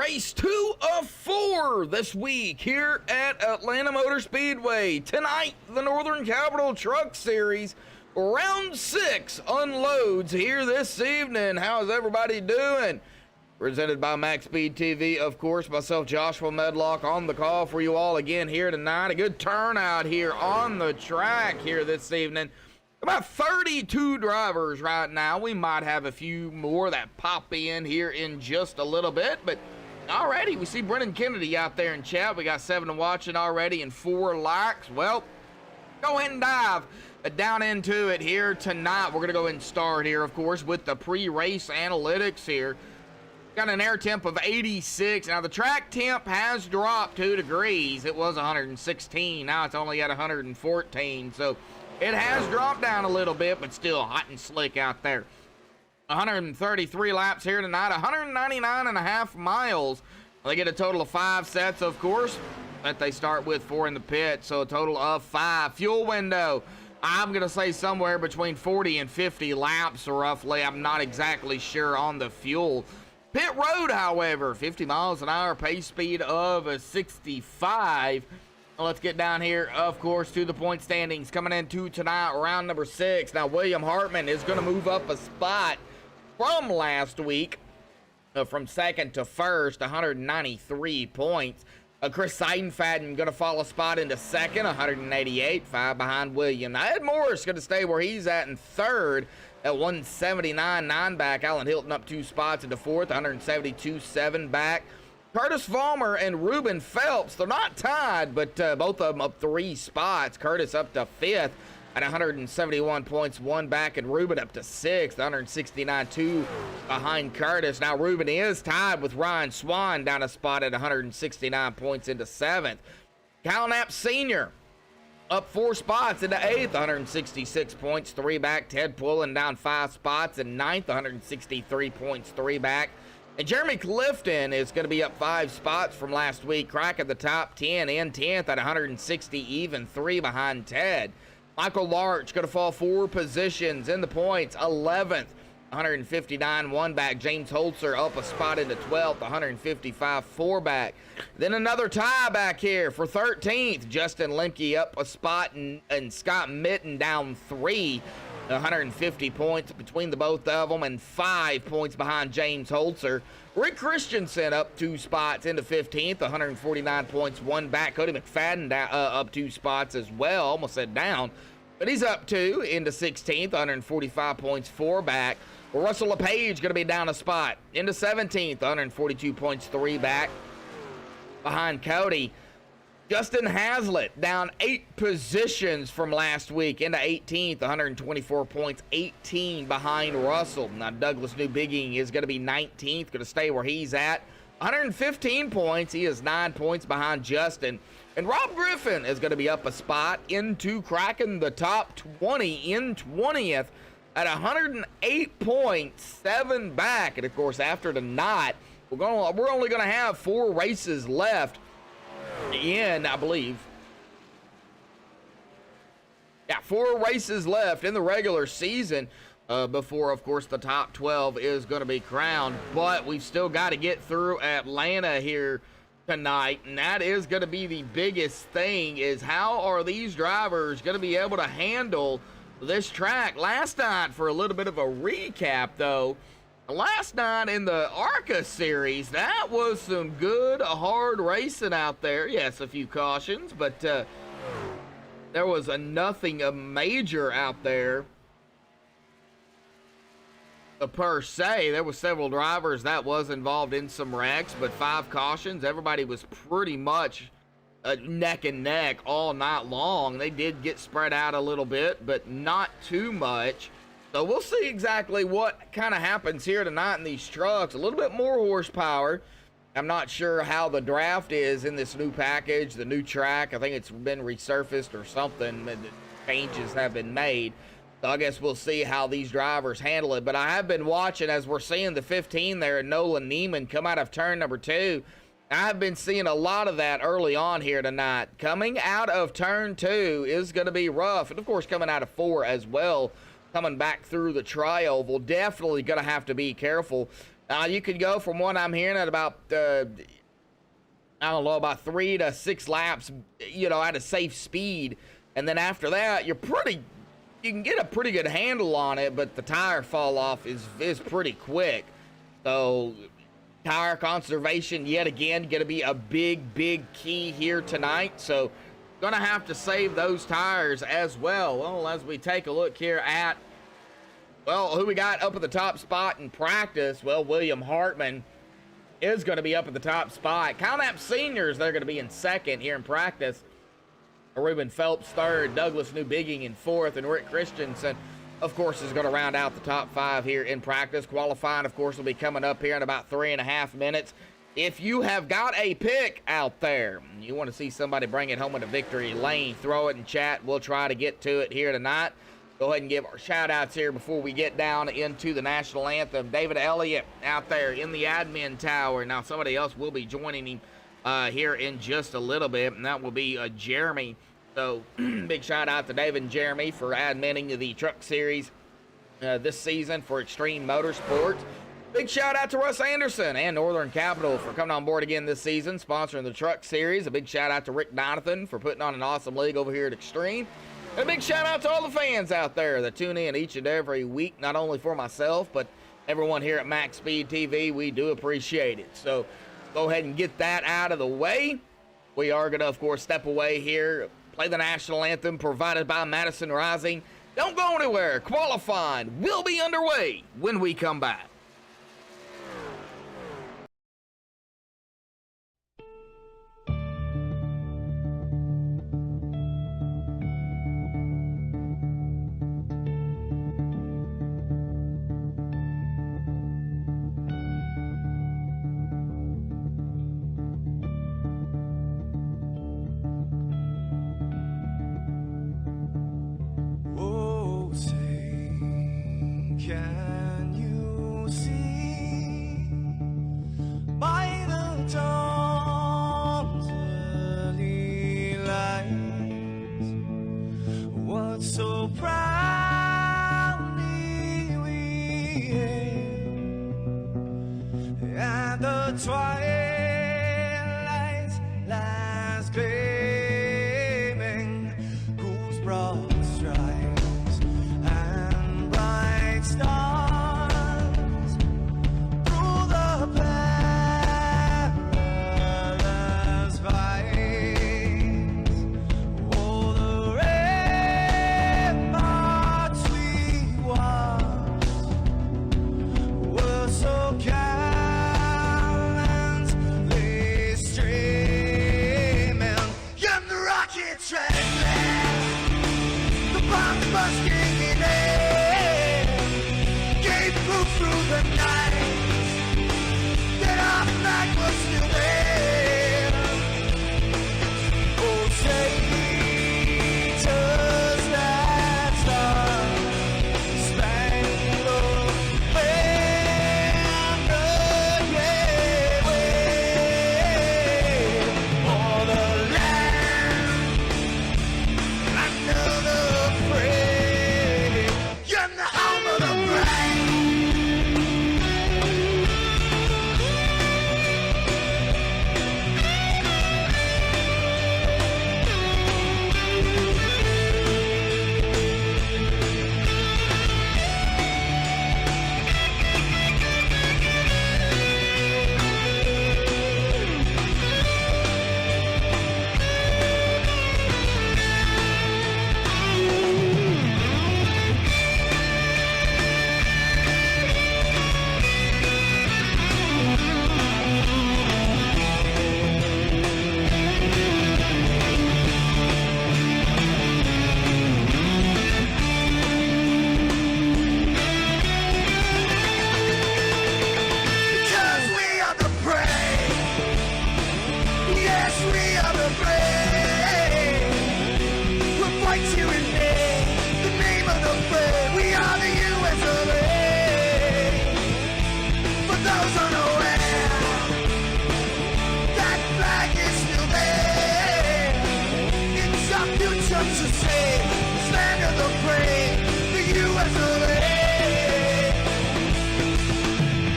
race 2 of 4 this week here at Atlanta Motor Speedway. Tonight, the Northern Capital Truck Series, round 6 unloads here this evening. How's everybody doing? Presented by MaxspeedTV, of course. Myself, Joshua Medlock, on the call for you all again here tonight. A good turnout here on the track here this evening. About 32 drivers right now. We might have a few more that pop in here in just a little bit, but already we see Brennan Kennedy out there in chat. We got 7 watching already and 4 likes. Well, go ahead and dive down into it here tonight. We're going to go ahead and start here, of course, with the pre-race analytics here. Got an air temp of 86. Now, the track temp has dropped 2 degrees. It was 116. Now it's only at 114. So it has dropped down a little bit, but still hot and slick out there. 133 laps here tonight, 199.5 miles. They get a total of 5 sets, of course, that they start with 4 in the pit, so a total of 5. Fuel window, I'm going to say somewhere between 40 and 50 laps, roughly. I'm not exactly sure on the fuel. Pit road, however, 50 miles an hour, pace speed of 65. Let's get down here, of course, to the point standings. Coming into tonight, round number 6. Now, William Hartman is going to move up a spot from last week, from 2nd to 1st, 193 points. Chris Seidenfaden going to fall a spot into 2nd, 188, 5 behind William. Now, Ed Morris going to stay where he's at in 3rd at 179, 9 back. Alan Hilton up 2 spots into 4th, 172, 7 back. Curtis Vollmer and Ruben Phelps, they're not tied, but both of them up 3 spots. Curtis up to 5th at 171 points, 1 back, and Ruben up to 6th, 169, 2 behind Curtis. Now, Ruben is tied with Ryan Swan down a spot at 169 points into 7th. Kyle Knapp Sr. up 4 spots into 8th, 166 points, 3 back. Ted Pullen down 5 spots in 9th, 163 points, 3 back. And Jeremy Clifton is going to be up 5 spots from last week, cracking the top 10 in 10th at 160 even, 3 behind Ted. Michael Larch going to fall 4 positions in the points, 11th, 159, 1 back. James Holzer up a spot into 12th, 155, 4 back. Then another tie back here for 13th. Justin Lemke up a spot, and Scott Mitten down 3. 150 points between the both of them, and 5 points behind James Holzer. Rick Christensen up 2 spots into 15th, 149 points, 1 back. Cody McFadden up 2 spots as well, almost said down, but he's up 2 into 16th, 145 points, 4 back. Russell LePage going to be down a spot into 17th, 142 points, 3 back behind Cody. Justin Hazlitt down 8 positions from last week into 18th, 124 points, 18 behind Russell. Now, Douglas Newbigging is going to be 19th, going to stay where he's at. 115 points. He is 9 points behind Justin. And Rob Griffin is going to be up a spot into cracking the top 20 in 20th at 108 points, 7 back. And, of course, after tonight, we're only going to have 4 races left. In, I believe. Yeah, 4 races left in the regular season before, of course, the top 12 is going to be crowned. But we've still got to get through Atlanta here tonight, and that is going to be the biggest thing, is how are these drivers going to be able to handle this track. Last night, for a little bit of a recap, though, last night in the ARCA series, that was some good, hard racing out there. Yes, a few cautions, but there was nothing major out there per se. There was several drivers that was involved in some wrecks, but 5 cautions. Everybody was pretty much neck and neck all night long. They did get spread out a little bit, but not too much. So we'll see exactly what kind of happens here tonight in these trucks. A little bit more horsepower. I'm not sure how the draft is in this new package, the new track. I think it's been resurfaced or something. Changes have been made. So I guess we'll see how these drivers handle it. But I have been watching, as we're seeing the 15 there, Nolan Neiman come out of turn number 2. I've been seeing a lot of that early on here tonight. Coming out of turn 2 is going to be rough. And, of course, coming out of 4 as well. Coming back through the tri-oval, definitely going to have to be careful You could go from what I'm hearing at about, I don't know, about 3 to 6 laps, you know, at a safe speed. And then after that, you can get a pretty good handle on it, but the tire fall off is pretty quick. So tire conservation, yet again, going to be a big key here tonight. So gonna have to save those tires as well. Well, as we take a look here at, well, who we got up at the top spot in practice, well, William Hartman is going to be up at the top spot. Calnap seniors, they're going to be in second here in practice. Reuben Phelps third, Douglas Newbigging in fourth, and Rick Christensen, of course, is going to round out the top 5 here in practice. Qualifying, of course, will be coming up here in about 3.5 minutes. If you have got a pick out there, you want to see somebody bring it home into victory lane, throw it in chat. We'll try to get to it here tonight. Go ahead and give our shout-outs here before we get down into the national anthem. David Elliott out there in the admin tower. Now, somebody else will be joining him here in just a little bit, and that will be Jeremy. So, big shout-out to David and Jeremy for adminning the Truck Series this season for Extreme Motorsports. Big shout-out to Russ Anderson and Northern Capital for coming on board again this season, sponsoring the Truck Series. A big shout-out to Rick Donathan for putting on an awesome league over here at Extreme. And a big shout out to all the fans out there that tune in each and every week, not only for myself, but everyone here at Max Speed TV. We do appreciate it. So go ahead and get that out of the way. We are going to, of course, step away here, play the national anthem provided by Madison Rising. Don't go anywhere. Qualifying will be underway when we come back.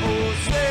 Oh, say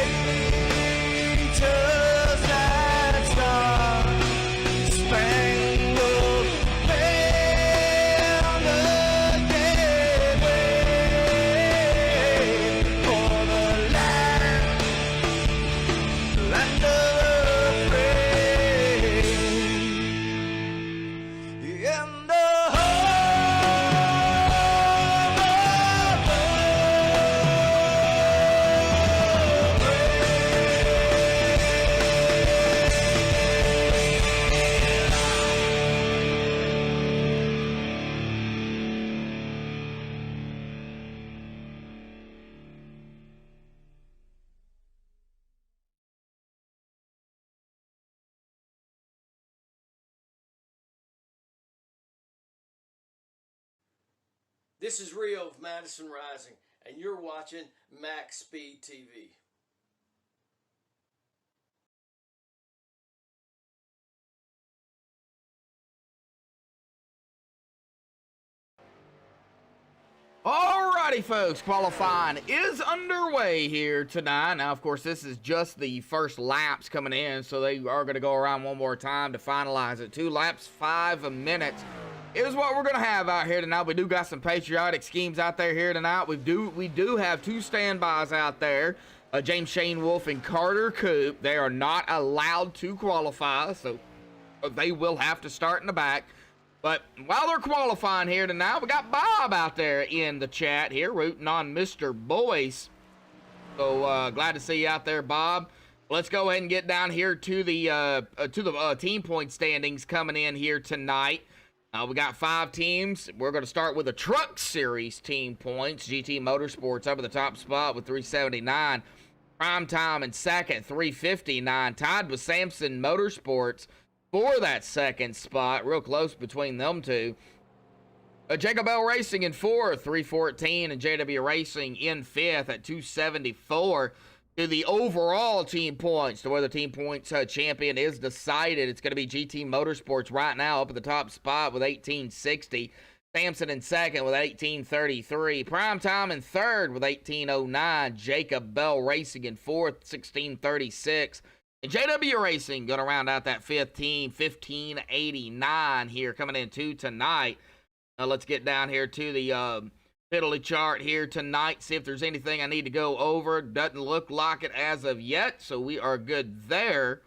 This is Rio of Madison Rising, and you're watching Max Speed TV. Alrighty, folks, qualifying is underway here tonight. Now, of course, this is just the first laps coming in, so they are going to go around one more time to finalize it. 2 laps, 5 minutes is what we're going to have out here tonight. We do got some patriotic schemes out there here tonight. We do have 2 standbys out there, James Shane Wolf and Carter Coop. They are not allowed to qualify, so they will have to start in the back. But while they're qualifying here tonight, we got Bob out there in the chat here, rooting on Mr. Boyce. So glad to see you out there, Bob. Let's go ahead and get down here to the team point standings coming in here tonight. We got 5 teams. We're going to start with the Truck Series team points. GT Motorsports up at the top spot with 379. Prime Time in second, 359. Tied with Samson Motorsports for that second spot. Real close between them two. Jacob Bell Racing in 4th, 314, and JW Racing in 5th at 274. To the overall team points, to where the team points champion is decided. It's going to be GT Motorsports right now up at the top spot with 1860. Samson in 2nd with 1833. Prime Time in 3rd with 1809. Jacob Bell Racing in 4th, 1636. And JW Racing going to round out that 5th team, 1589 here coming into tonight. Now let's get down here to the fiddly chart here tonight, see if there's anything I need to go over. Doesn't look like it as of yet, so we are good there.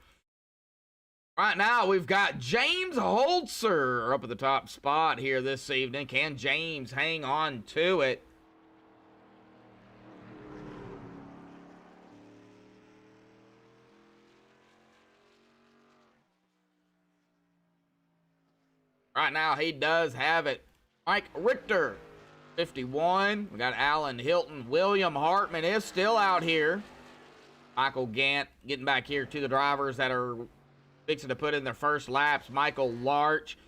Right now, we've got James Holzer up at the top spot here this evening. Can James hang on to it? Right now, he does have it. Mike Richter, 51. We got Alan Hilton. William Hartman is still out here. Michael Gant getting back here to the drivers that are fixing to put in their first laps. Michael Larch.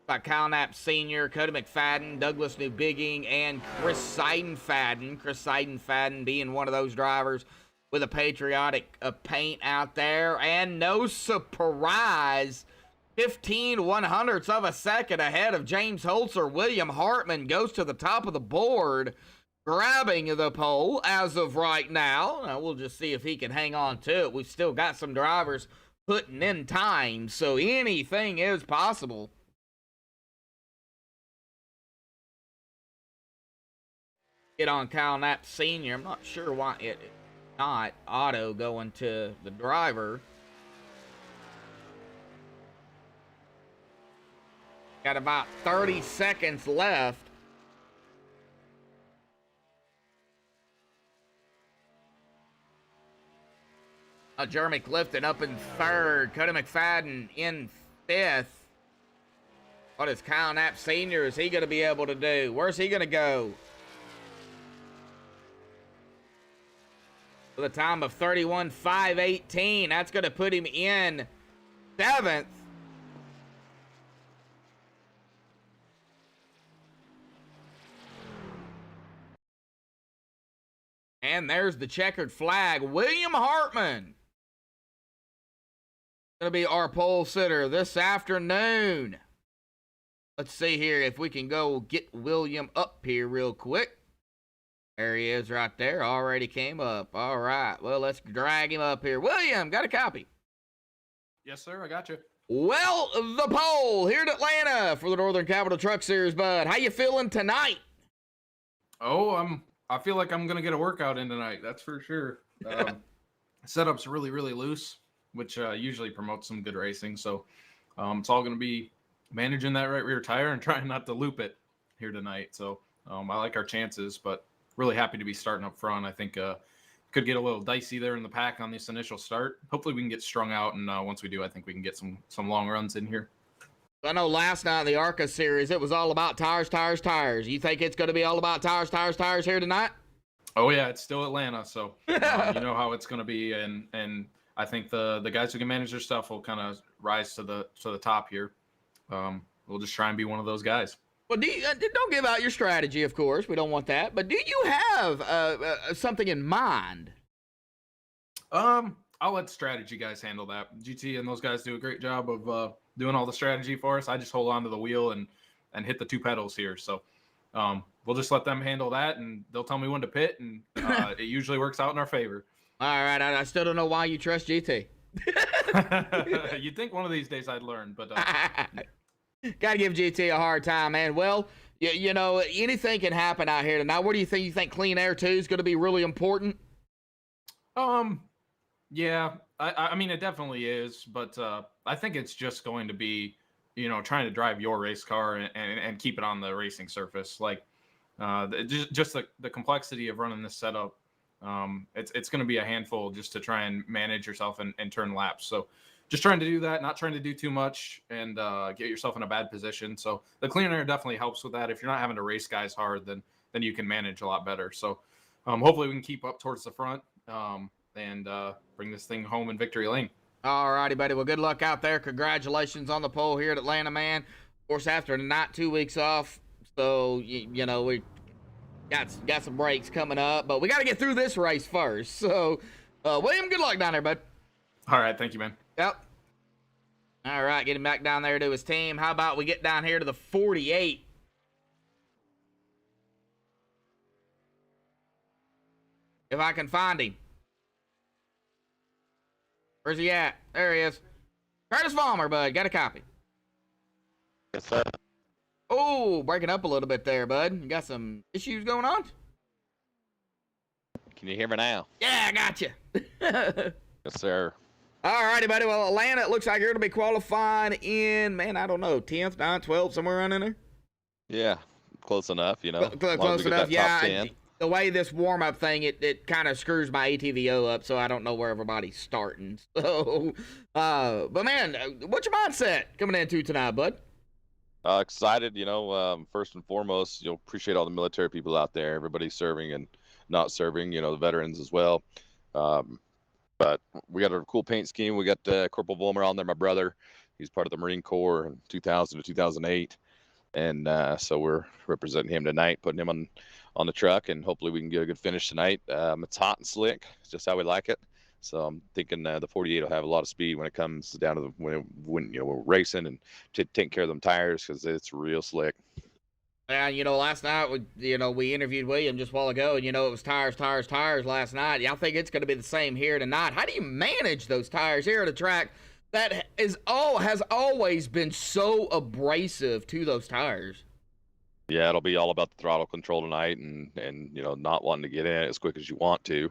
Got Kyle Knapp Sr., Cody McFadden, Douglas Newbigging, and Chris Seidenfaden. Chris Seidenfaden being one of those drivers with a patriotic paint out there. And no surprise, 15/100ths of a second ahead of James Holzer. William Hartman goes to the top of the board, grabbing the pole as of right now. Now we'll just see if he can hang on to it. We've still got some drivers putting in time, so anything is possible. Get on Kyle Knapp Sr. I'm not sure why it's not auto going to the driver. Got about 30 seconds left. Jeremy Clifton up in 3rd. Cody McFadden in 5th. What is Kyle Knapp Sr.? Is he going to be able to do? Where's he going to go? With a time of 31:518. That's going to put him in 7th. And there's the checkered flag. William Hartman going to be our pole sitter this afternoon. Let's see here if we can go get William up here real quick. There he is right there. Already came up. All right. Well, let's drag him up here. William, got a copy? Yes, sir. I got you. Well, the pole here in Atlanta for the Northern Capital Truck Series, bud. How you feeling tonight? Oh, I feel like I'm going to get a workout in tonight. That's for sure. Setup's really, really loose, which usually promotes some good racing. So it's all going to be managing that right rear tire and trying not to loop it here tonight. So I like our chances, but really happy to be starting up front. I think could get a little dicey there in the pack on this initial start. Hopefully we can get strung out, and once we do, I think we can get some long runs in here. I know last night in the ARCA series, it was all about tires, tires, tires. You think it's going to be all about tires, tires, tires here tonight? Oh, yeah, it's still Atlanta, so you know how it's going to be. And I think the guys who can manage their stuff will kind of rise to the top here. We'll just try and be one of those guys. Well, don't give out your strategy, of course. We don't want that. But do you have something in mind? I'll let the strategy guys handle that. GT and those guys do a great job of doing all the strategy for us. I just hold on to the wheel and hit the two pedals here. So we'll just let them handle that, and they'll tell me when to pit, and it usually works out in our favor. All right, I still don't know why you trust GT. You'd think one of these days I'd learn, but gotta give GT a hard time, man. Well, you know, anything can happen out here tonight. What do you think? You think clean air 2 is going to be really important? Yeah, I mean, it definitely is, but I think it's just going to be, you know, trying to drive your race car and keep it on the racing surface. Like, just the complexity of running this setup. It's going to be a handful just to try and manage yourself and turn laps. So just trying to do that, not trying to do too much and get yourself in a bad position. So the clean air definitely helps with that. If you're not having to race guys hard, then you can manage a lot better. So hopefully we can keep up towards the front and bring this thing home in victory lane. All righty, buddy. Well, good luck out there. Congratulations on the pole here at Atlanta, man. Of course, after not 2 weeks off, so you know we got some breaks coming up, but we got to get through this race first. So, William, good luck down there, bud. All right, thank you, man. Yep. All right, getting back down there to his team. How about we get down here to the 48? If I can find him. Where's he at? There he is. Curtis Vollmer, bud. Got a copy. Yes, sir. Oh, breaking up a little bit there, bud. You got some issues going on? Can you hear me now? Yeah, I got you. Yes, sir. All righty, buddy. Well, Atlanta, it looks like you're going to be qualifying in, man, I don't know, 10th, 9th, 12th, somewhere around in there? Yeah, close enough, you know. Close enough, yeah. The way this warm-up thing, it kind of screws my ATVO up, so I don't know where everybody's starting. So, but man, what's your mindset coming into tonight, bud? Excited, you know. First and foremost, you know, appreciate all the military people out there, everybody serving and not serving, you know, the veterans as well. But we got a cool paint scheme. We got Corporal Vollmer on there, my brother. He's part of the Marine Corps in 2000 to 2008. And so we're representing him tonight, putting him on the truck, and hopefully we can get a good finish tonight. It's hot and slick. It's just how we like it. So I'm thinking the 48 will have a lot of speed when it comes down to when you know we're racing and taking care of them tires, because it's real slick. And you know, last night we interviewed William just a while ago, and you know it was tires last night. I think it's going to be the same here tonight. How do you manage those tires here at a track that has always been so abrasive to those tires? Yeah, it'll be all about the throttle control tonight, and you know, not wanting to get in as quick as you want to.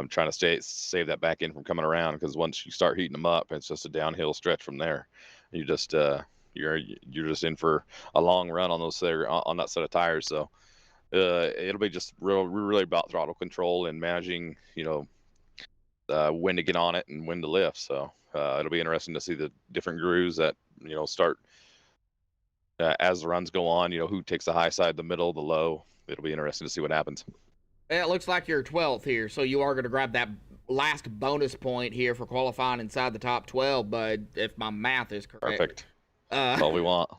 Trying to save that back end from coming around, because once you start heating them up, it's just a downhill stretch from there. You just you're just in for a long run on those there on that set of tires. So it'll be just really about throttle control and managing, you know, when to get on it and when to lift. So it'll be interesting to see the different grooves that, you know, start as the runs go on. You know, who takes the high side, the middle, the low. It'll be interesting to see what happens. It looks like you're 12th here, so you are going to grab that last bonus point here for qualifying inside the top 12, bud, if my math is correct. Perfect. That's all we want.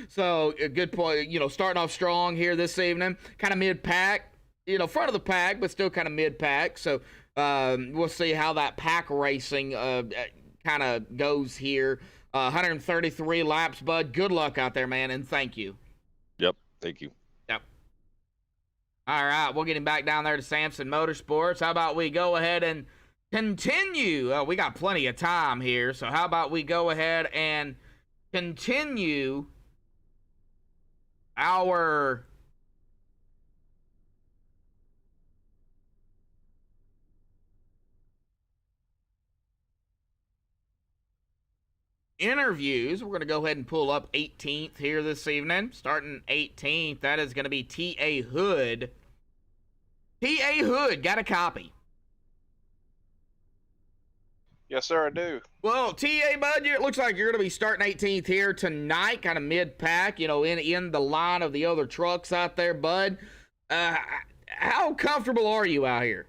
So, a good point. You know, starting off strong here this evening, kind of mid-pack, you know, front of the pack, but still kind of mid-pack. So, we'll see how that pack racing kind of goes here. 133 laps, bud. Good luck out there, man, and thank you. Yep, thank you. Yep. All right, we'll get him back down there to Samson Motorsports. How about we go ahead and continue? We got plenty of time here, so how about we go ahead and continue our interviews. We're going to go ahead and pull up 18th here this evening. Starting 18th, that is going to be T.A. Hood. T.A. Hood, got a copy? Yes, sir, I do. Well, T.A. bud, it looks like you're going to be starting 18th here tonight, kind of mid-pack, you know, in the line of the other trucks out there, bud. How comfortable are you out here?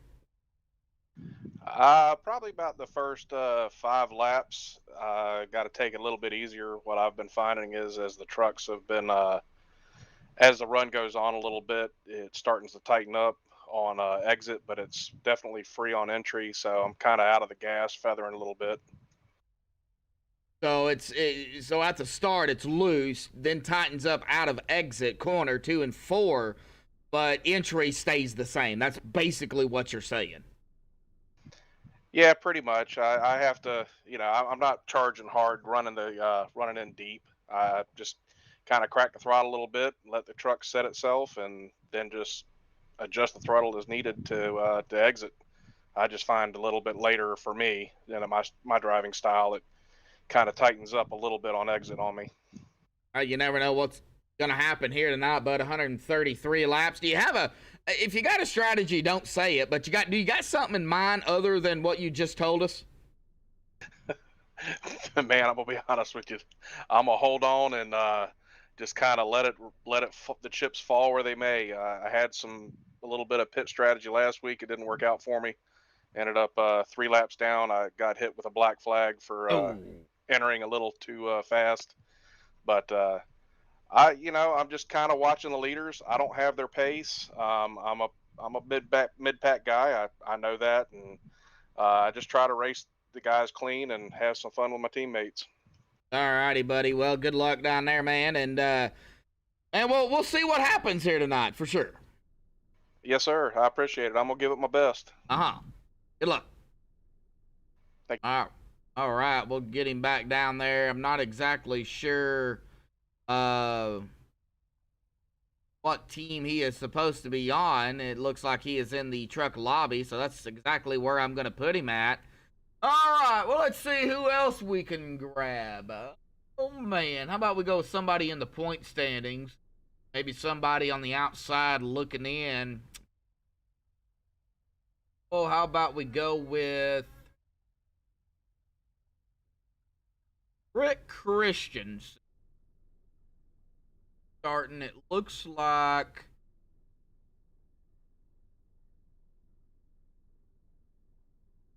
Probably about the first 5 laps. Got to take it a little bit easier. What I've been finding is as the trucks have been as the run goes on a little bit, it's starting to tighten up on exit, but it's definitely free on entry. So I'm kind of out of the gas, feathering a little bit. So so at the start it's loose, then tightens up out of exit corner 2 and 4, but entry stays the same. That's basically what you're saying. Yeah, pretty much. I have to, I'm not charging hard, running in deep. I just kind of crack the throttle a little bit, let the truck set itself, and then just adjust the throttle as needed to exit. I just find a little bit later for me, my driving style, it kind of tightens up a little bit on exit on me. You never know what's gonna happen here tonight, bud. 133 laps. Do you have if you got a strategy, don't say it, but do you got something in mind other than what you just told us? Man, I'm gonna be honest with you. I'm gonna hold on and just kind of the chips fall where they may. I had a little bit of pit strategy last week. It didn't work out for me. Ended up 3 laps down. I got hit with a black flag for entering a little too fast. But I'm just kind of watching the leaders. I don't have their pace. I'm a mid pack guy. I know that, and I just try to race the guys clean and have some fun with my teammates. All righty, buddy. Well, good luck down there, man, and we'll see what happens here tonight for sure. Yes, sir. I appreciate it. I'm gonna give it my best. Good luck. Thank you. All right. We'll get him back down there. I'm not exactly sure what team he is supposed to be on. It looks like he is in the truck lobby, so that's exactly where I'm going to put him at. All right. Well, let's see who else we can grab. Oh, man. How about we go with somebody in the point standings? Maybe somebody on the outside looking in. Oh, how about we go with Rick Christians. Starting, it looks like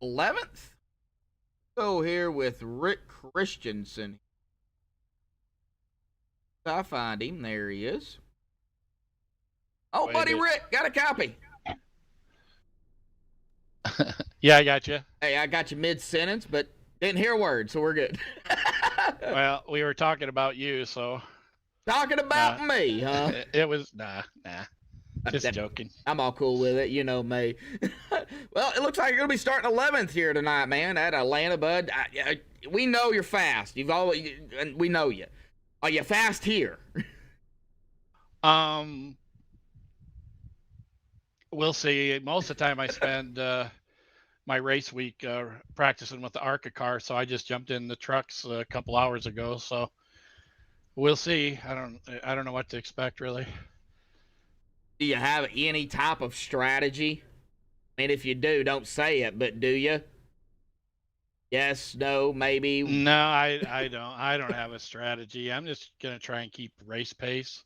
11th. Go here with Rick Christensen. I find him. There he is. Oh, buddy Rick, got a copy. Yeah, I got you. Hey, I got you mid-sentence, but didn't hear a word, so we're good. Well, we were talking about you, so. Talking about me, huh? It was, nah. Just joking. I'm all cool with it, you know me. Well, it looks like you're going to be starting 11th here tonight, man, at Atlanta, bud. We know you're fast. We know you. Are you fast here? We'll see. Most of the time I spend my race week practicing with the ARCA car, so I just jumped in the trucks a couple hours ago, so we'll see. I don't know what to expect, really. Do you have any type of strategy? I mean, if you do, don't say it, but do you? Yes, no, maybe? No, I don't have a strategy. I'm just going to try and keep race pace,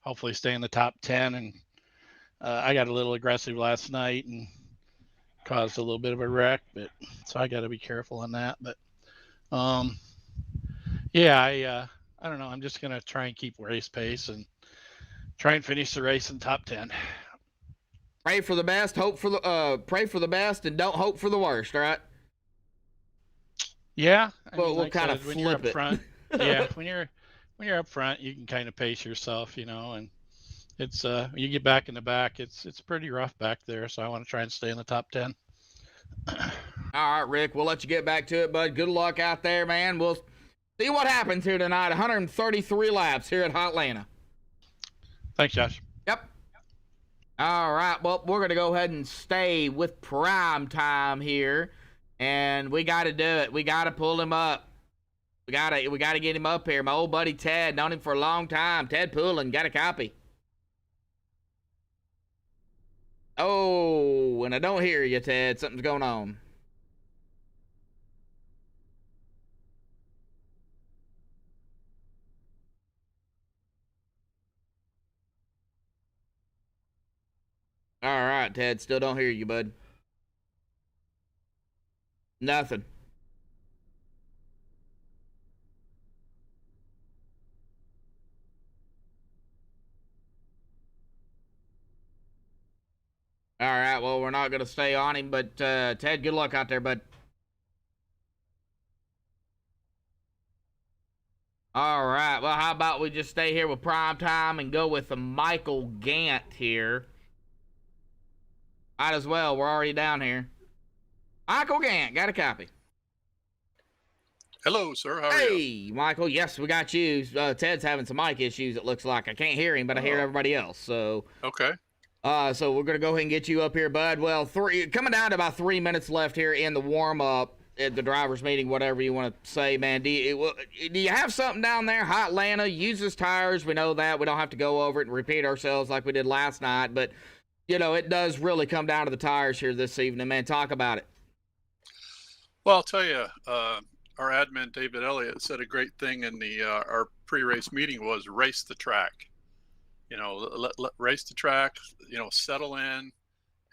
hopefully stay in the top 10. And I got a little aggressive last night and caused a little bit of a wreck, so I got to be careful on that. But yeah, I don't know. I'm just going to try and keep race pace and try and finish the race in top 10. Pray for the best, pray for the best, and don't hope for the worst, right? Yeah. We'll kind of flip it. Front, yeah, when you're up front, you can kind of pace yourself, and it's when you get back in the back, it's pretty rough back there. So I want to try and stay in the top 10. All right, Rick, we'll let you get back to it, bud. Good luck out there, man. We'll see what happens here tonight. 133 laps here at Hotlanta. Thanks, Josh. Yep. All right. Well, we're going to go ahead and stay with prime time here. And we got to do it. We got to pull him up. We got to get him up here. My old buddy Ted, known him for a long time. Ted Poulin, got a copy. Oh, and I don't hear you, Ted. Something's going on. All right, Ted. Still don't hear you, bud. Nothing. All right, well, we're not going to stay on him, but Ted, good luck out there, bud. All right, well, how about we just stay here with Prime Time and go with the Michael Gant here. Might as well, we're already down here. Michael Gant, got a copy. Hello, sir. How are you? Hey, Michael, yes, we got you. Ted's having some mic issues, it looks like. I can't hear him, but I hear everybody else, so... Okay. So we're going to go ahead and get you up here, bud. Well, coming down to about 3 minutes left here in the warm-up at the driver's meeting, whatever you want to say, man. Do you have something down there? Hot Atlanta uses tires. We know that. We don't have to go over it and repeat ourselves like we did last night. But, you know, it does really come down to the tires here this evening, man. Talk about it. Well, I'll tell you, our admin, David Elliott, said a great thing in our pre-race meeting was race the track. You know, race the track, you know, settle in,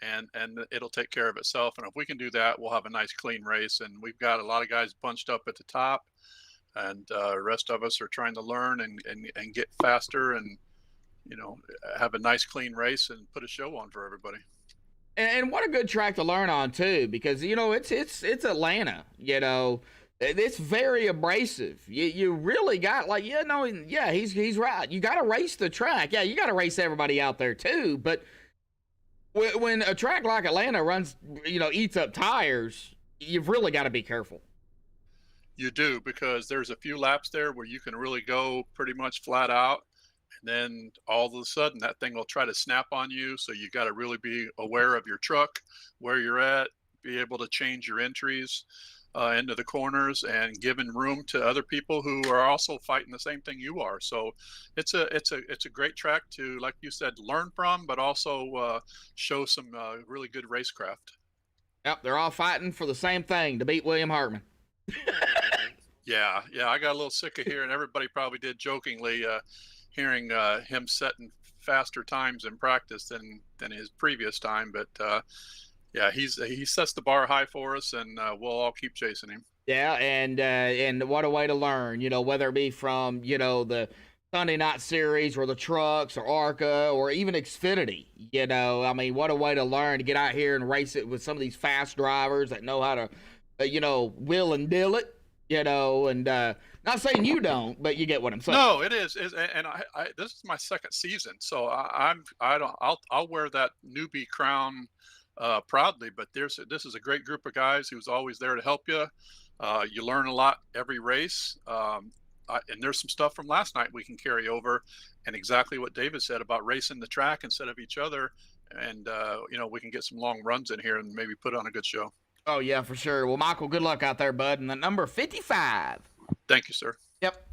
and it'll take care of itself. And if we can do that, we'll have a nice, clean race. And we've got a lot of guys bunched up at the top, and the rest of us are trying to learn and get faster and, you know, have a nice, clean race and put a show on for everybody. And what a good track to learn on, too, because, you know, it's Atlanta, you know. It's very abrasive. You really got, like, you know, yeah, he's right. You got to race the track. Yeah, you got to race everybody out there too. But when a track like Atlanta runs, you know, eats up tires, you've really got to be careful. You do, because there's a few laps there where you can really go pretty much flat out, and then all of a sudden that thing will try to snap on you. So you got to really be aware of your truck, where you're at, be able to change your entries into the corners and giving room to other people who are also fighting the same thing you are. So it's a great track to, like you said, learn from, but also show some really good racecraft. Yep, they're all fighting for the same thing, to beat William Hartman. Yeah, I got a little sick of hearing, everybody probably did jokingly, hearing him setting faster times in practice than his previous time, but yeah, he sets the bar high for us, and we'll all keep chasing him. Yeah, and what a way to learn, you know, whether it be from, you know, the Sunday Night Series or the trucks or ARCA or even Xfinity, you know. I mean, what a way to learn, to get out here and race it with some of these fast drivers that know how to, you know, will and deal it, you know, and not saying you don't, but you get what I'm saying. No, it is, and I this is my second season, so I'll wear that newbie crown proudly, but this is a great group of guys who's always there to help you. You learn a lot every race, and there's some stuff from last night we can carry over, and exactly what David said about racing the track instead of each other, and you know, we can get some long runs in here and maybe put on a good show. Oh yeah, for sure. Well, Michael, good luck out there, bud. And the number 55. Thank you, sir. Yep.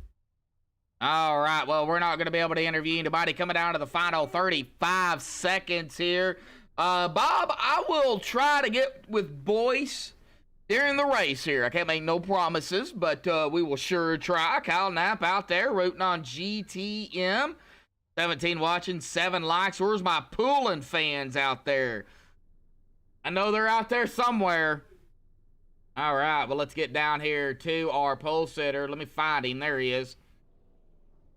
All right, well, we're not going to be able to interview anybody coming down to the final 35 seconds here. Bob, I will try to get with Boyce during the race here. I can't make no promises, but we will sure try. Kyle Knapp out there rooting on GTM. 17 watching, 7 likes. Where's my Poulin fans out there? I know they're out there somewhere. All right, well, let's get down here to our pole sitter. Let me find him. There he is.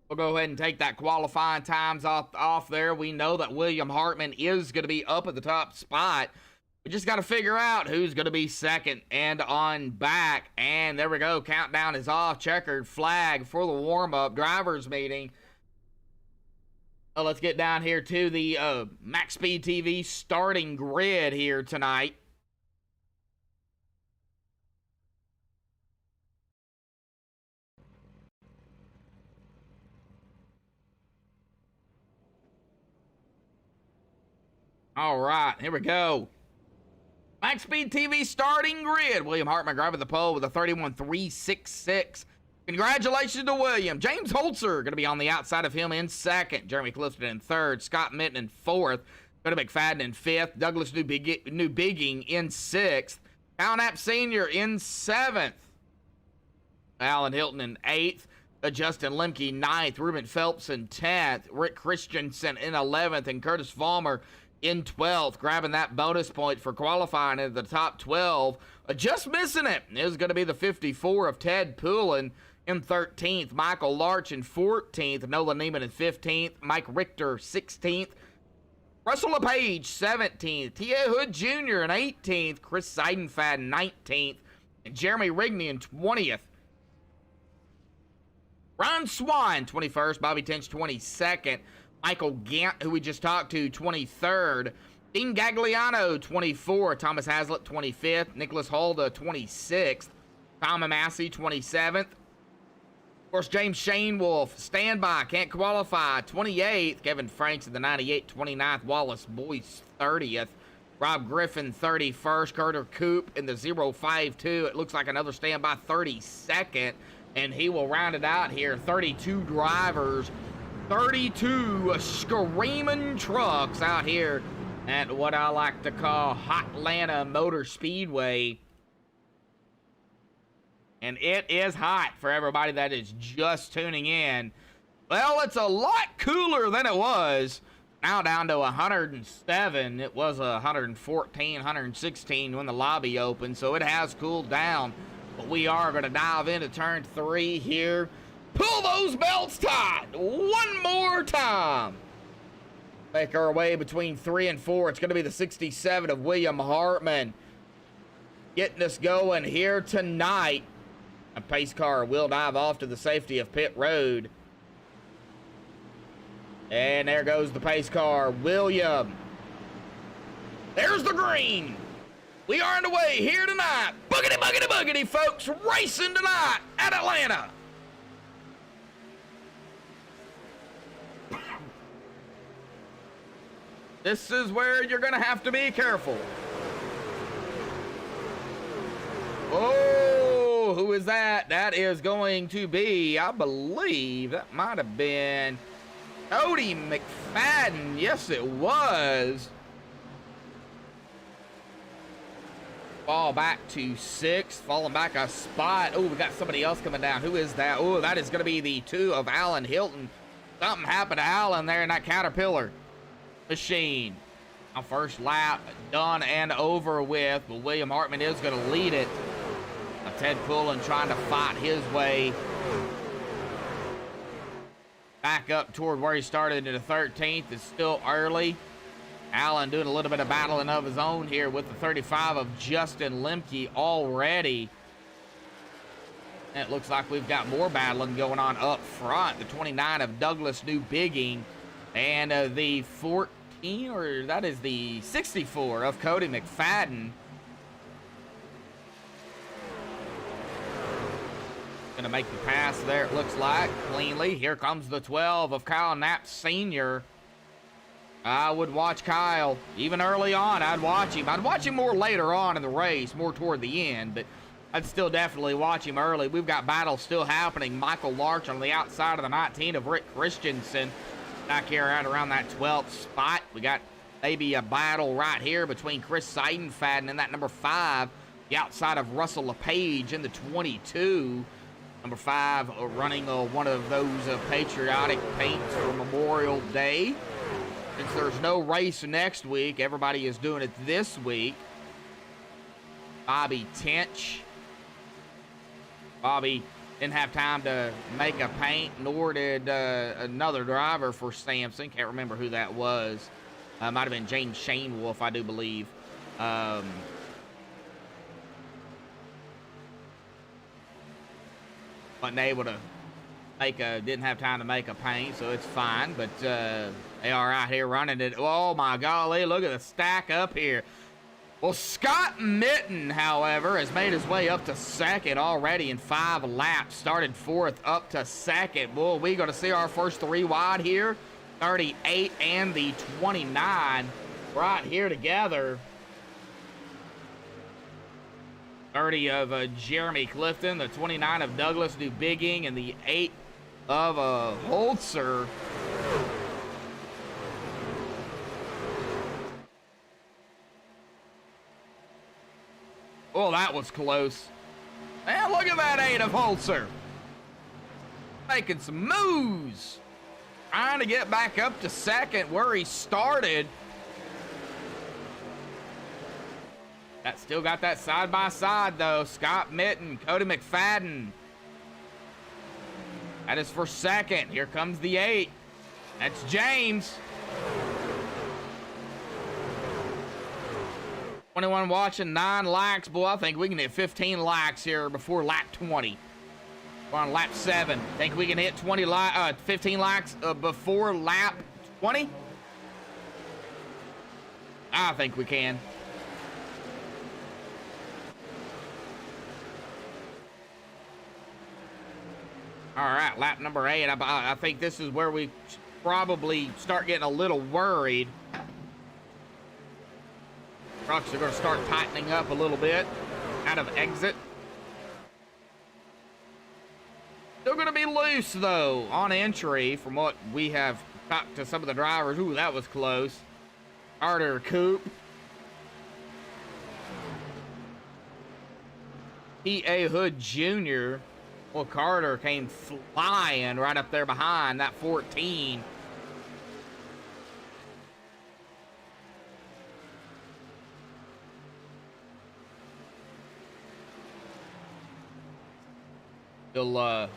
We'll go ahead and take that qualifying times off there. We know that William Hartman is going to be up at the top spot. We just got to figure out who's going to be second and on back. And there we go. Countdown is off. Checkered flag for the warm-up drivers meeting. Let's get down here to the MaxspeedTV starting grid here tonight. All right, here we go. MaxspeedTV starting grid. William Hartman grabbing the pole with a 31.366. Congratulations to William. James Holzer going to be on the outside of him in second. Jeremy Clifton in third. Scott Minton in fourth. Cody McFadden in fifth. Douglas Newbigging in sixth. Kyle Knapp Sr. in seventh. Alan Hilton in eighth. Justin Lemke ninth. Ruben Phelps in 10th. Rick Christensen in 11th. And Curtis Vollmer in 12th, grabbing that bonus point for qualifying into the top 12. Just missing it is going to be the 54 of Ted Poulin in 13th. Michael Larch in 14th. Nolan Neiman in 15th. Mike Richter 16th. Russell LePage, 17th. T.A. Hood Jr. in 18th. Chris Seidenfaden, 19th. And Jeremy Rigney in 20th. Ron Swan, 21st. Bobby Tinch, 22nd. Michael Gant, who we just talked to, 23rd. Dean Gagliano, 24th. Thomas Hazlitt, 25th. Nicholas Holda, 26th. Tom Massey, 27th. Of course, James Shane Wolf, standby, can't qualify, 28th. Kevin Franks in the 98, 29th. Wallace Boyce, 30th. Rob Griffin, 31st. Carter Coop in the 052. It looks like another standby, 32nd. And he will round it out here. 32 drivers, 32 screaming trucks out here at what I like to call Hotlanta Motor Speedway. And it is hot for everybody that is just tuning in. Well, it's a lot cooler than it was. Now down to 107. It was 114, 116 when the lobby opened, so it has cooled down. But we are going to dive into turn 3 here. Pull those belts tight one more time. Make our way between 3 and 4. It's going to be the 67 of William Hartman getting us going here tonight. A pace car will dive off to the safety of pit road. And there goes the pace car, William. There's the green. We are underway here tonight. Boogity, boogity, boogity, folks. Racing tonight at Atlanta. This is where you're going to have to be careful. Oh, who is that? That is going to be, I believe, that might have been Cody McFadden. Yes, it was. Fall back to 6th, falling back a spot. Oh, we got somebody else coming down. Who is that? Oh, that is going to be the 2 of Alan Hilton. Something happened to Alan there in that Caterpillar machine. Our first lap done and over with, but William Hartman is going to lead it. Ted Pullen trying to fight his way back up toward where he started in the 13th. It's still early. Allen doing a little bit of battling of his own here with the 35 of Justin Lemke already. And it looks like we've got more battling going on up front. The 29 of Douglas New Bigging and the 14, or that is the 64 of Cody McFadden. Gonna make the pass there, it looks like, cleanly. Here comes the 12 of Kyle Knapp Sr. I would watch Kyle. Even early on, I'd watch him. I'd watch him more later on in the race, more toward the end, but I'd still definitely watch him early. We've got battles still happening. Michael Larch on the outside of the 19 of Rick Christensen. Back here out around that 12th spot. We got maybe a battle right here between Chris Seidenfaden and that number 5. The outside of Russell LePage in the 22. Number 5 running one of those patriotic paints for Memorial Day. Since there's no race next week, everybody is doing it this week. Bobby Tinch. Bobby didn't have time to make a paint, nor did another driver for Samson. Can't remember who that was. Might have been James Shane Wolf, I do believe. Wasn't able to make didn't have time to make a paint, so it's fine. But they are out here running it. Oh my golly, look at the stack up here. Well, Scott Mitten, however, has made his way up to 2nd already in 5 laps. Started 4th up to 2nd. Well, we're going to see our first 3 wide here. 38 and the 29 right here together. 30 of Jeremy Clifton, the 29 of Douglas New Bigging, and the 8 of Holzer. Oh, that was close. Man, look at that 8 of Holzer. Making some moves. Trying to get back up to 2nd where he started. That still got that side by side though. Scott Mitten, Cody McFadden. That is for 2nd. Here comes the 8. That's James. 21 watching, 9 likes. Boy, I think we can hit 15 likes here before lap 20. We're on lap 7. Think we can hit 15 likes before lap 20? I think we can. All right, lap number 8. I think this is where we probably start getting a little worried. Trucks are going to start tightening up a little bit out of exit. Still going to be loose, though, on entry from what we have talked to some of the drivers. Ooh, that was close. Carter Coupe. T.A. Hood Jr. Well, Carter came flying right up there behind that 14. Still,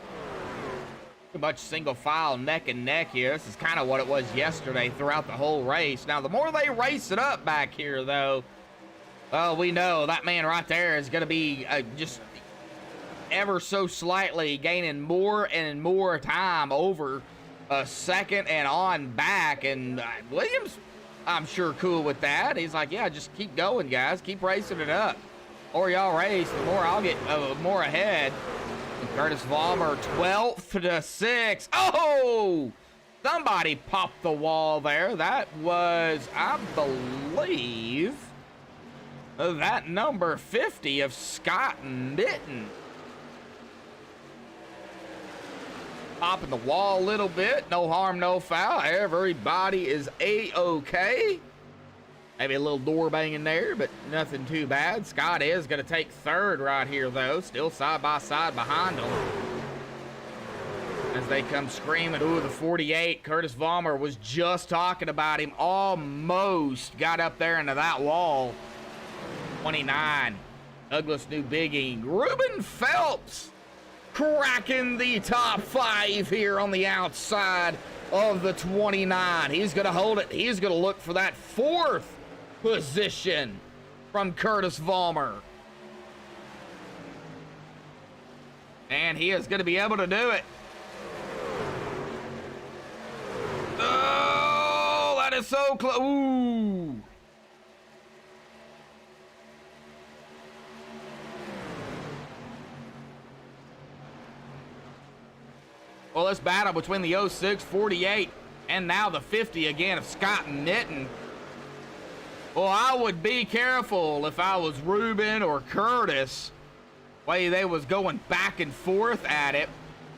too much single file neck and neck here. This is kind of what it was yesterday throughout the whole race. Now, the more they race it up back here, though, well, we know that man right there is going to be just ever so slightly gaining more and more time over a second and on back. And Williams, I'm sure, cool with that. He's like, yeah, just keep going, guys. Keep racing it up. Or y'all race, the more I'll get more ahead. Curtis Vollmer, 12th to 6th. Oh! Somebody popped the wall there. That was, I believe, that number 50 of Scott Mitten. Popping the wall a little bit. No harm, no foul. Everybody is A-okay. Maybe a little door banging there, but nothing too bad. Scott is going to take 3rd right here, though. Still side by side behind them. As they come screaming. Ooh, the 48. Curtis Vollmer was just talking about him. Almost got up there into that wall. 29. Douglas New Biggie. Ruben Phelps cracking the top 5 here on the outside of the 29. He's going to hold it. He's going to look for that 4th position from Curtis Vollmer. And he is going to be able to do it. Oh, that is so close. Ooh. Well, this battle between the 06, 48, and now the 50 again of Scott Mitten. Well, I would be careful if I was Ruben or Curtis. Way they was going back and forth at it.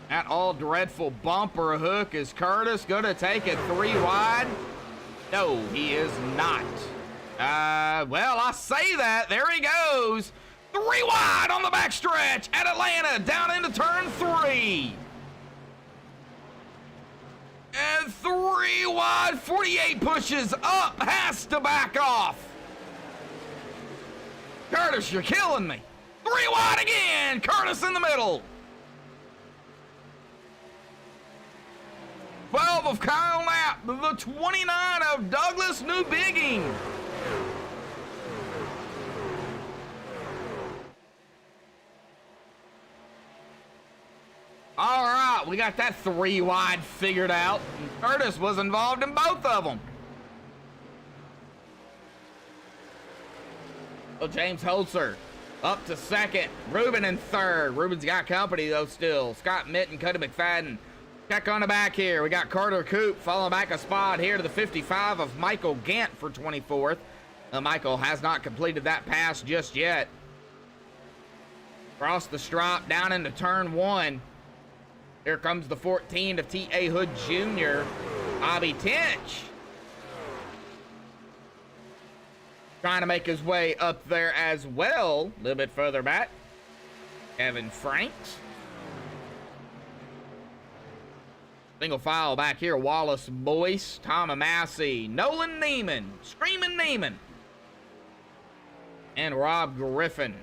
That all dreadful bumper hook. Is Curtis going to take it 3 wide? No, he is not. Well, I say that. There he goes. 3 wide on the backstretch at Atlanta. Down into turn 3. And 3 wide, 48 pushes up, has to back off. Curtis, you're killing me. 3 wide again, Curtis in the middle. 12 of Kyle Knapp, the 29 of Douglas New Bigging. All right, we got that 3 wide figured out. And Curtis was involved in both of them. Well, James Holzer up to 2nd. Ruben in 3rd. Ruben's got company, though, still. Scott Mitten, Cody McFadden. Check on the back here. We got Carter Coupe falling back a spot here to the 55 of Michael Gant for 24th. Michael has not completed that pass just yet. Across the stripe, down into turn 1. Here comes the 14 of T.A. Hood Jr., Bobby Tinch. Trying to make his way up there as well. A little bit further back. Kevin Franks. Single file back here. Wallace Boyce, Tom Massey, Nolan Neiman, Screaming Neiman, and Rob Griffin.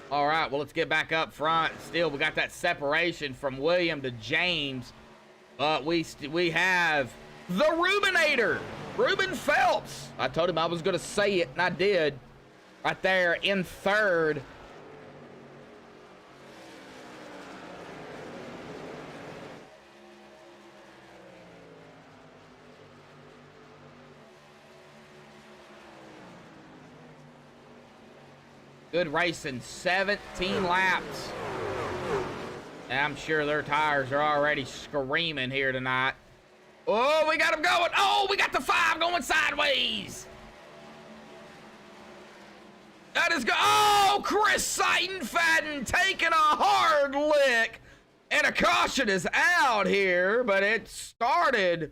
All right, well, let's get back up front. Still, we got that separation from William to James. But we have the Rubinator, Ruben Phelps. I told him I was going to say it, and I did. Right there in third. Good racing, 17 laps. And I'm sure their tires are already screaming here tonight. Oh, we got them going. Oh, we got the 5 going sideways. That is good. Oh, Chris Seitenfaden taking a hard lick. And a caution is out here, but it started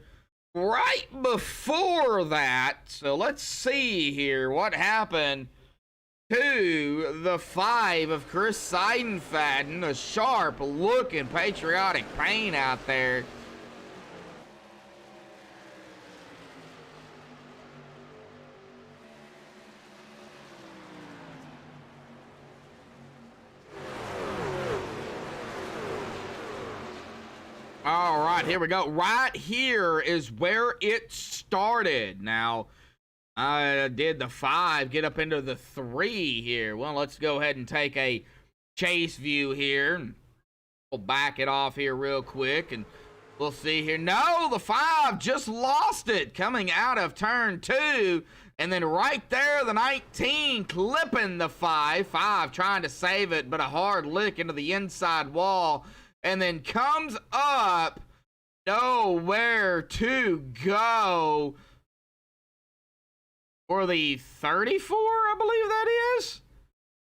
right before that. So let's see here what happened to the 5 of Chris Seitenfaden. A sharp looking patriotic paint out there. All right, here we go. Right here is where it started. Now, I did the 5, get up into the 3 here. Well, let's go ahead and take a chase view here. We'll back it off here real quick, and we'll see here. No, the 5 just lost it coming out of turn 2. And then right there, the 19 clipping the 5. 5 trying to save it, but a hard lick into the inside wall. And then comes up, nowhere to go for the 34, I believe that is.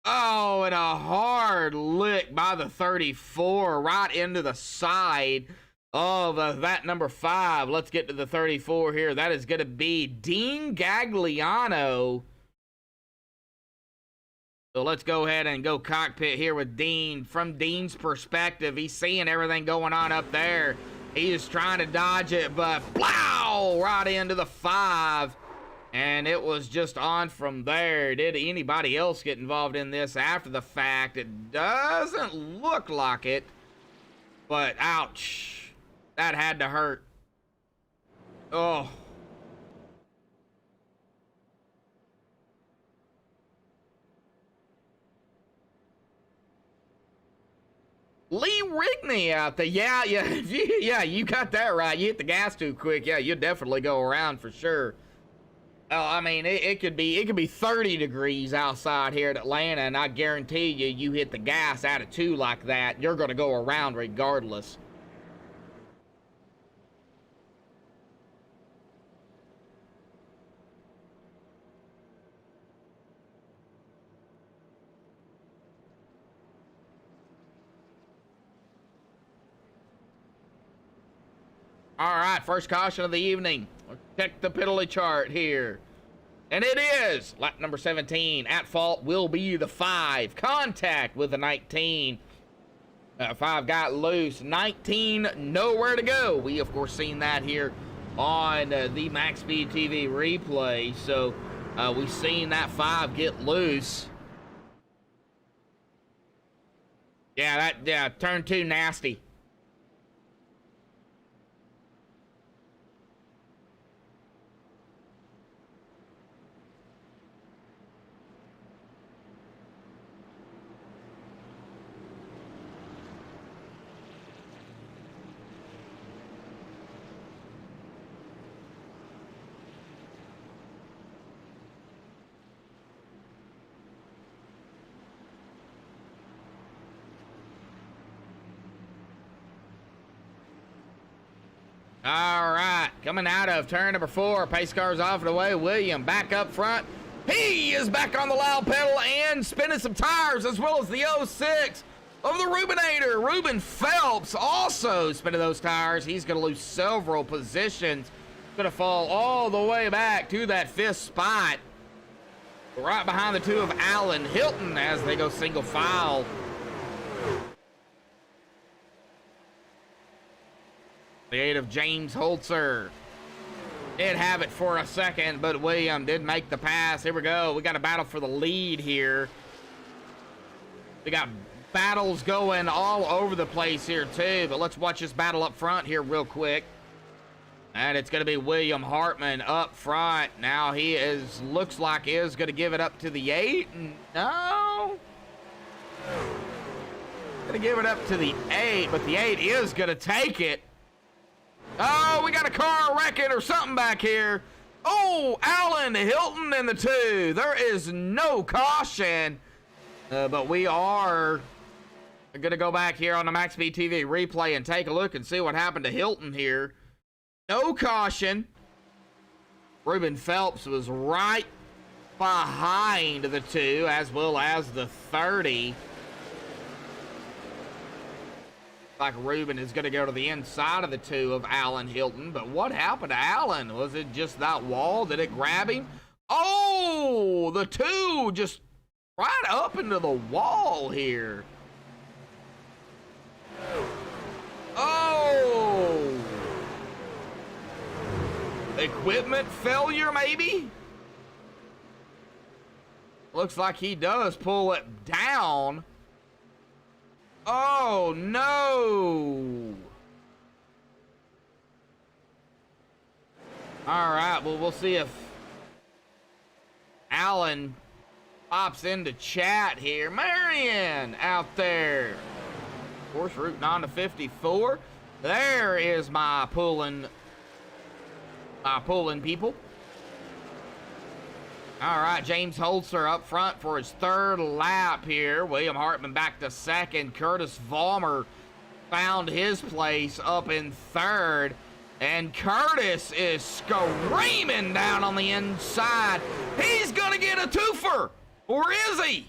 Oh, and a hard lick by the 34 right into the side of that number 5. Let's get to the 34 here. That is going to be Dean Gagliano. So let's go ahead and go cockpit here with Dean. From Dean's perspective, he's seeing everything going on up there. He's trying to dodge it, but plow right into the 5. And it was just on from there. Did anybody else get involved in this after the fact? It doesn't look like it. But ouch. That had to hurt. Oh. Lee Rigney out there. Yeah, you got that right. You hit the gas too quick. Yeah, you'll definitely go around for sure. Oh, I mean, it could be 30 degrees outside here at Atlanta, and I guarantee you hit the gas out of 2 like that, you're going to go around regardless. All right, first caution of the evening. Let's check the penalty chart here. And it is lap number 17. At fault will be the 5. Contact with the 19. 5 got loose. 19 nowhere to go. We, of course, seen that here on the MaxspeedTV replay. So we've seen that 5 get loose. Yeah, turn 2 nasty. All right, coming out of turn number 4, pace car's off and away. William back up front. He is back on the loud pedal and spinning some tires, as well as the 06 of the Rubinator. Ruben Phelps also spinning those tires. He's going to lose several positions. Going to fall all the way back to that 5th spot, right behind the 2 of Allen Hilton as they go single file. The 8 of James Holzer did have it for a second, but William did make the pass. Here we go. We got a battle for the lead here. We got battles going all over the place here too, but let's watch this battle up front here real quick. And it's going to be William Hartman up front. Now he looks like he is going to give it up to the 8. No. Going to give it up to the 8, but the 8 is going to take it. Oh, we got a car wrecking or something back here. Oh, Alan Hilton in the 2. There is no caution. But we are going to go back here on the MaxspeedTV replay and take a look and see what happened to Hilton here. No caution. Ruben Phelps was right behind the 2, as well as the 30. Like Ruben is going to go to the inside of the 2 of Alan Hilton. But what happened to Alan? Was it just that wall? Did it grab him? Oh, the 2 just right up into the wall here. Oh. Equipment failure, maybe? Looks like he does pull it down. Oh, no. All right, well, we'll see if Alan pops into chat here. Marion out there. Of course, Route 9 to 54. There is my pulling people. All right, James Holzer up front for his 3rd lap here. William Hartman back to 2nd. Curtis Vollmer found his place up in 3rd. And Curtis is screaming down on the inside. He's going to get a twofer. Or is he?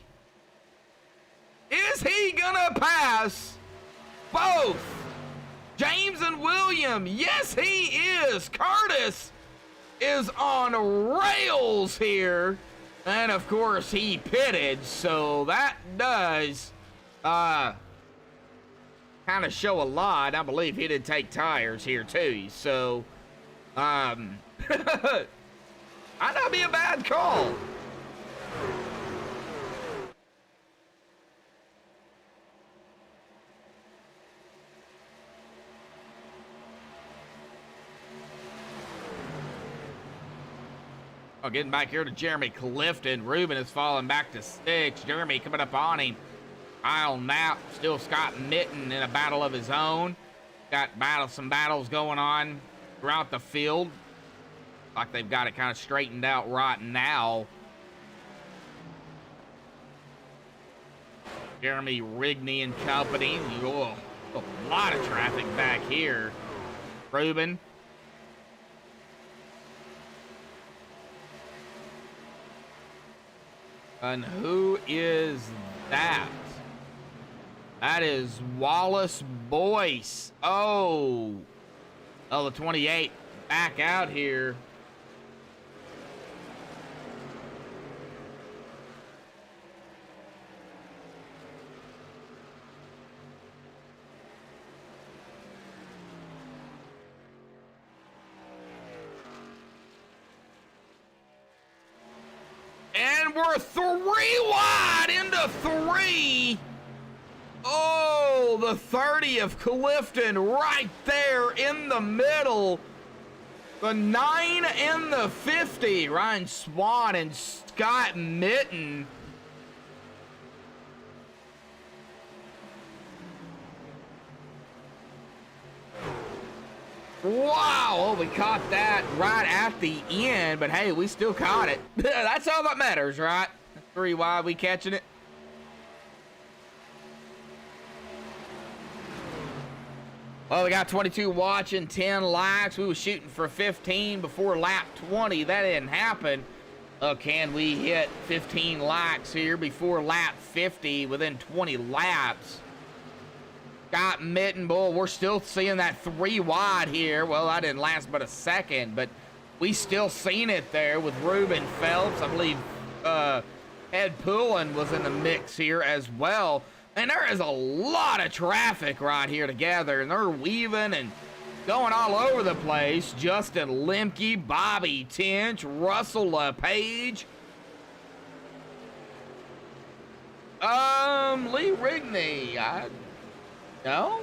Is he going to pass both James and William? Yes, he is. Curtis is on rails here. And, of course, he pitted. So that does kind of show a lot. I believe he did take tires here, too. So, might not be a bad call. Oh, getting back here to Jeremy Clifton. Ruben is falling back to 6. Jeremy coming up on him. Kyle Knapp, still Scott Mitten in a battle of his own. Got some battles going on throughout the field. Like they've got it kind of straightened out right now. Jeremy Rigney and company. Oh, a lot of traffic back here. Ruben. And who is that? That is Wallace Boyce. Oh, the 28 back out here. And we're 3 wide into 3. Oh, the 30 of Clifton right there in the middle. The 9 and the 50. Ryan Swan and Scott Mitten. Wow, well, we caught that right at the end, but hey, we still caught it. That's all that matters, right? 3 wide, we catching it. Well, we got 22 watching, 10 likes. We were shooting for 15 before lap 20. That didn't happen. Can we hit 15 likes here before lap 50 within 20 laps? Scott Mitten, boy, we're still seeing that 3 wide here. Well, that didn't last but a second, but we still seen it there with Ruben Phelps. I believe Ed Poulin was in the mix here as well. And there is a lot of traffic right here together, and they're weaving and going all over the place. Justin Lemke, Bobby Tinch, Russell LePage. Lee Rigney, no?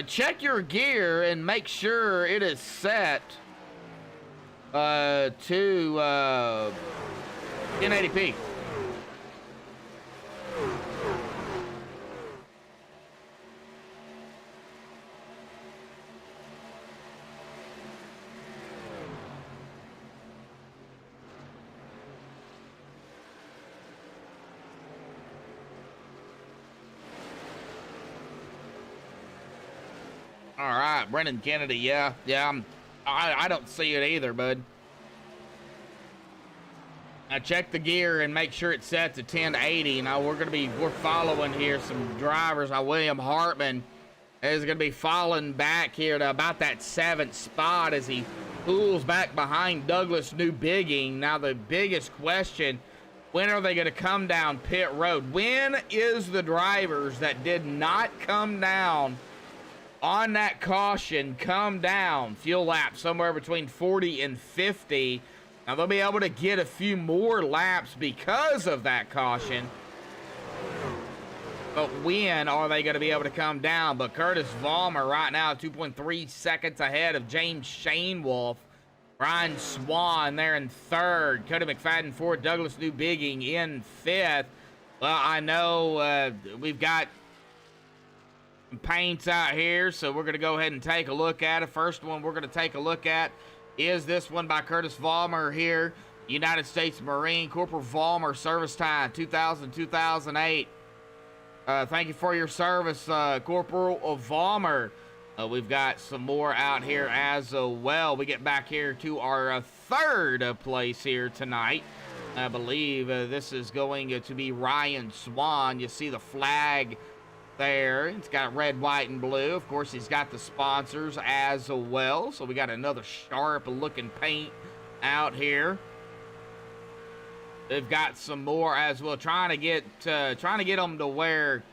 check your gear and make sure it is set to 1080p. All right, Brendan Kennedy. Yeah, I don't see it either, bud. Now check the gear and make sure it's set to 1080. Now we're following here some drivers. Now William Hartman is gonna be falling back here to about that 7th spot as he pulls back behind Douglas Newbigging. Now the biggest question: when are they gonna come down pit road? When is the drivers that did not come down on that caution come down fuel lap somewhere between 40 and 50? Now they'll be able to get a few more laps because of that caution, but when are they going to be able to come down? But Curtis Vollmer right now 2.3 seconds ahead of James Shanewoolf. Ryan Swan there in 3rd, Cody McFadden 4th, Douglas Newbigging in 5th. Well, I know we've got paints out here, so we're going to go ahead and take a look at it. First one we're going to take a look at is this one by Curtis Vollmer here, United States Marine. Corporal Vollmer, service time 2000-2008. Thank you for your service, Corporal Vollmer. We've got some more out here as well. We get back here to our 3rd place here tonight. I believe this is going to be Ryan Swan. You see the flag there. It's got red, white, and blue. Of course, he's got the sponsors as well. So we got another sharp looking paint out here. They've got some more as well. Trying to get them to where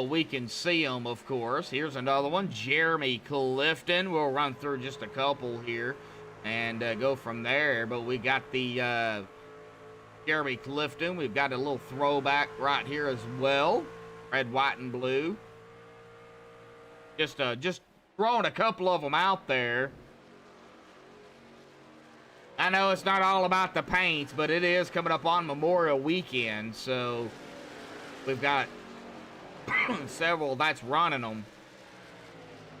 we can see them, of course. Here's another one. Jeremy Clifton. We'll run through just a couple here and go from there. But we got the Jeremy Clifton. We've got a little throwback right here as well. Red, white, and blue. Just throwing a couple of them out there. I know it's not all about the paints, but it is coming up on Memorial Weekend, so we've got several that's running them.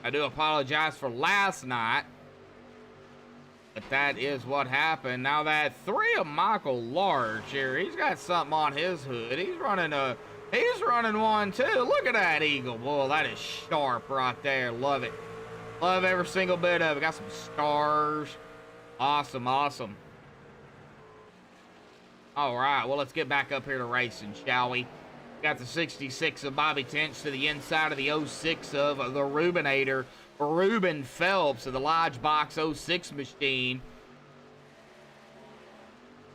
I do apologize for last night, but that is what happened. Now that 3 of Michael Large here, he's got something on his hood. He's running one too. Look at that eagle. Boy, that is sharp right there. Love it. Love every single bit of it. Got some stars. Awesome, awesome. All right, well, let's get back up here to racing, shall we? Got the 66 of Bobby Tench to the inside of the 06 of the Rubinator, Ruben Phelps of the Lodge Box 06 machine.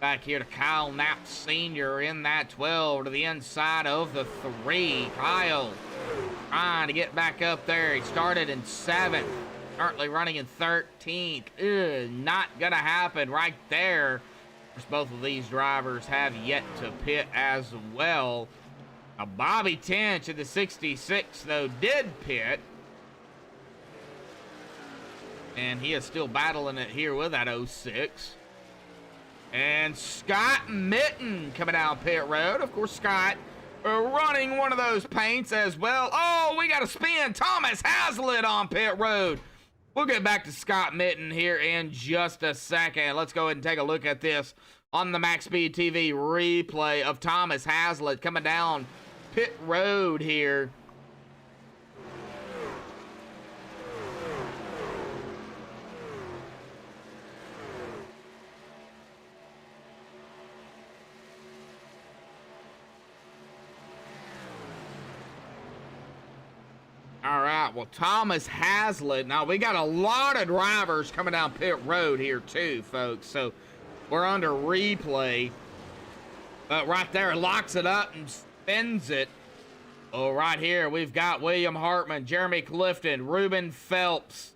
Back here to Kyle Knapp Sr. in that 12 to the inside of the 3. Kyle trying to get back up there. He started in 7th, currently running in 13th. Not going to happen right there. Both of these drivers have yet to pit as well. Now, Bobby Tench in the 66, though, did pit. And he is still battling it here with that 06. And Scott Mitten coming down pit road. Of course, Scott running one of those paints as well. Oh, we got a spin. Thomas Hazlitt on pit road. We'll get back to Scott Mitten here in just a second. Let's go ahead and take a look at this on the MaxspeedTV replay of Thomas Hazlitt coming down pit road here. All right, well, Thomas Hazlitt. Now, we got a lot of drivers coming down pit road here, too, folks. So, we're under replay. But right there, locks it up and spins it. Oh, right here, we've got William Hartman, Jeremy Clifton, Ruben Phelps,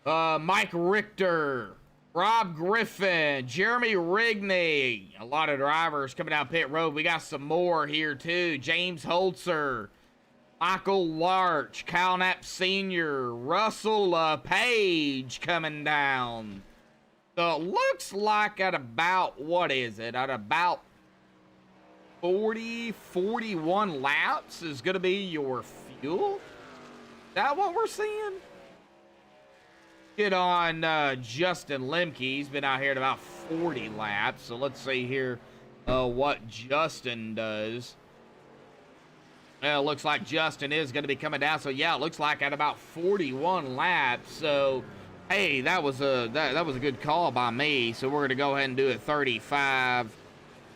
Mike Richter, Rob Griffin, Jeremy Rigney. A lot of drivers coming down pit road. We got some more here, too. James Holzer. Michael Larch, Cal Knapp Sr., Russell Page coming down. So it looks like at about, what is it? At about 41 laps is going to be your fuel? Is that what we're seeing? Get on Justin Lemke. He's been out here at about 40 laps. So let's see here what Justin does. Well, looks like Justin is going to be coming down. So yeah, it looks like at about 41 laps. So hey, that was a good call by me. So we're going to go ahead and do it 35.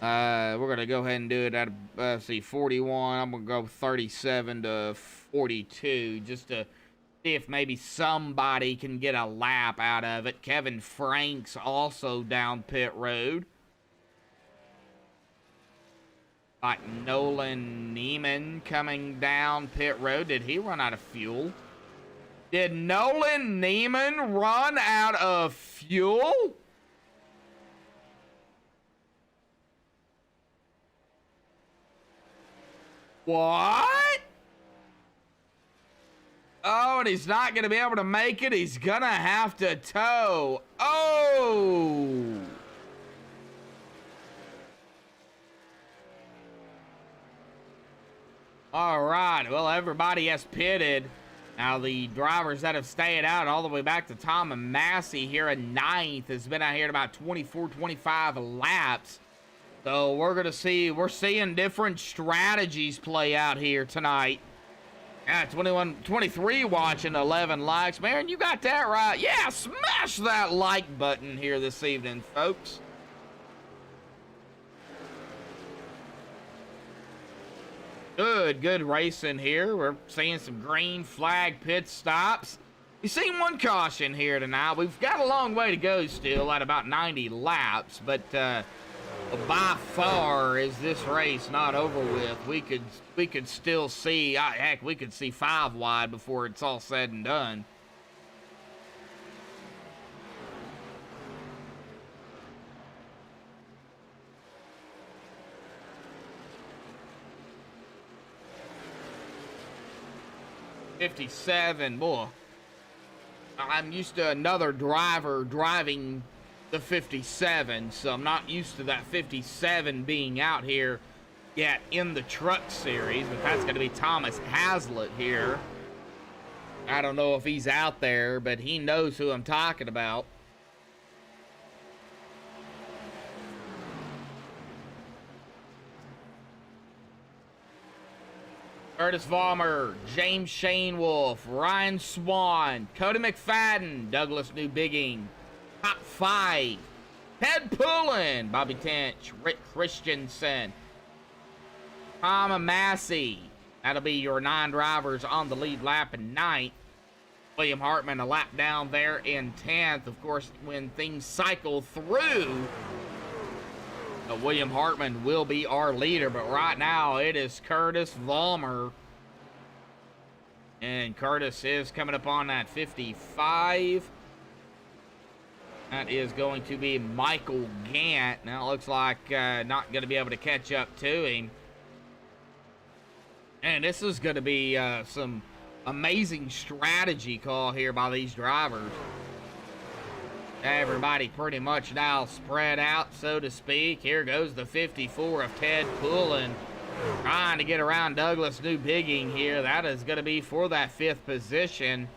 We're going to go ahead and do it at, let's see, 41. I'm going to go 37 to 42 just to see if maybe somebody can get a lap out of it. Kevin Frank's also down pit road. Like Nolan Neiman coming down pit road. Did he run out of fuel? Did Nolan Neiman run out of fuel? What? Oh, and he's not going to be able to make it. He's going to have to tow. Oh! All right, well, everybody has pitted. Now, the drivers that have stayed out all the way back to Tom and Massey here in 9th has been out here at about 24, 25 laps. So we're seeing different strategies play out here tonight. Yeah, 23 watching, 11 likes. Man, you got that right. Yeah, smash that like button here this evening, folks. Good racing here. We're seeing some green flag pit stops. We've seen one caution here tonight. We've got a long way to go still at about 90 laps, but by far is this race not over with. We could still see, heck, we could see 5 wide before it's all said and done. '57, boy. I'm used to another driver driving the 57, so I'm not used to that 57 being out here yet in the truck series, but that's going to be Thomas Hazlitt here. I don't know if he's out there, but he knows who I'm talking about. Curtis Vollmer, James Shane Wolf, Ryan Swan, Cody McFadden, Douglas Newbigging, Top 5, Ted Pullen, Bobby Tench, Rick Christensen, Tom Massey. That'll be your 9 drivers on the lead lap in 9th. William Hartman a lap down there in 10th. Of course, when things cycle through, William Hartman will be our leader, but right now it is Curtis Vollmer. And Curtis is coming up on that 55. That is going to be Michael Gant. Now it looks like not going to be able to catch up to him. And this is going to be some amazing strategy call here by these drivers. Everybody pretty much now spread out, so to speak. Here goes the 54 of Ted Pullen, trying to get around Douglas Newbigging here. That is going to be for that 5th position.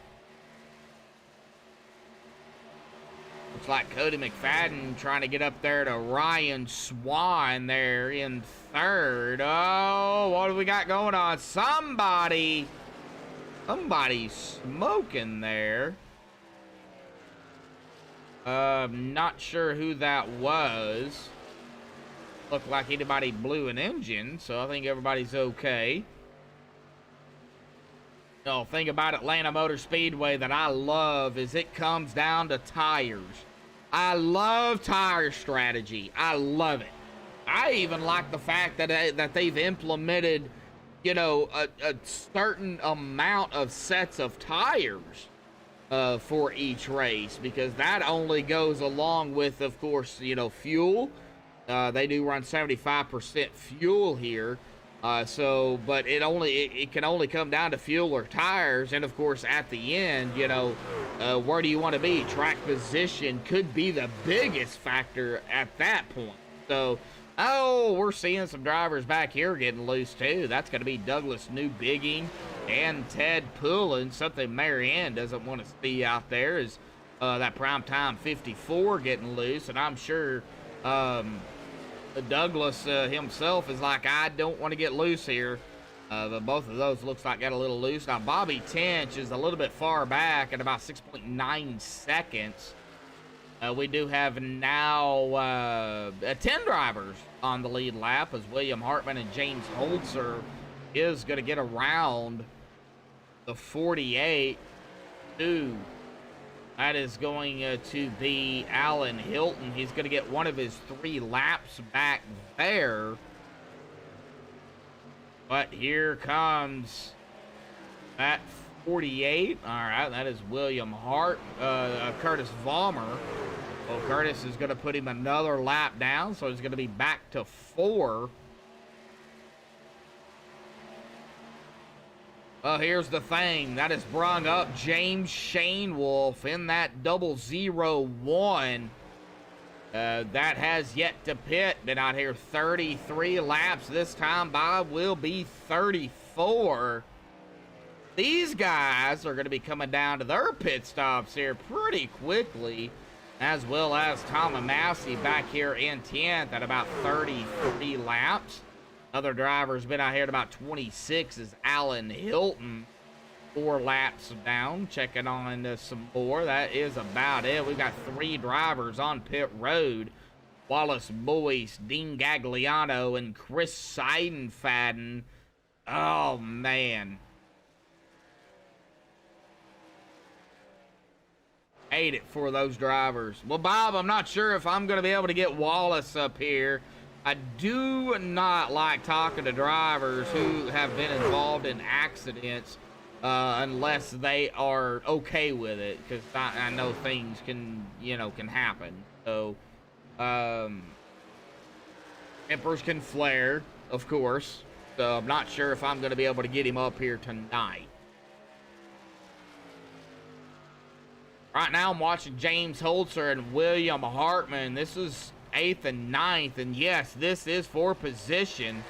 Looks like Cody McFadden trying to get up there to Ryan Swan there in 3rd. Oh, what do we got going on? Somebody's smoking there. Not sure who that was. Looked like anybody blew an engine, so I think everybody's okay. The thing about Atlanta Motor Speedway that I love is it comes down to tires. I love tire strategy. I love it. I even like the fact that they've implemented, you know, a certain amount of sets of tires for each race, because that only goes along with, of course, you know, fuel. They do run 75% fuel here. But it can only come down to fuel or tires, and of course at the end, where do you want to be? Track position could be the biggest factor at that point. So, we're seeing some drivers back here getting loose too. That's going to be Douglas Newbigging and Ted Poulin. Something Marianne doesn't want to see out there is that primetime 54 getting loose, and I'm sure Douglas himself is like, I don't want to get loose here. But both of those looks like got a little loose. Now, Bobby Tench is a little bit far back at about 6.9 seconds. We do have now 10 drivers on the lead lap as William Hartman and James Holzer is going to get around the 48. That is going to be Alan Hilton. He's going to get one of his 3 laps back there. But here comes that 48. All right, that is William Curtis Vollmer. Well, Curtis is going to put him another lap down, so he's going to be back to 4. Well, here's the thing. That has brung up James Shane Wolf in that 001. That has yet to pit. Been out here 33 laps. This time Bob will be 34. These guys are going to be coming down to their pit stops here pretty quickly, as well as Tom Massey back here in 10th at about 33 laps. Other driver's been out here at about 26 is Alan Hilton. 4 laps down, checking on some more. That is about it. We've got 3 drivers on pit road. Wallace Boyce, Dean Gagliano, and Chris Seidenfaden. Oh, man. Hate it for those drivers. Well, Bob, I'm not sure if I'm going to be able to get Wallace up here. I do not like talking to drivers who have been involved in accidents unless they are okay with it, because I know things can happen. So, tempers can flare, of course. So I'm not sure if I'm going to be able to get him up here tonight. Right now I'm watching James Holzer and William Hartman. This is 8th and 9th, and yes, this is for position.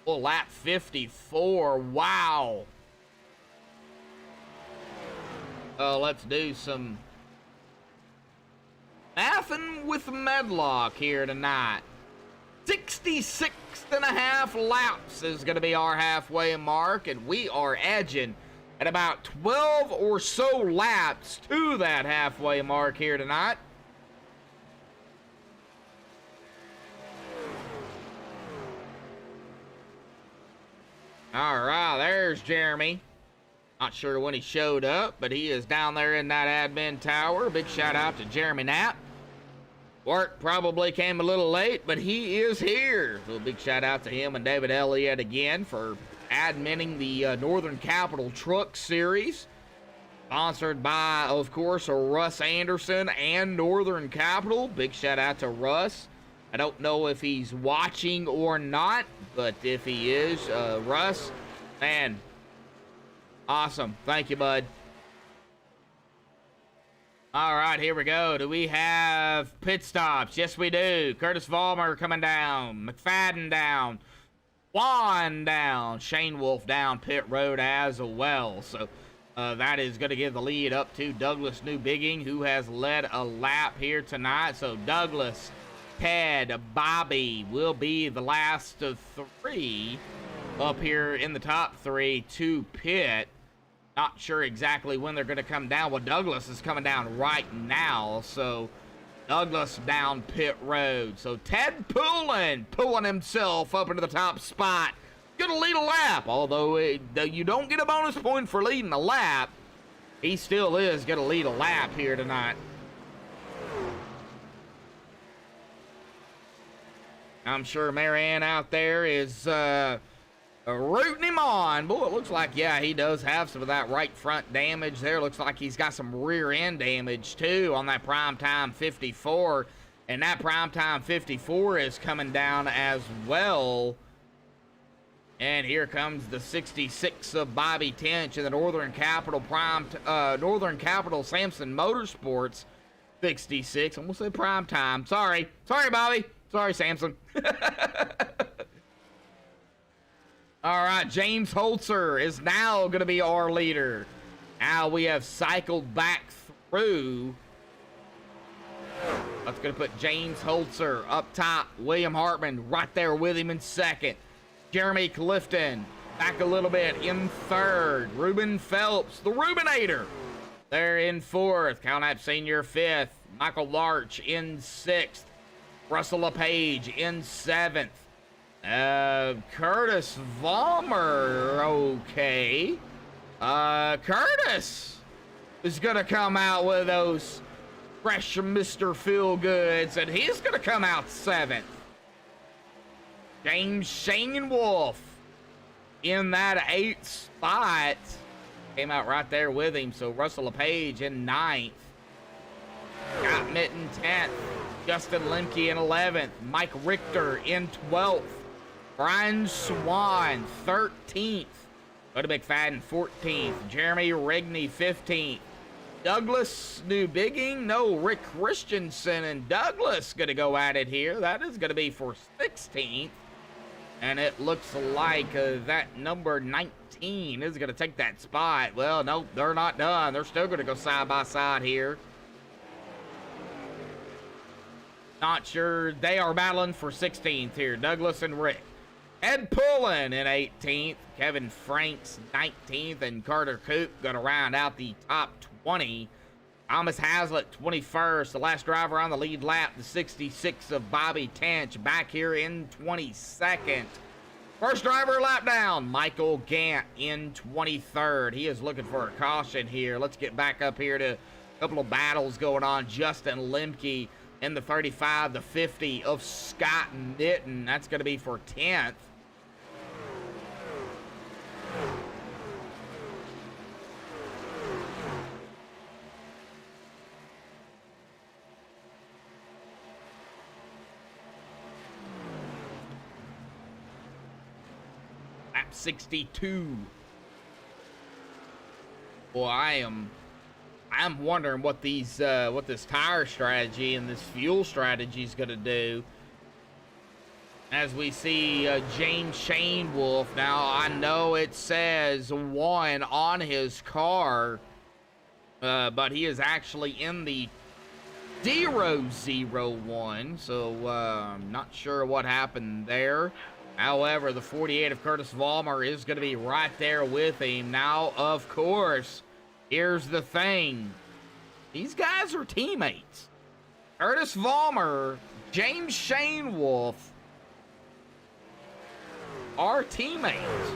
Well, lap 54. Wow. Let's do some mathing with Medlock here tonight. 66.5 laps is going to be our halfway mark, and we are edging at about 12 or so laps to that halfway mark here tonight. All right, there's Jeremy. Not sure when he showed up, but he is down there in that admin tower. Big shout out to Jeremy Knapp. Work probably came a little late, but he is here. So big shout out to him and David Elliott again for adminning the Northern Capital Truck Series. Sponsored by, of course, Russ Anderson and Northern Capital. Big shout out to Russ. I don't know if he's watching or not, but if he is, Russ, man, awesome. Thank you, bud. All right, here we go. Do we have pit stops? Yes, we do. Curtis Vollmer coming down. McFadden down. Juan down. Shane Wolf down pit road as well. So that is going to give the lead up to Douglas Newbigging, who has led a lap here tonight. So Douglas, Ted, Bobby will be the last of 3 up here in the top 3 to pit. Not sure exactly when they're going to come down. Well, Douglas is coming down right now, so Douglas down pit road. So Ted Poulin pulling himself up into the top spot. Going to lead a lap, although you don't get a bonus point for leading a lap. He still is going to lead a lap here tonight. I'm sure Marianne out there is rooting him on. Boy, it looks like, yeah, he does have some of that right front damage there. Looks like he's got some rear end damage too on that primetime 54. And that primetime 54 is coming down as well. And here comes the 66 of Bobby Tench in the Northern Capital Northern Capital Samson Motorsports 66. Almost said prime time. Sorry, Bobby. Sorry, Samson. All right, James Holzer is now going to be our leader. Now we have cycled back through. That's going to put James Holzer up top. William Hartman right there with him in second. Jeremy Clifton back a little bit in third. Ruben Phelps, the Rubinator, there in fourth. Cal Knapp Sr. fifth. Michael Larch in sixth. Russell LePage in seventh. Curtis Vollmer, okay. Curtis is going to come out with those fresh Mr. Feelgoods, and he's going to come out seventh. James Shane Wolf in that eighth spot. Came out right there with him. So Russell LePage in ninth. Scott Mitten 10th. Justin Lemke in 11th. Mike Richter in 12th. Brian Swan 13th. Cody McFadden 14th. Jeremy Rigney 15th. Douglas Newbigging. No, Rick Christensen and Douglas going to go at it here. That is going to be for 16th. And it looks like that number 19 is going to take that spot. Well, no, they're not done. They're still going to go side by side here. Not sure. They are battling for 16th here. Douglas and Rick. Ed Pullen in 18th. Kevin Franks 19th. And Carter Coop going to round out the top 20. Thomas Hazlitt 21st. The last driver on the lead lap. The 66 of Bobby Tench back here in 22nd. First driver lap down. Michael Gant in 23rd. He is looking for a caution here. Let's get back up here to a couple of battles going on. Justin Lemke in the 35, the 50 of Scott Nitton. That's going to be for 10th. Lap 62. Boy, I'm wondering what these what this tire strategy and this fuel strategy is going to do. As we see James Shane Wolf. Now, I know it says 1 on his car, but he is actually in the 001, so I'm not sure what happened there. However, the 48 of Curtis Vollmer is going to be right there with him. Now, of course, here's the thing. These guys are teammates. Curtis Vollmer, James Shane Wolf are teammates.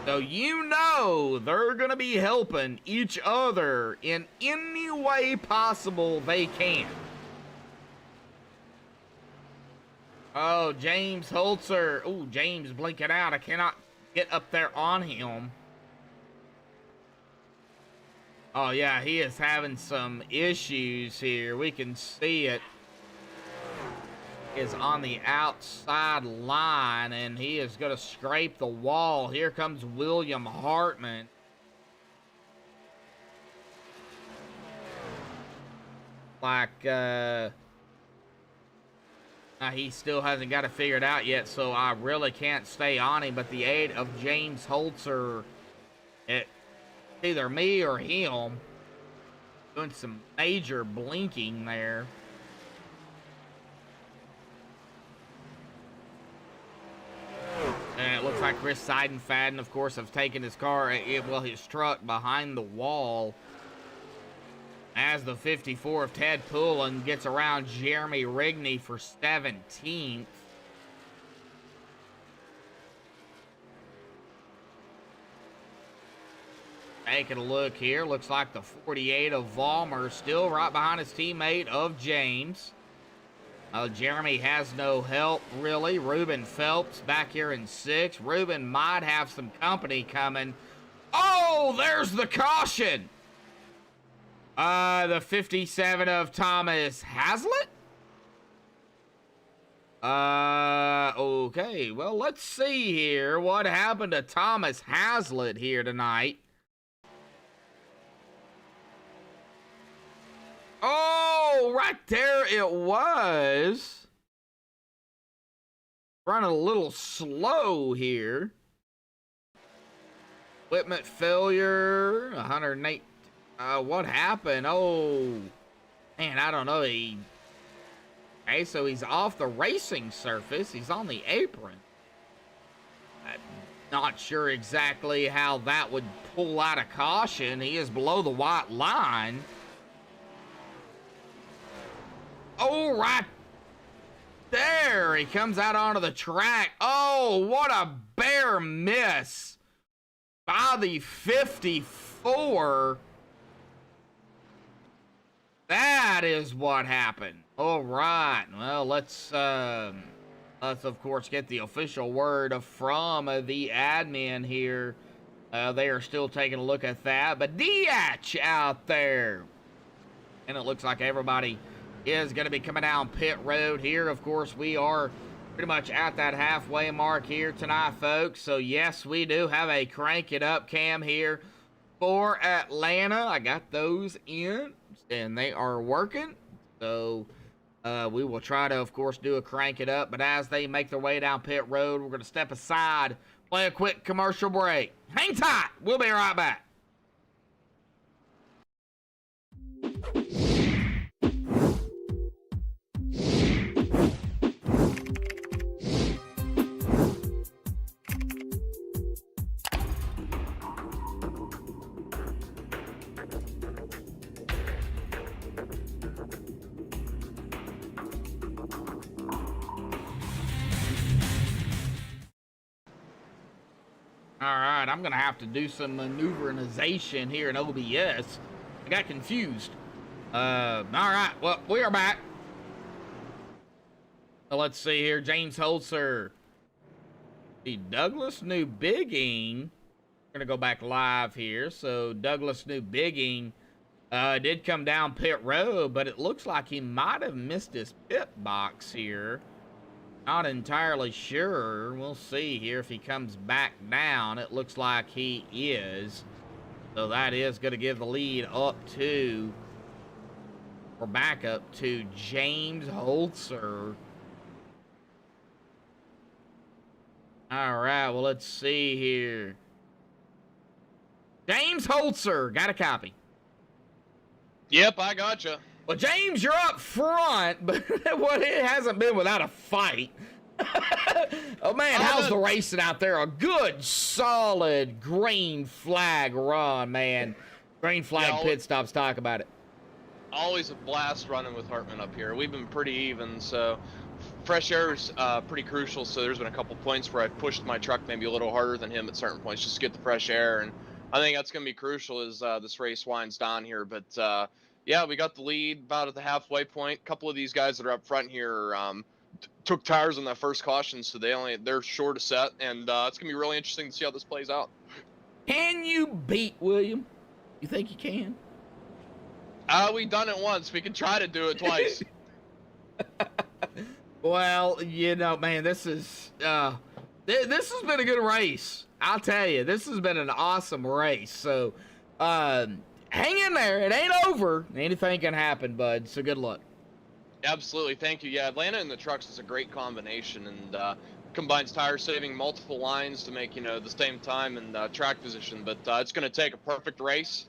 So you know they're going to be helping each other in any way possible they can. Oh, James Holzer. Oh, James blinking out. I cannot get up there on him. Oh, yeah, he is having some issues here. We can see it. He is on the outside line, and he is going to scrape the wall. Here comes William Hartman. Like, he still hasn't got it figured out yet, so I really can't stay on him. But the aid of James Holzer, it's either me or him, doing some major blinking there. And it looks like Chris Seidenfaden, of course, have taken his car, his truck behind the wall. As the 54 of Ted Pullen gets around Jeremy Rigney for 17th. Taking a look here. Looks like the 48 of Vollmer still right behind his teammate of James. Jeremy has no help, really. Ruben Phelps back here in 6th. Ruben might have some company coming. Oh, there's the caution. The 57 of Thomas Hazlitt. Okay. Well, let's see here. What happened to Thomas Hazlitt here tonight? Oh, right there it was. Running a little slow here. Equipment failure, 108. What happened? Oh, man, I don't know. Okay, so he's off the racing surface. He's on the apron. I'm not sure exactly how that would pull out of caution. He is below the white line. Oh, right there. He comes out onto the track. Oh, what a bare miss by the 54. That is what happened. All right. Well, let's of course get the official word from the admin here. They are still taking a look at that, but Diach out there, and it looks like everybody is going to be coming down pit road here. Of course, we are pretty much at that halfway mark here tonight, folks. So yes, we do have a crank it up cam here for Atlanta. I got those in, and they are working. So we will try to, of course, do a crank it up. But as they make their way down pit road, we're going to step aside, play a quick commercial break. Hang tight. We'll be right back. All right, I'm going to have to do some maneuverization here in OBS. I got confused. All right, well, we are back. So let's see here. James Holzer. The Douglas New Bigging. We're going to go back live here. So Douglas New Bigging did come down pit road, but it looks like he might have missed his pit box here. Not entirely sure. We'll see here if he comes back down. It looks like he is. So that is going to give the lead up to, or back up to, James Holzer. All right, well, let's see here. James Holzer, got a copy. Yep, I gotcha. Well, James, you're up front, but well, it hasn't been without a fight. Oh, man, how's the racing out there? A good, solid green flag run, man. Green flag pit stops, talk about it. Always a blast running with Hartman up here. We've been pretty even, so fresh air is pretty crucial. So there's been a couple points where I've pushed my truck maybe a little harder than him at certain points just to get the fresh air. And I think that's going to be crucial as this race winds down here. But yeah, we got the lead about at the halfway point. A couple of these guys that are up front here took tires on that first caution, so they're short a set, and it's gonna be really interesting to see how this plays out. Can you beat William? You think you can? We've done it once. We can try to do it twice. Well, you know, man, this has been a good race. I'll tell you, this has been an awesome race. So, hang in there. It ain't over. Anything can happen, bud. So good luck. Absolutely. Thank you. Yeah, Atlanta and the trucks is a great combination, and combines tire saving, multiple lines to make, the same time and track position. But it's going to take a perfect race.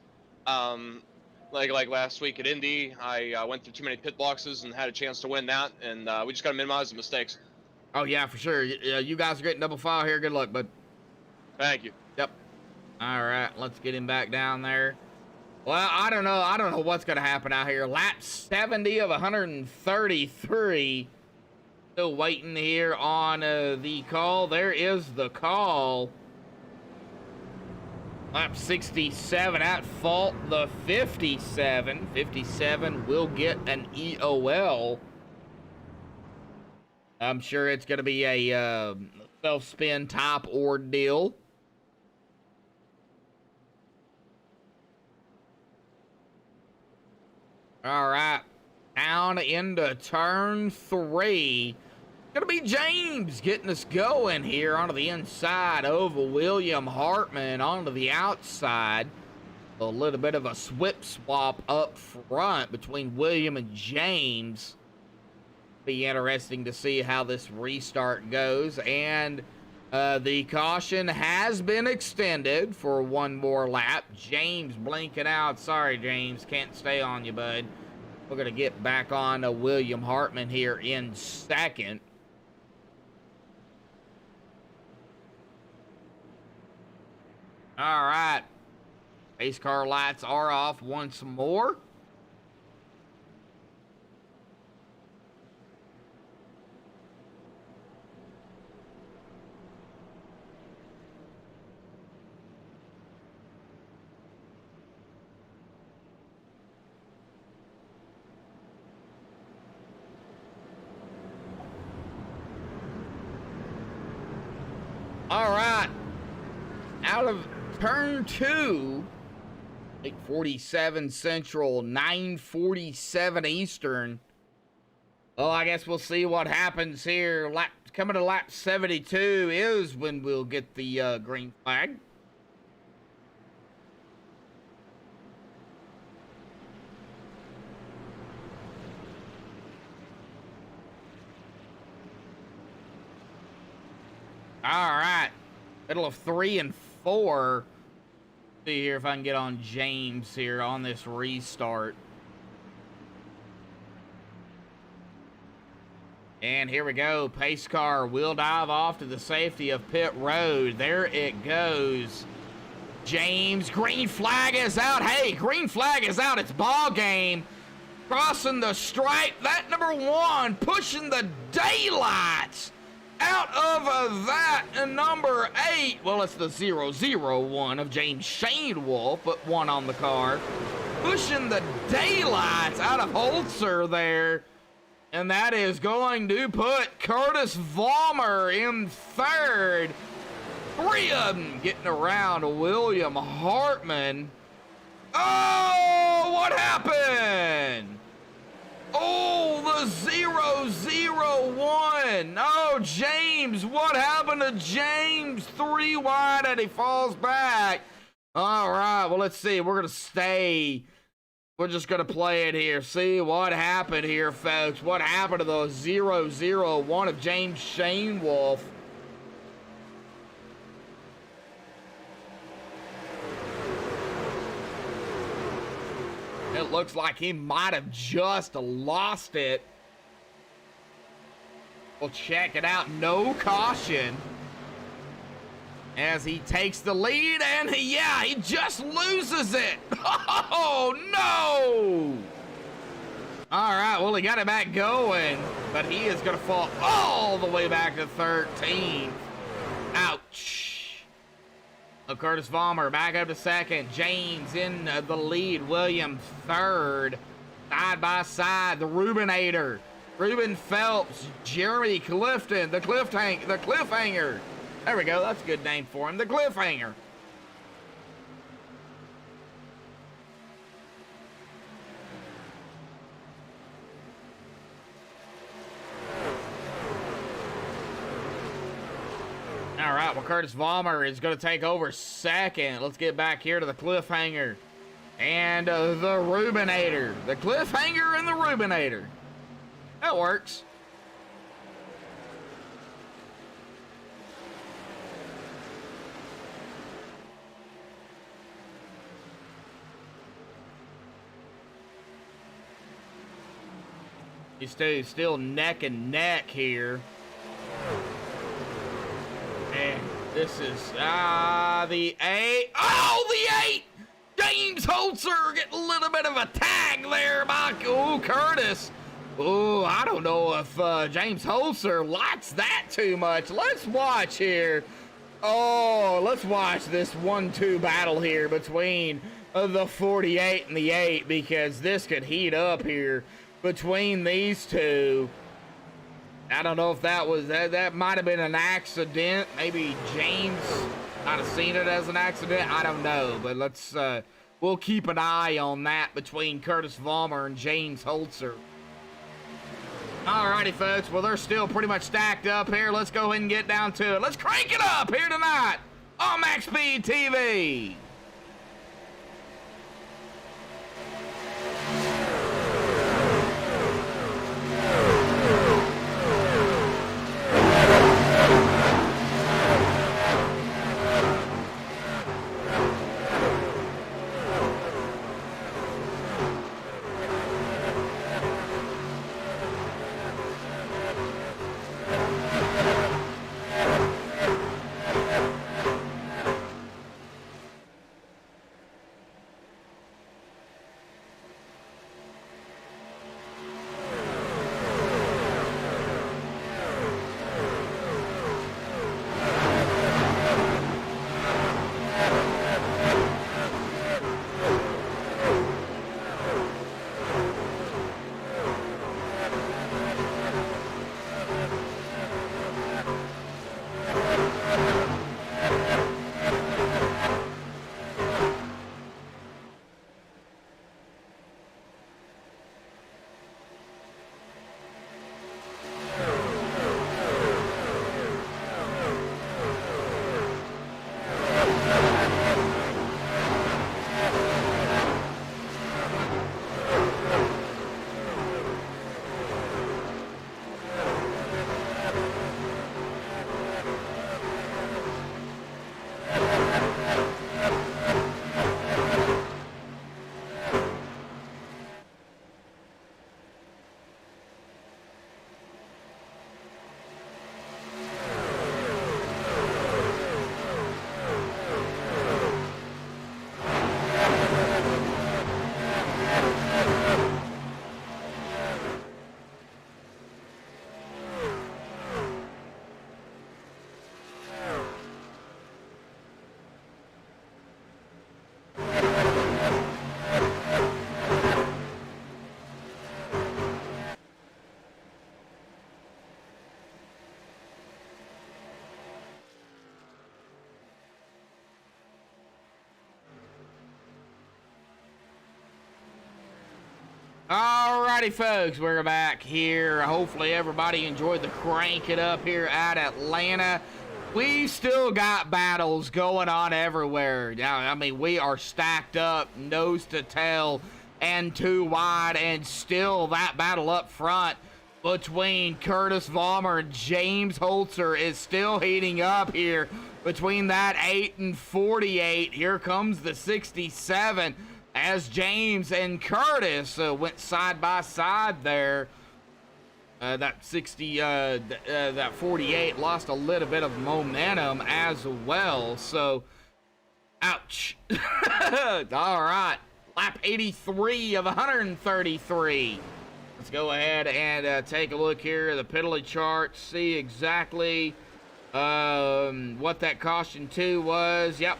Like last week at Indy, I went through too many pit boxes and had a chance to win that, and we just got to minimize the mistakes. Oh, yeah, for sure. You guys are getting double file here. Good luck, bud. Thank you. Yep. All right, let's get him back down there. Well, I don't know what's going to happen out here. Lap 70 of 133. Still waiting here on the call. There is the call. Lap 67 at fault. The 57. 57 will get an EOL. I'm sure it's going to be a self-spin type ordeal. All right, down into turn 3. Gonna be James getting us going here onto the inside over William Hartman onto the outside. A little bit of a swip swap up front between William and James. Be interesting to see how this restart goes. And the caution has been extended for one more lap. James blinking out. Sorry, James. Can't stay on you, bud. We're going to get back on to William Hartman here in second. All right. Pace car lights are off once more. All right. Out of turn 2, 8:47 Central, 9:47 Eastern. Well, I guess we'll see what happens here. Coming to lap 72 is when we'll get the green flag. All right. Middle of 3 and 4. See here if I can get on James here on this restart. And here we go. Pace car will dive off to the safety of pit road. There it goes. James, green flag is out. Hey, green flag is out. It's ball game. Crossing the stripe. That number 1 pushing the daylights out of that. And number 8, well, it's the 001 of James Shane Wolf, but 1 on the car. Pushing the daylights out of Holzer there. And that is going to put Curtis Vollmer in 3rd. 3 of them getting around William Hartman. Oh, what happened? Oh, the 001. Oh, James, what happened to James? 3 wide and he falls back. All right, well, let's see. We're going to stay. We're just going to play it here. See what happened here, folks. What happened to the 001 of James Shane Wolf? It looks like he might have just lost it. We'll check it out. No caution. As he takes the lead, and yeah, he just loses it. Oh, no. All right, well, he got it back going, but he is going to fall all the way back to 13th. Ouch. Curtis Vollmer back up to 2nd. James in the lead. William 3rd. Side by side, the Rubinator. Ruben Phelps, Jeremy Clifton, the Cliffhanger. There we go. That's a good name for him. The Cliffhanger. All right. Well, Curtis Vollmer is going to take over 2nd. Let's get back here to the Cliffhanger and the Rubinator. The Cliffhanger and the Rubinator. That works. These two still neck and neck here. And this is the 8. Oh, the 8! James Holzer getting a little bit of a tag there by Curtis. Oh, I don't know if James Holzer likes that too much. Let's watch here. Oh, let's watch this 1-2 battle here between the 48 and the 8, because this could heat up here between these two. I don't know if that might have been an accident. Maybe James might have seen it as an accident. I don't know, but let's we'll keep an eye on that between Curtis Vollmer and James Holzer. Alrighty, folks. Well, they're still pretty much stacked up here. Let's go ahead and get down to it. Let's crank it up here tonight on Max Speed TV. Alrighty, folks, we're back here. Hopefully everybody enjoyed the crank it up here at Atlanta. We still got battles going on everywhere. I mean, we are stacked up, nose to tail, and too wide, and still that battle up front between Curtis Vollmer and James Holzer is still heating up here between that 8 and 48. Here comes the 67. As James and Curtis went side by side there. That 48 lost a little bit of momentum as well. So, ouch. All right. Lap 83 of 133. Let's go ahead and take a look here at the penalty chart. See exactly what that caution 2 was. Yep,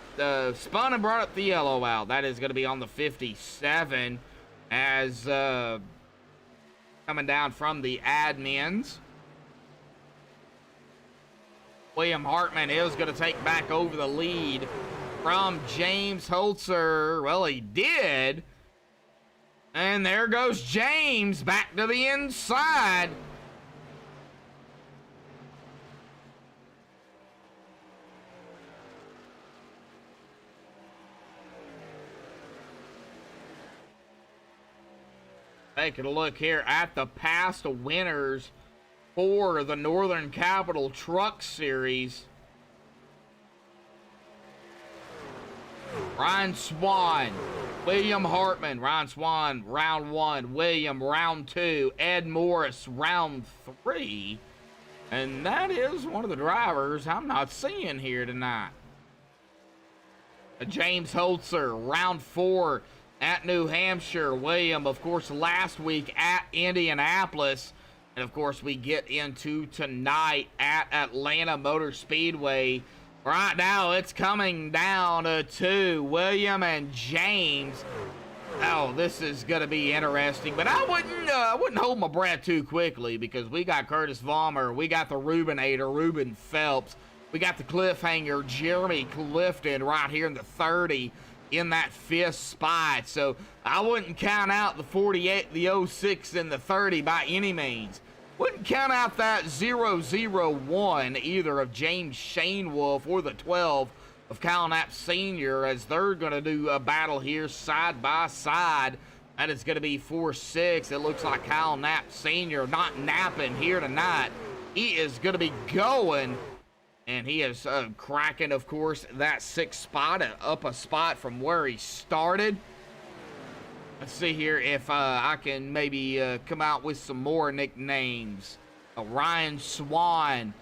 spun and brought up the yellow out. That is going to be on the 57 as coming down from the admins. William Hartman is going to take back over the lead from James Holzer. Well, he did. And there goes James back to the inside. Taking a look here at the past winners for the Northern Capital Truck Series. Ryan Swan, William Hartman, Ryan Swan, round 1, William, round 2, Ed Morris, round 3. And that is one of the drivers I'm not seeing here tonight. James Holzer, round 4. At New Hampshire. William, of course, last week at Indianapolis. And, of course, we get into tonight at Atlanta Motor Speedway. Right now, it's coming down to William and James. Oh, this is going to be interesting. But I wouldn't hold my breath too quickly because we got Curtis Vollmer. We got the Rubinator, Ruben Phelps. We got the cliffhanger, Jeremy Clifton, right here in the 30. in that 5th spot. So I wouldn't count out the 48, the 06, and the 30 by any means. Wouldn't count out that 001 either of James Shane Wolf or the 12 of Kyle Knapp Sr. as they're going to do a battle here side by side. That is going to be 4-6. It looks like Kyle Knapp Sr. not napping here tonight. He is going to be going, and he is cracking, of course, that 6th spot, up a spot from where he started. Let's see here if I can maybe come out with some more nicknames. Ryan Swan.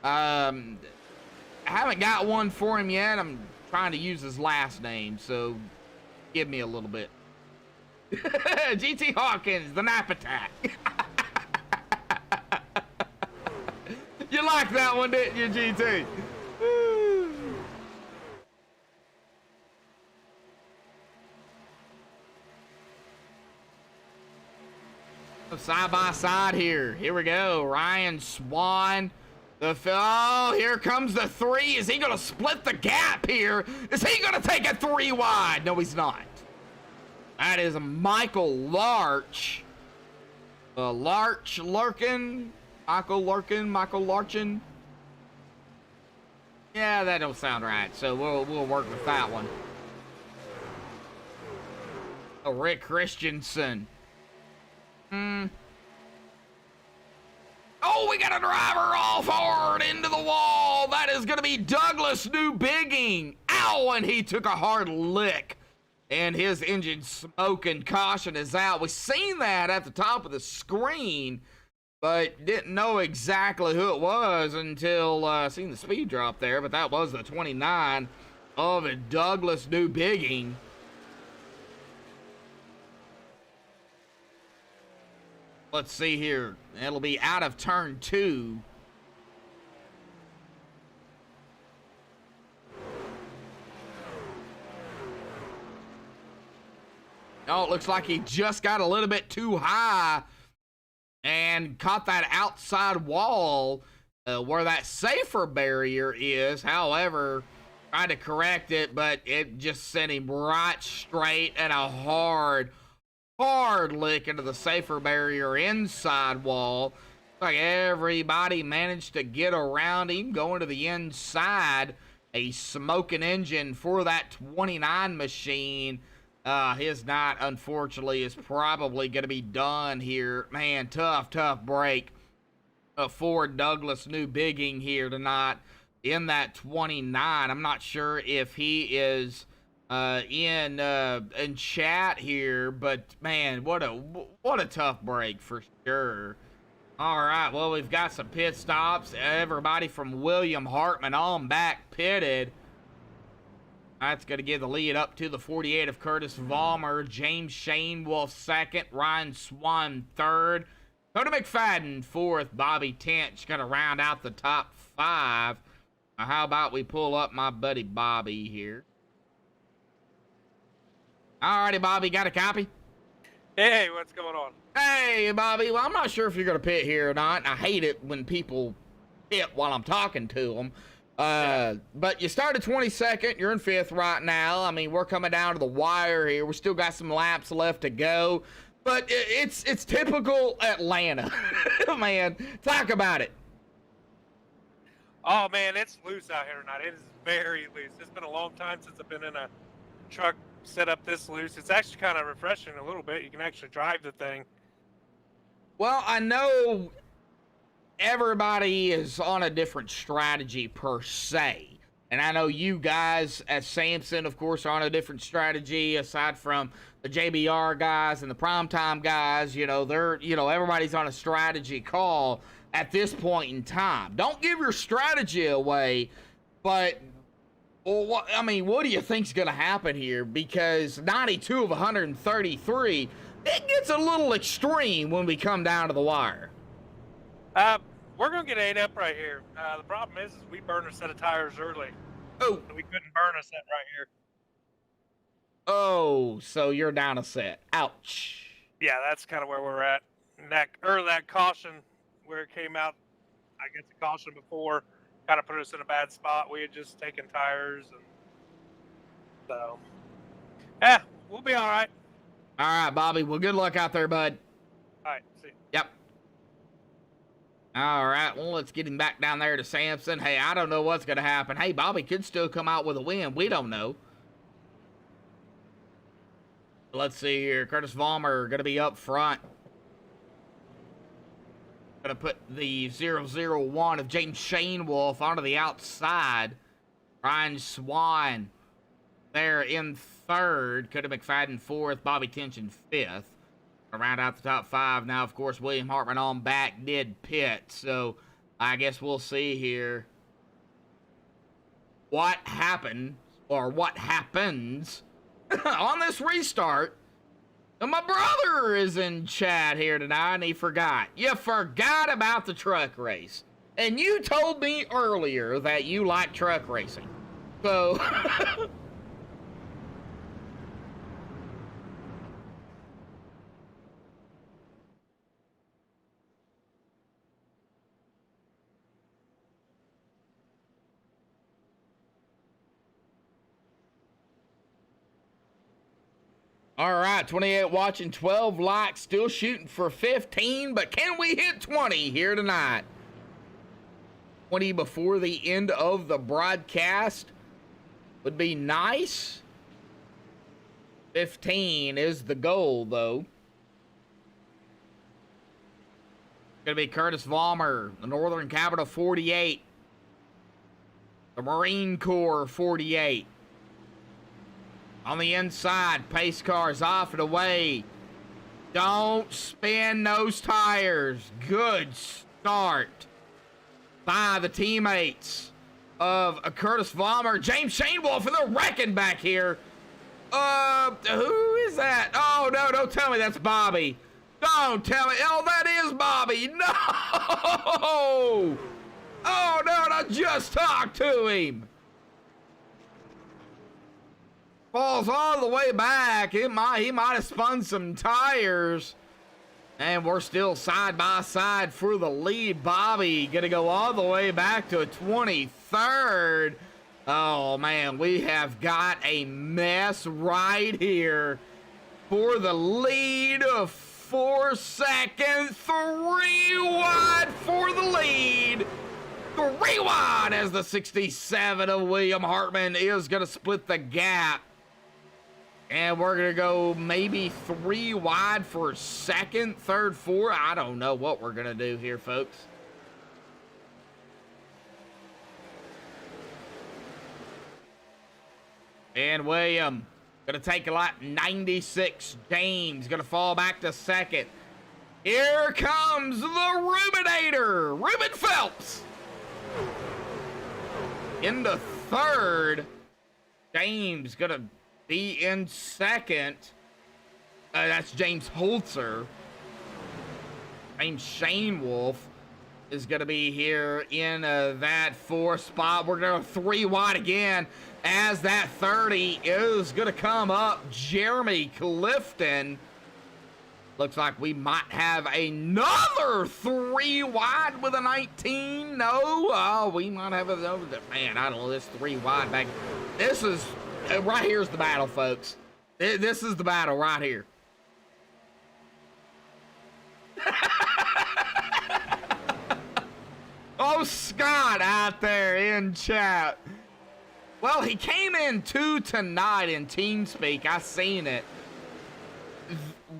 I haven't got one for him yet. I'm trying to use his last name, so give me a little bit. GT Hawkins, the nap attack. You liked that one, didn't you, GT? Side by side here. Here we go. Ryan Swan. Oh, here comes the 3. Is he going to split the gap here? Is he going to take a 3 wide? No, he's not. That is Michael Larch. Larkin. Michael Larchin. Yeah, that don't sound right. So we'll work with that one. Oh, Rick Christensen. Oh, we got a driver all forward into the wall. That is going to be Douglas Newbigging. Ow, and he took a hard lick. And his engine smoking, caution is out. We've seen that at the top of the screen, but didn't know exactly who it was until seen the speed drop there. But that was the 29 of Douglas Newbigging. Let's see here. It'll be out of turn 2. Oh, it looks like he just got a little bit too high and caught that outside wall where that safer barrier is. However, tried to correct it, but it just sent him right straight and a hard lick into the safer barrier inside wall. Like everybody managed to get around him, going to the inside. A smoking engine for that 29 machine. His night, unfortunately, is probably going to be done here. Man, tough break for Douglas Newbigging here tonight in that 29. I'm not sure if he is in chat here, but man, what a tough break for sure. All right, well, we've got some pit stops. Everybody from William Hartman on back pitted. That's going to give the lead up to the 48 of Curtis Vollmer. James Shane Wolf 2nd. Ryan Swan 3rd. Cody McFadden 4th. Bobby Tench going to round out the top 5. Now, how about we pull up my buddy Bobby here? Alrighty, Bobby, got a copy? Hey, what's going on? Hey, Bobby. Well, I'm not sure if you're going to pit here or not. I hate it when people pit while I'm talking to them. But you started 22nd. You're in 5th right now. I mean, we're coming down to the wire here. We still got some laps left to go. But it's typical Atlanta. Man, talk about it. Oh, man, it's loose out here tonight. It is very loose. It's been a long time since I've been in a truck set up this loose. It's actually kind of refreshing a little bit. You can actually drive the thing. Well, I know everybody is on a different strategy per se. And I know you guys at Samson, of course, are on a different strategy aside from the JBR guys and the primetime guys. You know, everybody's on a strategy call at this point in time. Don't give your strategy away, but well, what do you think's going to happen here? Because 92 of 133, it gets a little extreme when we come down to the wire. We're going to get ate up right here. The problem is we burned a set of tires early. Oh. So we couldn't burn a set right here. Oh, so you're down a set. Ouch. Yeah, that's kind of where we're at. And that caution where it came out, I guess the caution before, kind of put us in a bad spot. We had just taken tires, and so Yeah, we'll be all right. All right, Bobby. Well, good luck out there, bud. All right, see you. Yep. All right, well, let's get him back down there to Sampson. Hey, I don't know what's going to happen. Hey, Bobby could still come out with a win. We don't know. Let's see here. Curtis Vollmer going to be up front. Going to put the 001 of James Shane Wolf onto the outside. Ryan Swan there in third. Cody McFadden fourth. Bobby Tension fifth. Round out the top five. Now, of course, William Hartman on back did pit. So, I guess we'll see here what happened or what happens on this restart. And my brother is in chat here tonight, and he forgot. You forgot about the truck race. And you told me earlier that you like truck racing. So... All right, 28 watching, 12 likes, still shooting for 15, but can we hit 20 here tonight? 20 before the end of the broadcast would be nice. 15 is the goal, though. Gonna be Curtis Vollmer, the Northern Capital 48, the Marine Corps 48. On the inside, pace cars off and away. Don't spin those tires. Good start by the teammates of Curtis Vollmer. James Shane Wolf, and they're wrecking back here. Who is that? Oh, no, don't tell me that's Bobby. Don't tell me. Oh, that is Bobby. No! Oh, no, I just talked to him. Falls all the way back. He might have spun some tires. And we're still side by side for the lead. Bobby gonna go all the way back to a 23rd. Oh man, we have got a mess right here for the lead of 4 seconds. 3 wide for the lead. 3 wide as the 67 of William Hartman is gonna split the gap. And we're going to go maybe 3 wide for second, third, fourth. I don't know what we're going to do here, folks. And William going to take a lap 96. James going to fall back to second. Here comes the Rubinator, Ruben Phelps. Into third. James going to be in second. That's James Holzer. James Shane Wolf is going to be here in that 4th spot. We're going to go 3 wide again as that 30 is going to come up. Jeremy Clifton. Looks like we might have another 3 wide with a 19. No, oh, we might have another. Man, I don't know, this 3 wide back. This is... right here's the battle, folks. This is the battle right here. Oh, Scott out there in chat. Well, he came in 2 tonight in TeamSpeak. I seen it.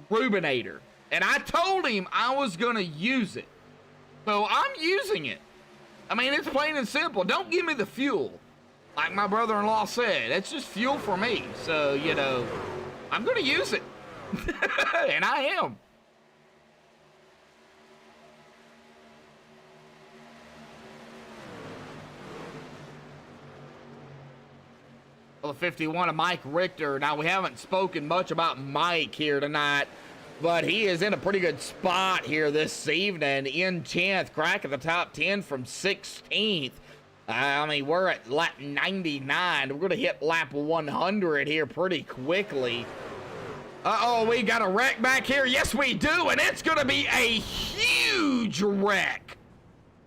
Rubinator. And I told him I was going to use it. So I'm using it. I mean, it's plain and simple. Don't give me the fuel. Like my brother-in-law said, it's just fuel for me. So, you know, I'm going to use it. And I am. Well, the 51 of Mike Richter. Now, we haven't spoken much about Mike here tonight, but he is in a pretty good spot here this evening. In 10th, cracking the top 10 from 16th. I mean, we're at lap 99. We're going to hit lap 100 here pretty quickly. Uh-oh, we got a wreck back here. Yes, we do, and it's going to be a huge wreck.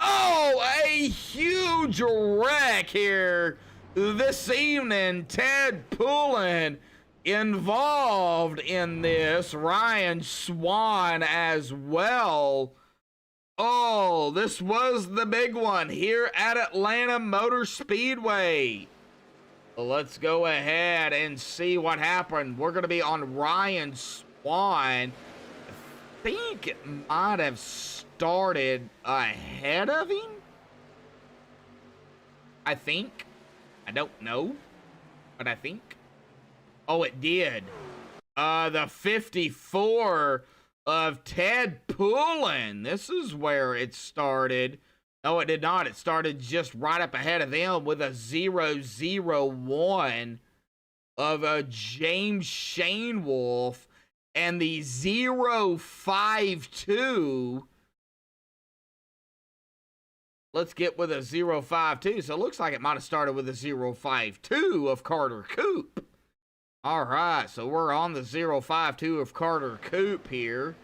Oh, a huge wreck here this evening. Ted Poulin involved in this. Ryan Swan as well. Oh, this was the big one here at Atlanta Motor Speedway. Let's go ahead and see what happened. We're going to be on Ryan Swan. I think it might have started ahead of him. I think. I don't know, but I think. Oh, it did. The 54 of Ted Poulin. This is where it started. No, it did not. It started just right up ahead of them with a 001 of James Shane Wolf, and the 052. Let's get with a 052. So it looks like it might have started with a 052 of Carter Coop. All right, so we're on the 052 of Carter Coop here.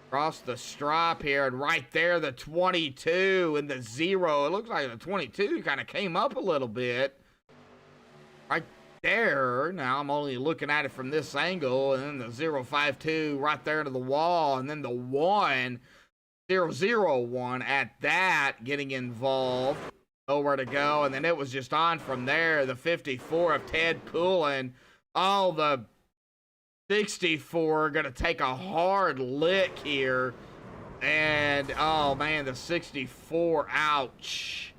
Across the stripe here, and right there, the 22 and the 0. It looks like the 22 kind of came up a little bit. Right there. Now I'm only looking at it from this angle, and then the 052 right there to the wall, and then the 001 at that getting involved. Nowhere to go, and then it was just on from there. The 54 of Ted Poulin. Oh, the 64 gonna take a hard lick here, and oh man, the 64, ouch.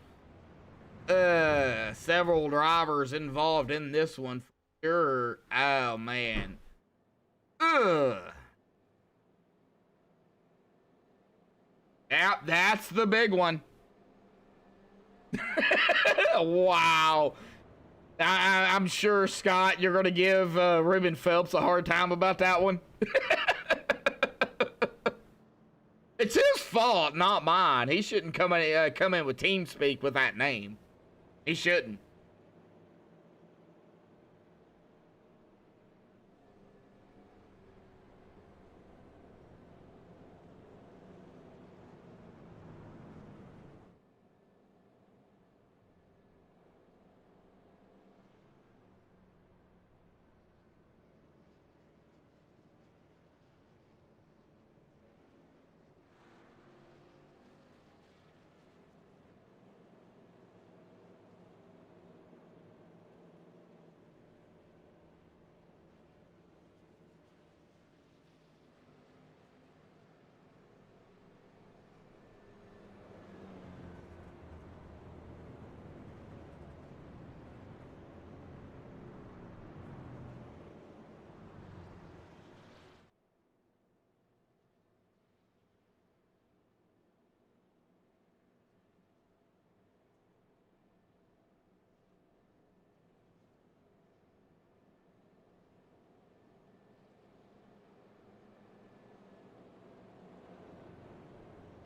Several drivers involved in this one for sure. Oh man. Yeah, that's the big one. Wow. I'm sure, Scott, you're going to give Ruben Phelps a hard time about that one. It's his fault, not mine. He shouldn't come in with TeamSpeak with that name. He shouldn't.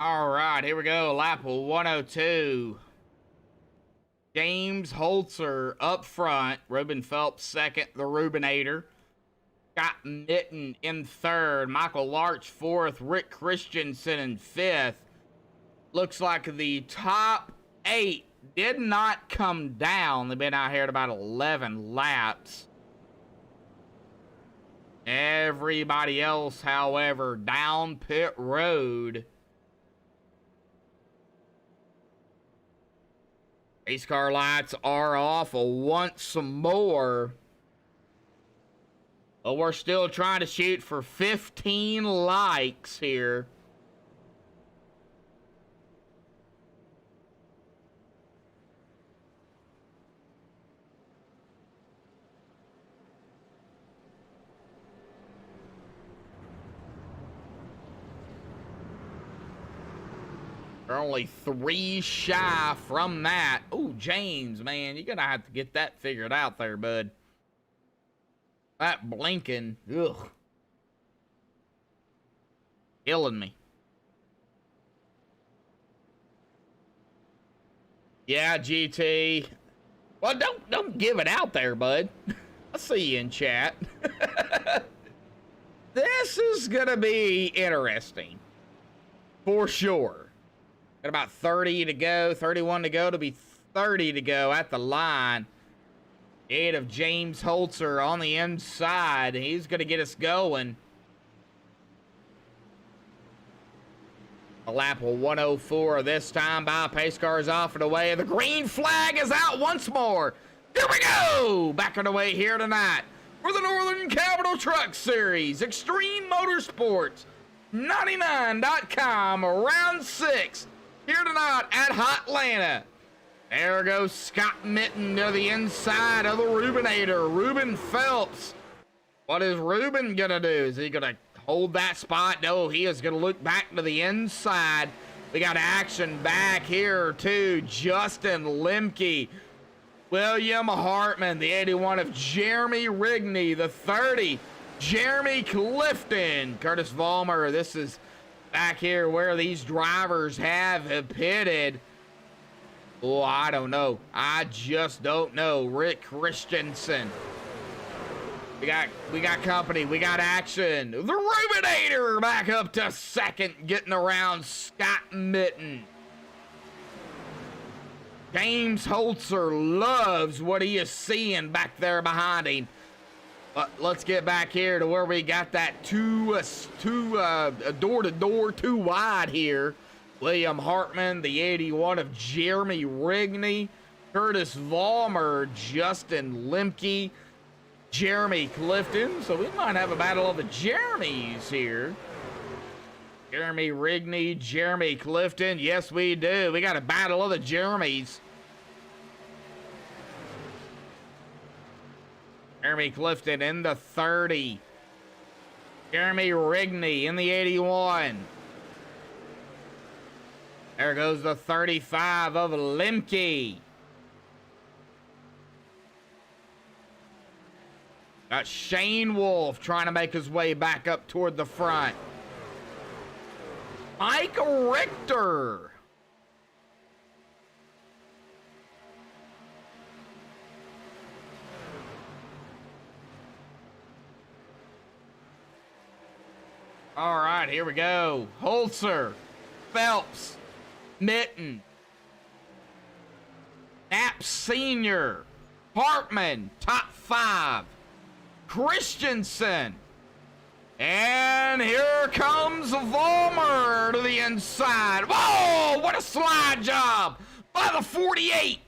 All right, here we go. Lap 102. James Holzer up front. Ruben Phelps second, the Rubinator. Scott Mitten in third. Michael Larch fourth. Rick Christensen in fifth. Looks like the top 8 did not come down. They've been out here at about 11 laps. Everybody else, however, down pit road. Race car lights are off once more. But we're still trying to shoot for 15 likes here. They're only 3 shy from that. Oh, James, man, you're going to have to get that figured out there, bud. That blinking, ugh. Killing me. Yeah, GT. Well, don't give it out there, bud. I'll see you in chat. This is going to be interesting. For sure. Got about 30 to go, 31 to go to be 30 to go at the line. 8 of James Holzer on the inside. He's going to get us going. A lap of 104 this time by. Pace cars off and away. The green flag is out once more. Here we go. Back on the way here tonight for the Northern Capital Truck Series. Extreme Motorsports 99.com. Round 6 here tonight at Hotlanta. There goes Scott Mitten to the inside of the Rubinator. Ruben Phelps. What is Ruben going to do? Is he going to hold that spot? No, he is going to look back to the inside. We got action back here too. Justin Lemke. William Hartman, the 81 of Jeremy Rigney, the 30, Jeremy Clifton, Curtis Vollmer. This is back here where these drivers have pitted. Oh, I don't know. I just don't know. Rick Christensen. We got company. We got action. The Rubinator back up to second, getting around Scott Mitten. James Holzer loves what he is seeing back there behind him. But let's get back here to where we got that door-to-door, too wide here. William Hartman, the 81 of Jeremy Rigney, Curtis Vollmer, Justin Lemke, Jeremy Clifton. So we might have a battle of the Jeremys here. Jeremy Rigney, Jeremy Clifton. Yes, we do. We got a battle of the Jeremys. Jeremy Clifton in the 30. Jeremy Rigney in the 81. There goes the 35 of Lemke. Got Shane Wolf trying to make his way back up toward the front. Mike Richter. All right, here we go. Holzer, Phelps, Mitten, Knapp Sr., Hartman, top 5, Christensen, and here comes Vollmer to the inside. Whoa, what a slide job by the 48.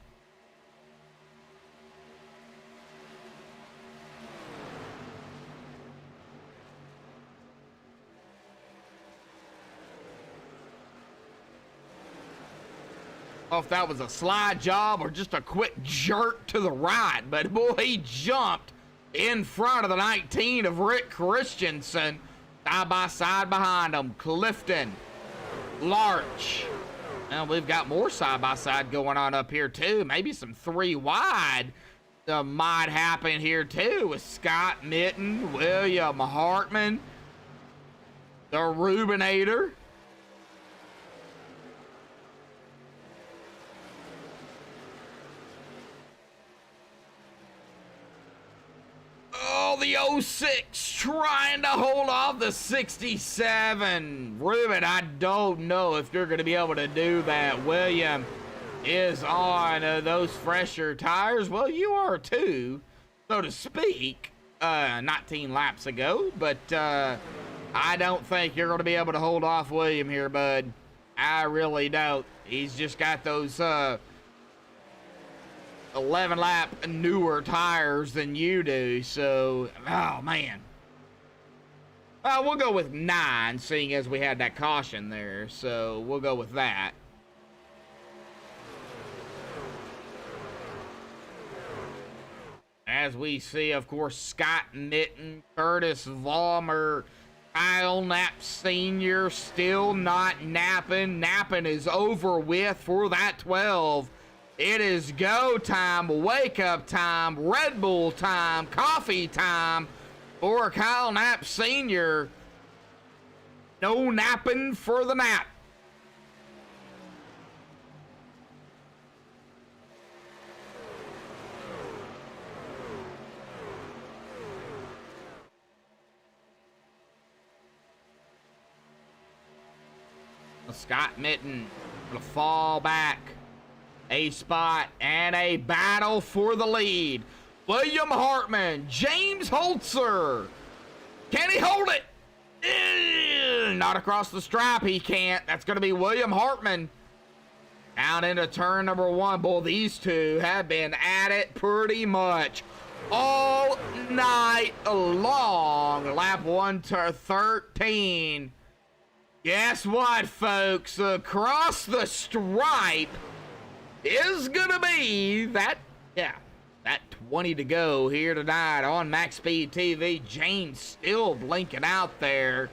I don't know if that was a slide job or just a quick jerk to the right, but boy, he jumped in front of the 19 of Rick Christensen. Side by side behind him, Clifton, Larch. And we've got more side by side going on up here too. Maybe some 3 wide might happen here too with Scott Mitten, William Hartman, the Rubinator. Oh, the 06 trying to hold off the 67. Ruben, I don't know if you're going to be able to do that. William is on those fresher tires. Well, you are too, so to speak, 19 laps ago. But I don't think you're going to be able to hold off William here, bud. I really don't. He's just got those 11 lap newer tires than you do, so oh man. We'll go with 9, seeing as we had that caution there, so we'll go with that. As we see, of course, Scott Mitten, Curtis Vollmer, Kyle Knapp Sr. still not napping. Napping is over with for that 12. It is go time, wake up time, Red Bull time, coffee time for Kyle Knapp Sr. No napping for the nap. Scott Mitten will fall back. A spot and a battle for the lead. William Hartman, James Holzer. Can he hold it? Not across the stripe, he can't. That's going to be William Hartman. Out into turn number 1. Boy, these two have been at it pretty much all night long. Lap 1 to 13. Guess what, folks? Across the stripe is going to be that 20 to go here tonight on Max Speed TV. James still blinking out there.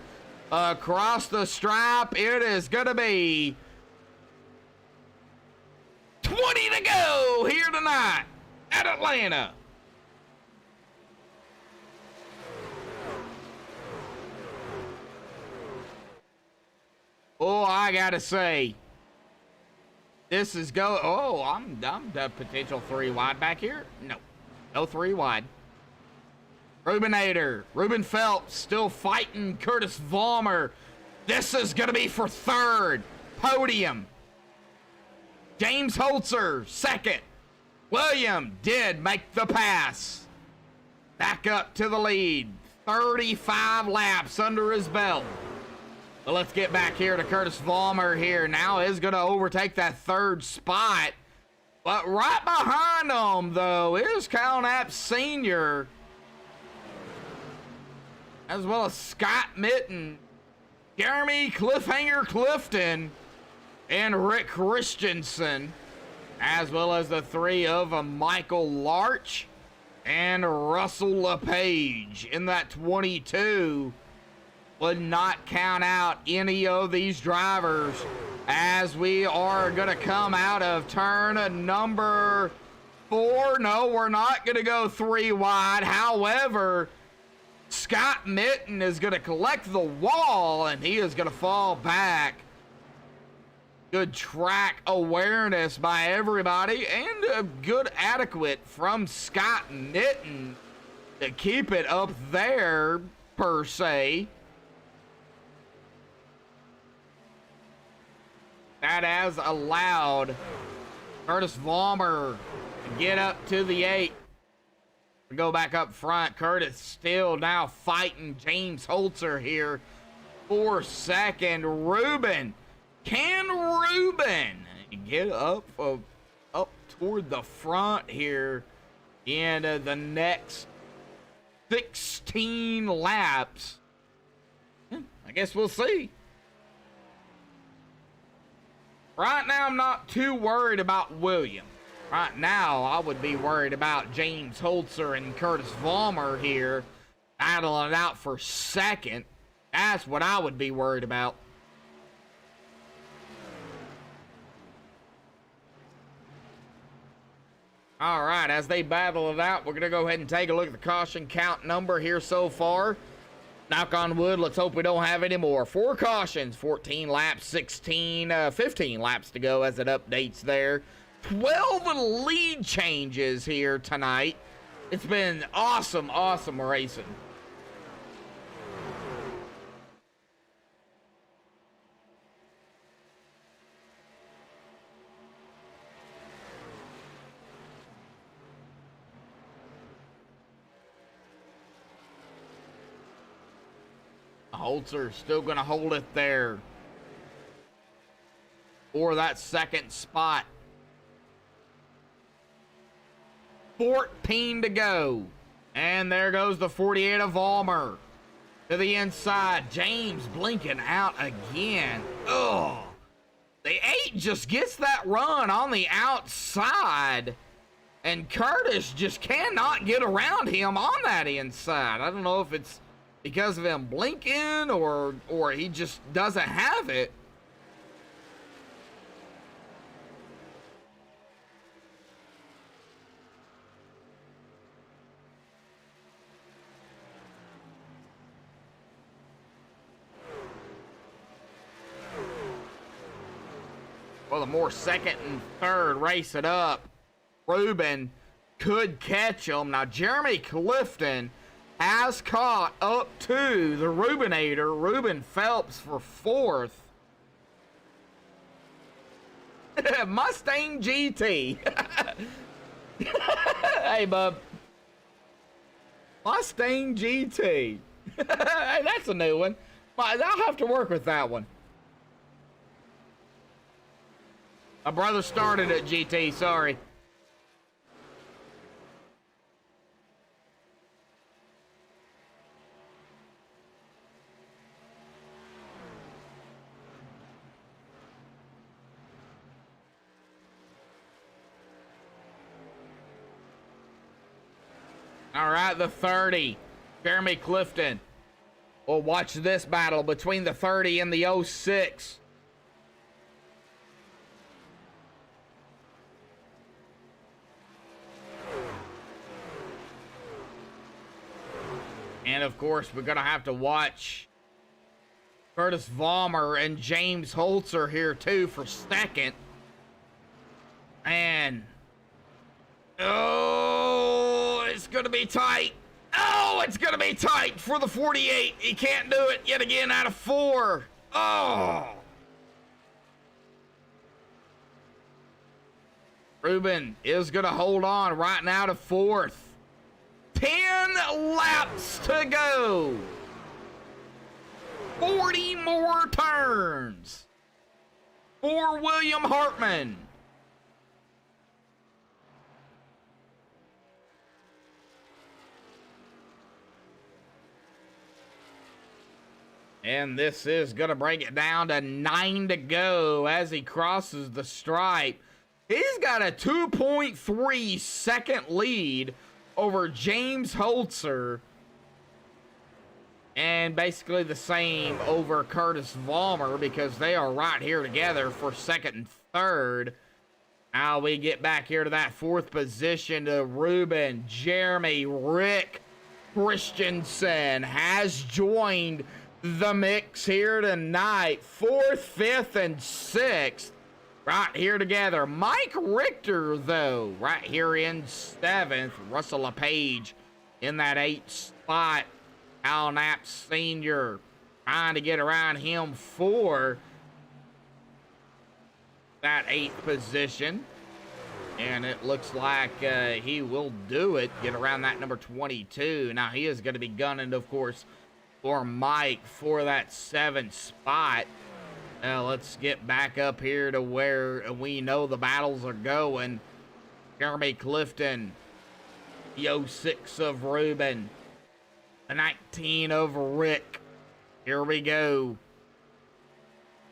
Across the stripe, it is going to be 20 to go here tonight at Atlanta. Oh, I gotta say, this is I'm the potential 3 wide back here. No 3 wide. Rubinator, Ruben Phelps still fighting Curtis Vollmer. This is gonna be for 3rd podium. James Holzer 2nd. William did make the pass. Back up to the lead. 35 laps under his belt. But let's get back here to Curtis Vollmer here. Now is going to overtake that 3rd spot. But right behind him, though, is Kyle Knapp Sr. As well as Scott Mitten, Jeremy Cliffhanger Clifton, and Rick Christensen. As well as the 3 of Michael Larch and Russell LePage. In that 22, would not count out any of these drivers as we are going to come out of turn number 4. No, we're not going to go 3 wide. However, Scott Mitten is going to collect the wall and he is going to fall back. Good track awareness by everybody and a good adequate from Scott Mitten to keep it up there, per se. That has allowed Curtis Vollmer to get up to the 8. We go back up front. Curtis still now fighting James Holzer here for 2nd. Ruben. Can Ruben get up toward the front here in the next 16 laps? I guess we'll see. Right now, I'm not too worried about William. Right now, I would be worried about James Holzer and Curtis Vollmer here battling it out for 2nd. That's what I would be worried about. All right, as they battle it out, we're going to go ahead and take a look at the caution count number here so far. Knock on wood, let's hope we don't have any more. 4 cautions, 14 laps, 15 laps to go as it updates there. 12 lead changes here tonight. It's been awesome racing. Holzer still going to hold it there for that 2nd spot. 14 to go. And there goes the 48 of Vollmer to the inside. James blinking out again. Ugh. The 8 just gets that run on the outside. And Curtis just cannot get around him on that inside. I don't know if it's because of him blinking or he just doesn't have it. Well, the more 2nd and 3rd race it up, Ruben could catch him. Now, Jeremy Clifton has caught up to the Rubinator, Ruben Phelps, for 4th. Mustang GT. Hey, bub. Mustang GT. Hey, that's a new one. I'll have to work with that one. My brother started at GT, sorry. All right, the 30. Jeremy Clifton. We'll watch this battle between the 30 and the 06. And of course, we're going to have to watch Curtis Vollmer and James Holzer here too for second. And oh, it's going to be tight. Oh, it's going to be tight for the 48. He can't do it yet again out of 4. Oh. Ruben is going to hold on right now to 4th. 10 laps to go. 40 more turns for William Hartman. And this is going to bring it down to 9 to go as he crosses the stripe. He's got a 2.3 second lead over James Holzer. And basically the same over Curtis Vollmer because they are right here together for second and third. Now we get back here to that 4th position to Ruben, Jeremy, Rick Christensen has joined the mix here tonight. 4th, 5th, and 6th right here together. Mike Richter, though, right here in 7th. Russell LePage in that 8th spot. Al Knapp Sr. trying to get around him for that 8th position. And it looks like he will do it. Get around that number 22. Now, he is going to be gunning, of course, for Mike for that 7th spot. Now let's get back up here to where we know the battles are going. Jeremy Clifton, the 06 of Ruben, the 19 of Rick. Here we go.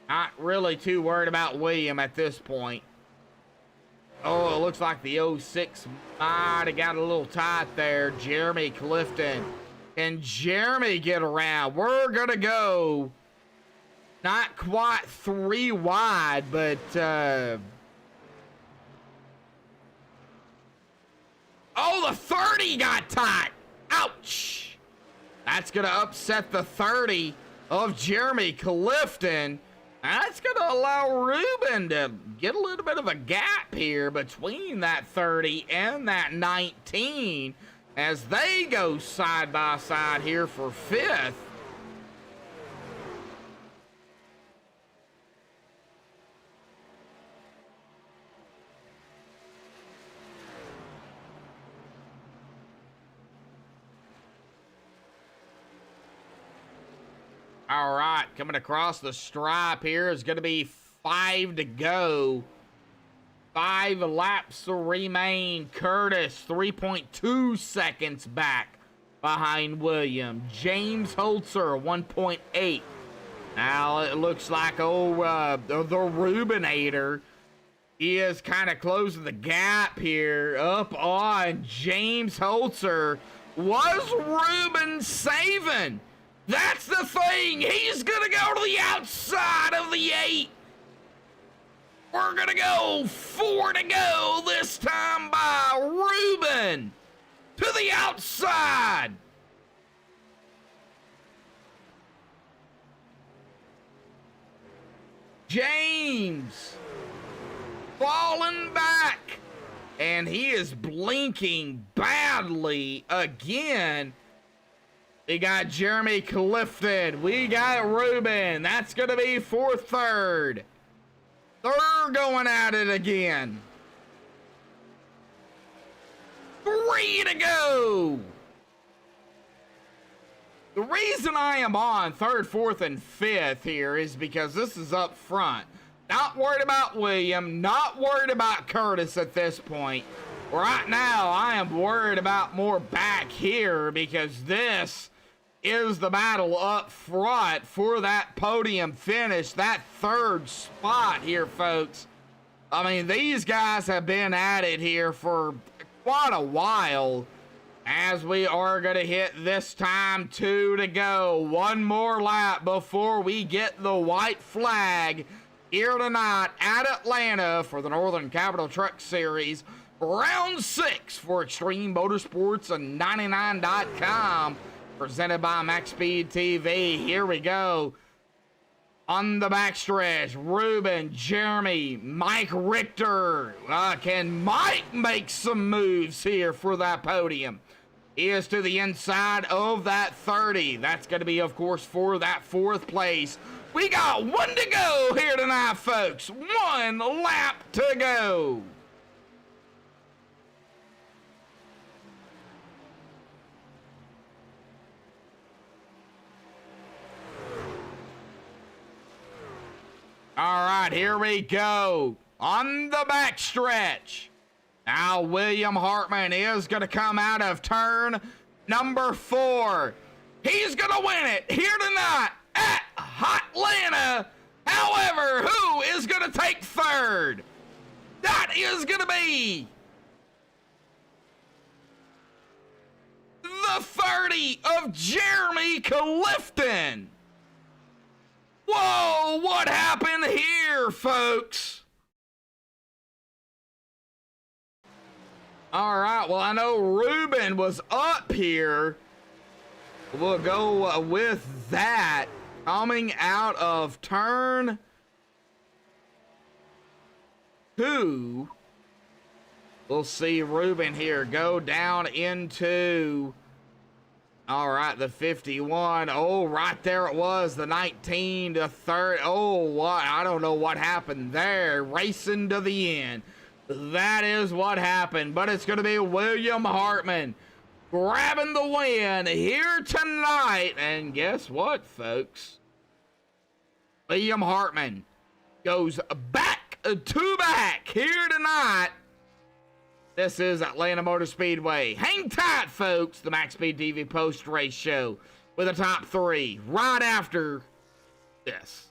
Not really too worried about William at this point. Oh, it looks like the 06 might have got a little tight there. Jeremy Clifton. Can Jeremy get around? We're going to go not quite 3 wide, but oh, the 30 got tight. Ouch. That's going to upset the 30 of Jeremy Clifton. That's going to allow Ruben to get a little bit of a gap here between that 30 and that 19 as they go side by side here for 5th. All right, coming across the stripe here is going to be 5 to go. 5 laps to remain. Curtis, 3.2 seconds back behind William. James Holzer, 1.8. Now it looks like, the Rubinator, he is kind of closing the gap here up on James Holzer. Was Ruben saving? That's the thing. He's going to go to the outside of the 8. We're going to go 4 to go this time by Ruben to the outside. James falling back. And he is blinking badly again. We got Jeremy Clifton. We got Ruben. That's going to be 4th, 3rd. They're going at it again. 3 to go. The reason I am on 3rd, 4th, and 5th here is because this is up front. Not worried about William, not worried about Curtis at this point. Right now, I am worried about more back here because this is the battle up front for that podium finish, that 3rd spot here, folks. I mean, these guys have been at it here for quite a while, as we are going to hit this time 2 to go. One more lap before we get the white flag here tonight at Atlanta for the Northern Capital Truck Series. Round 6 for Extreme Motorsports and 99.com. Presented by MaxspeedTV. Here we go. On the backstretch, Ruben, Jeremy, Mike Richter. Can Mike make some moves here for that podium? He is to the inside of that 30. That's going to be, of course, for that 4th place. We got 1 to go here tonight, folks. 1 lap to go. All right, here we go. On the backstretch. Now, William Hartman is going to come out of turn number 4. He's going to win it here tonight at Atlanta. However, who is going to take 3rd? That is going to be the 30 of Jeremy Clifton. Whoa, what happened here, folks? All right, well, I know Ruben was up here. We'll go with that. Coming out of turn 2. We'll see Ruben here go down into... All right, the 51. Oh, right there it was, the 19 to 30. Oh, what? I don't know what happened there. Racing to the end. That is what happened, but it's going to be William Hartman grabbing the win here tonight. And guess what, folks? William Hartman goes back to back here tonight. This is Atlanta Motor Speedway. Hang tight, folks. The MaxspeedTV post-race show with the top 3 right after this.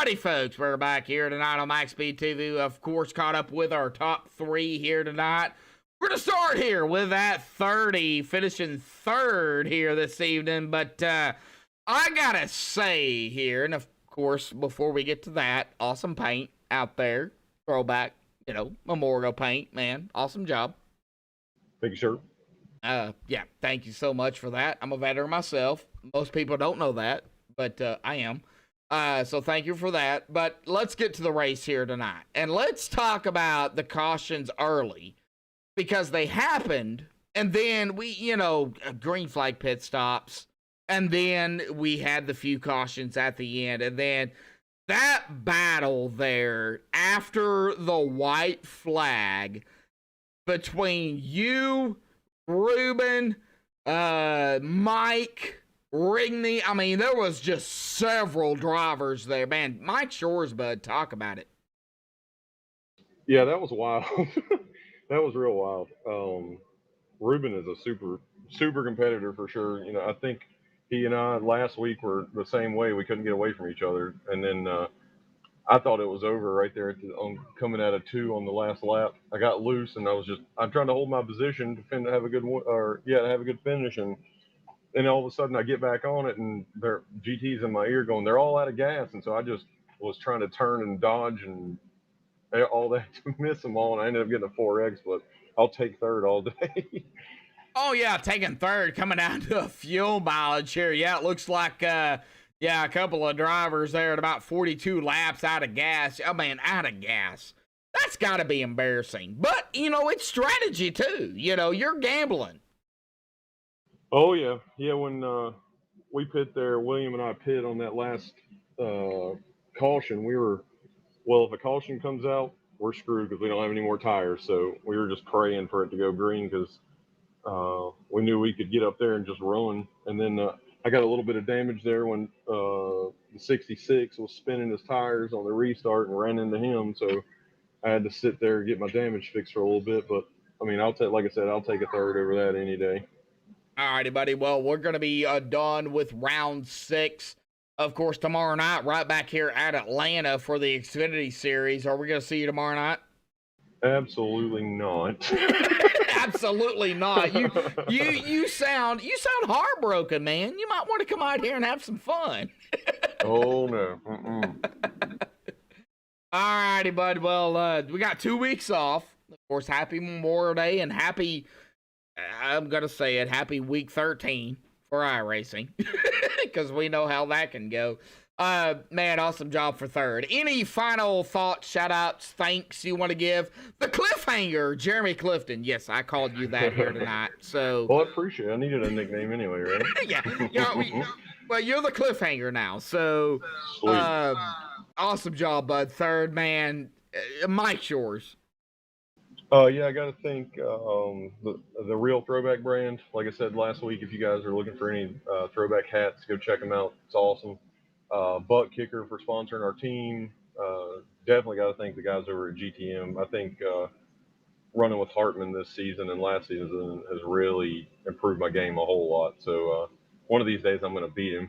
Howdy, folks. We're back here tonight on MaxspeedTV. Of course, caught up with our top 3 here tonight. We're going to start here with that 30, finishing 3rd here this evening. But I got to say here, and of course, before we get to that, awesome paint out there. Throwback, memorial paint, man. Awesome job. Thank you, sir. Yeah, thank you so much for that. I'm a veteran myself. Most people don't know that, but I am. So thank you for that. But let's get to the race here tonight. And let's talk about the cautions early, because they happened, and then we, green flag pit stops, and then we had the few cautions at the end, and then that battle there after the white flag between you, Ruben, Mike, Rigney. I mean, there was just several drivers there, man. Mike Shores, bud, talk about it. Yeah, that was wild. That was real wild. Ruben is a super competitor for sure. I think he and I last week were the same way. We couldn't get away from each other, and then I thought it was over right there coming out of 2 on the last lap. I got loose, and I'm trying to hold my position to have a good finish, and then all of a sudden I get back on it, and their GT's in my ear going, they're all out of gas, and so I just was trying to turn and dodge and all that to miss them all, and I ended up getting a 4X, but I'll take 3rd all day. Oh, yeah, taking 3rd, coming down to a fuel mileage here. Yeah, it looks like, a couple of drivers there at about 42 laps out of gas. Oh, man, out of gas. That's got to be embarrassing. But, it's strategy, too. You're gambling. Oh, yeah. Yeah, when we pit there, William and I pit on that last caution, if a caution comes out, we're screwed because we don't have any more tires. So we were just praying for it to go green because we knew we could get up there and just run. And then I got a little bit of damage there when the 66 was spinning his tires on the restart and ran into him. So I had to sit there and get my damage fixed for a little bit. But, I mean, like I said, I'll take a 3rd over that any day. All righty, buddy. Well, we're going to be done with round 6. Of course, tomorrow night, right back here at Atlanta for the Xfinity Series. Are we going to see you tomorrow night? Absolutely not. Absolutely not. You sound heartbroken, man. You might want to come out here and have some fun. Oh no. All righty, bud. Well, we got 2 weeks off. Of course, happy Memorial Day and happy week 13 for iRacing. Because we know how that can go. Man, awesome job for 3rd. Any final thoughts, shout outs, thanks you want to give? The cliffhanger, Jeremy Clifton. Yes, I called you that here tonight. So, well, I appreciate it. I needed a nickname anyway, right? Yeah. Well, you're the cliffhanger now. So, awesome job, bud. 3rd, man. Mike Shores. Yeah, I got to thank the Real Throwback brand. Like I said last week, if you guys are looking for any throwback hats, go check them out. It's awesome. Butt Kicker for sponsoring our team. Definitely got to thank the guys over at GTM. I think running with Hartman this season and last season has really improved my game a whole lot. So one of these days I'm going to beat him.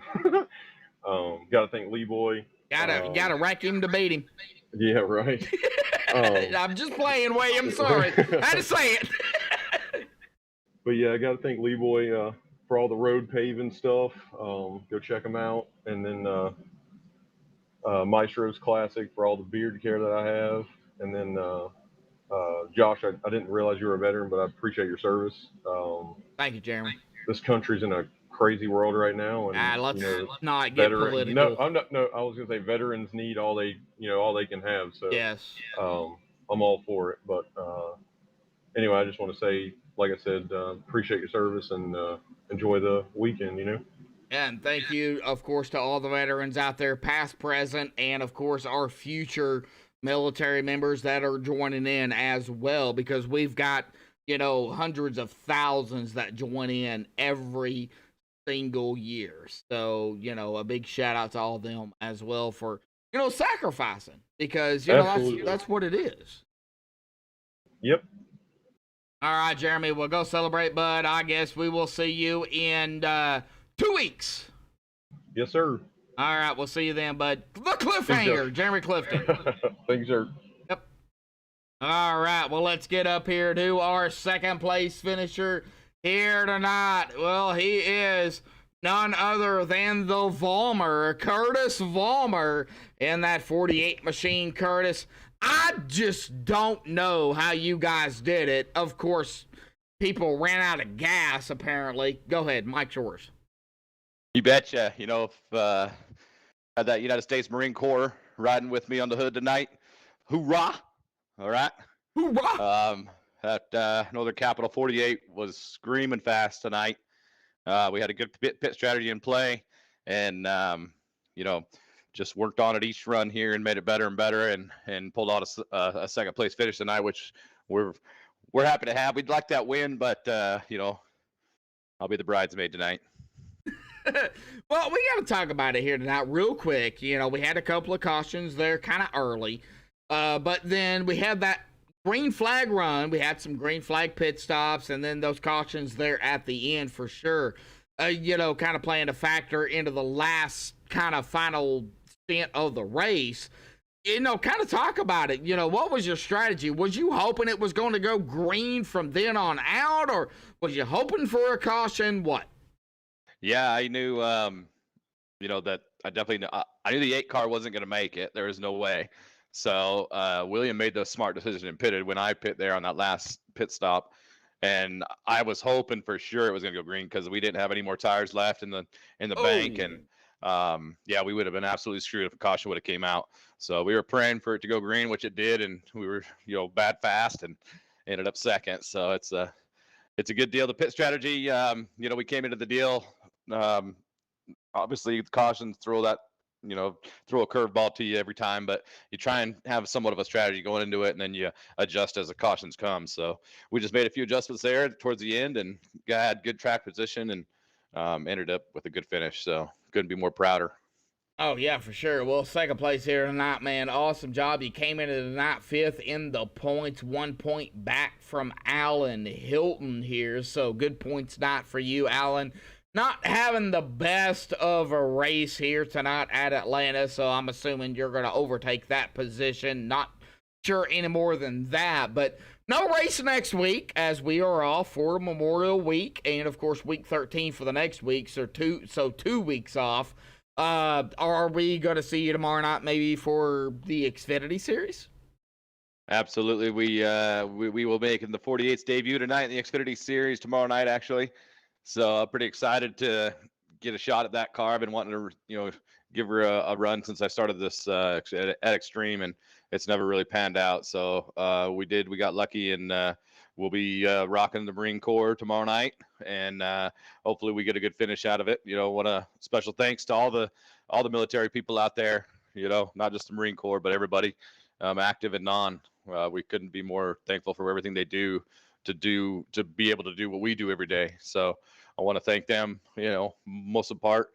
Got to thank Lee Boy. Gotta wreck him to beat him. Yeah, right. I'm just playing, William. Sorry. I had to say it. But yeah, I got to thank Lee Boy for all the road paving stuff. Go check them out. And then Maestro's Classic for all the beard care that I have. And then Josh, I didn't realize you were a veteran, but I appreciate your service. Thank you, Jeremy. This country's in a crazy world right now, and let's not get political. No, I'm not. No, I was gonna say veterans need all they can have. So yes, I'm all for it. But anyway, I just want to say, like I said, appreciate your service and enjoy the weekend. And thank you, of course, to all the veterans out there, past, present, and of course our future military members that are joining in as well, because we've got hundreds of thousands that join in every single year. So, a big shout out to all of them as well for, sacrificing, because, that's what it is. Yep. All right, Jeremy, we'll go celebrate, bud. I guess we will see you in 2 weeks. Yes, sir. All right, we'll see you then, bud. The cliffhanger, Jeremy Clifton. Thanks, sir. Yep. All right, well, let's get up here to our second place finisher here tonight. Well, he is none other than the Vollmer, Curtis Vollmer, in that 48 machine. Curtis, I just don't know how you guys did it. Of course, people ran out of gas, apparently. Go ahead, Mike's yours. You betcha. You know, if had that United States Marine Corps riding with me on the hood tonight, hoorah! All right. Hoorah! That Northern Capital 48 was screaming fast tonight. We had a good pit strategy in play, and you know, just worked on it each run here and made it better and better, and pulled out a second place finish tonight, which we're happy to have. We'd like that win, but you know, I'll be the bridesmaid tonight. Well, we got to talk about it here tonight real quick. You know, we had a couple of cautions there kind of early, but then we had that green flag run. We had some green flag pit stops, and then those cautions there at the end for sure. You know, kind of playing a factor into the last kind of final stint of the race. You know, kind of talk about it. You know, what was your strategy? Was you hoping it was going to go green from then on out, or was you hoping for a caution? What? Yeah, I knew, you know, that I definitely knew, I knew the 8 car wasn't going to make it. There was no way. So William made the smart decision and pitted when I pit there on that last pit stop. And I was hoping for sure it was going to go green because we didn't have any more tires left in the bank. And yeah, we would have been absolutely screwed if a caution would have came out. So we were praying for it to go green, which it did. And we were, you know, bad fast and ended up second. So it's a good deal. The pit strategy, you know, we came into the deal. Obviously the cautions throw a curveball to you every time, but you try and have somewhat of a strategy going into it, and then you adjust as the cautions come. So we just made a few adjustments there towards the end, and had good track position, and ended up with a good finish. So couldn't be more prouder. Oh, yeah, for sure. Well, second place here tonight, man. Awesome job. You came into the night 5th in the points, 1 point back from Alan Hilton here. So good points night for you, Alan. Not having the best of a race here tonight at Atlanta, so I'm assuming you're going to overtake that position. Not sure any more than that, but no race next week as we are off for Memorial Week, and of course week 13 for the next week, so 2 weeks off. Are we going to see you tomorrow night maybe for the Xfinity Series? Absolutely. We will make the 48's debut tonight in the Xfinity Series tomorrow night, actually. So I'm pretty excited to get a shot at that car. I've been wanting to, you know, give her a run since I started this at Extreme, and it's never really panned out. So we got lucky, and we'll be rocking the Marine Corps tomorrow night, and hopefully we get a good finish out of it. You know, want a special thanks to all the military people out there. You know, not just the Marine Corps, but everybody, active and non. We couldn't be more thankful for everything they do to be able to do what we do every day. So I want to thank them, you know, most of the part.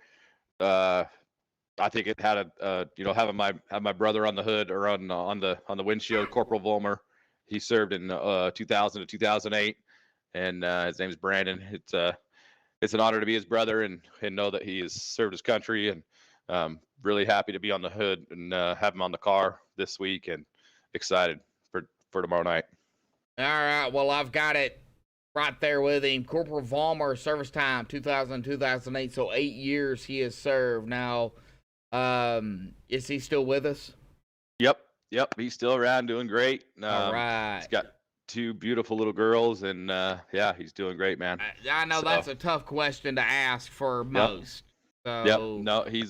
I think it had having my brother on the hood or on the windshield, Corporal Vollmer. He served in 2000 to 2008, and his name is Brandon. It's an honor to be his brother and know that he has served his country, and really happy to be on the hood and have him on the car this week, and excited for tomorrow night. All right, well, I've got it right there with him. Corporal Vollmer, service time 2000-2008, so 8 years he has served. Now, is he still with us? Yep, he's still around, doing great. All right. He's got 2 beautiful little girls, and yeah, he's doing great, man. I know that's a tough question to ask for most. So... Yep. No, he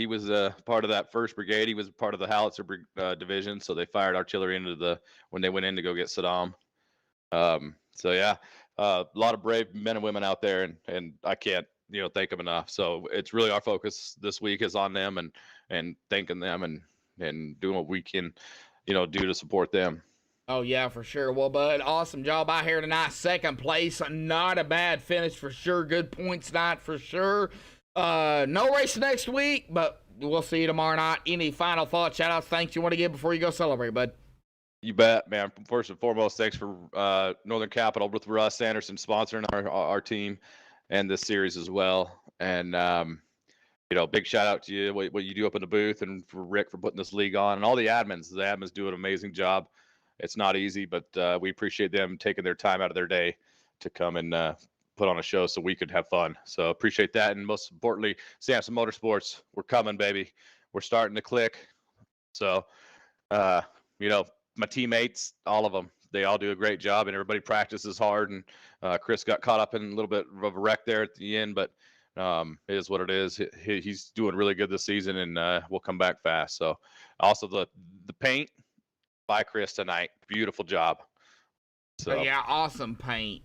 was part of that 1st Brigade. He was part of the Howitzer division, so they fired artillery when they went in to go get Saddam. So yeah, a lot of brave men and women out there, and I can't, you know, thank them enough. So it's really our focus this week is on them, and thanking them, and doing what we can, you know, do to support them. Oh, yeah, for sure. Well, bud, awesome job out here tonight. 2nd place, not a bad finish for sure. Good points night for sure. No race next week, but we'll see you tomorrow night. Any final thoughts, shout-outs, thanks you want to give before you go celebrate, bud? You bet, man. First and foremost, thanks for Northern Capital with Russ Anderson sponsoring our team and this series as well. And, you big shout out to you, what you do up in the booth, and for Rick for putting this league on, and all the admins. The admins do an amazing job. It's not easy, but we appreciate them taking their time out of their day to come and put on a show so we could have fun. So appreciate that. And most importantly, Samson Motorsports, we're coming, baby. We're starting to click. So, my teammates, all of them, they all do a great job, and everybody practices hard. And Chris got caught up in a little bit of a wreck there at the end, but it is what it is. He's doing really good this season, and we'll come back fast. So also the paint by Chris tonight, beautiful job. So yeah, awesome paint,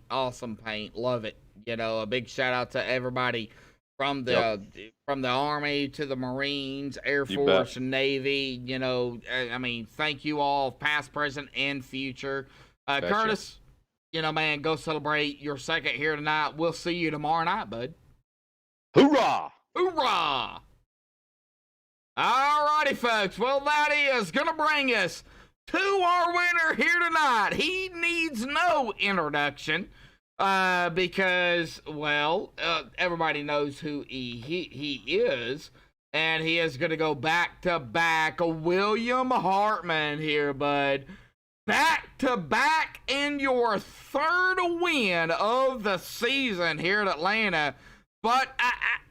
love it. A big shout out to everybody from the Army to the Marines, Air Force, and Navy. Thank you all, past, present, and future. Curtis, man, go celebrate your second here tonight. We'll see you tomorrow night, bud. Hoorah! Hoorah! Alrighty, folks. Well, that is going to bring us to our winner here tonight. He needs no introduction because, everybody knows who he is. And he is going to go back-to-back. William Hartman here, bud. Back-to-back in your third win of the season here at Atlanta. But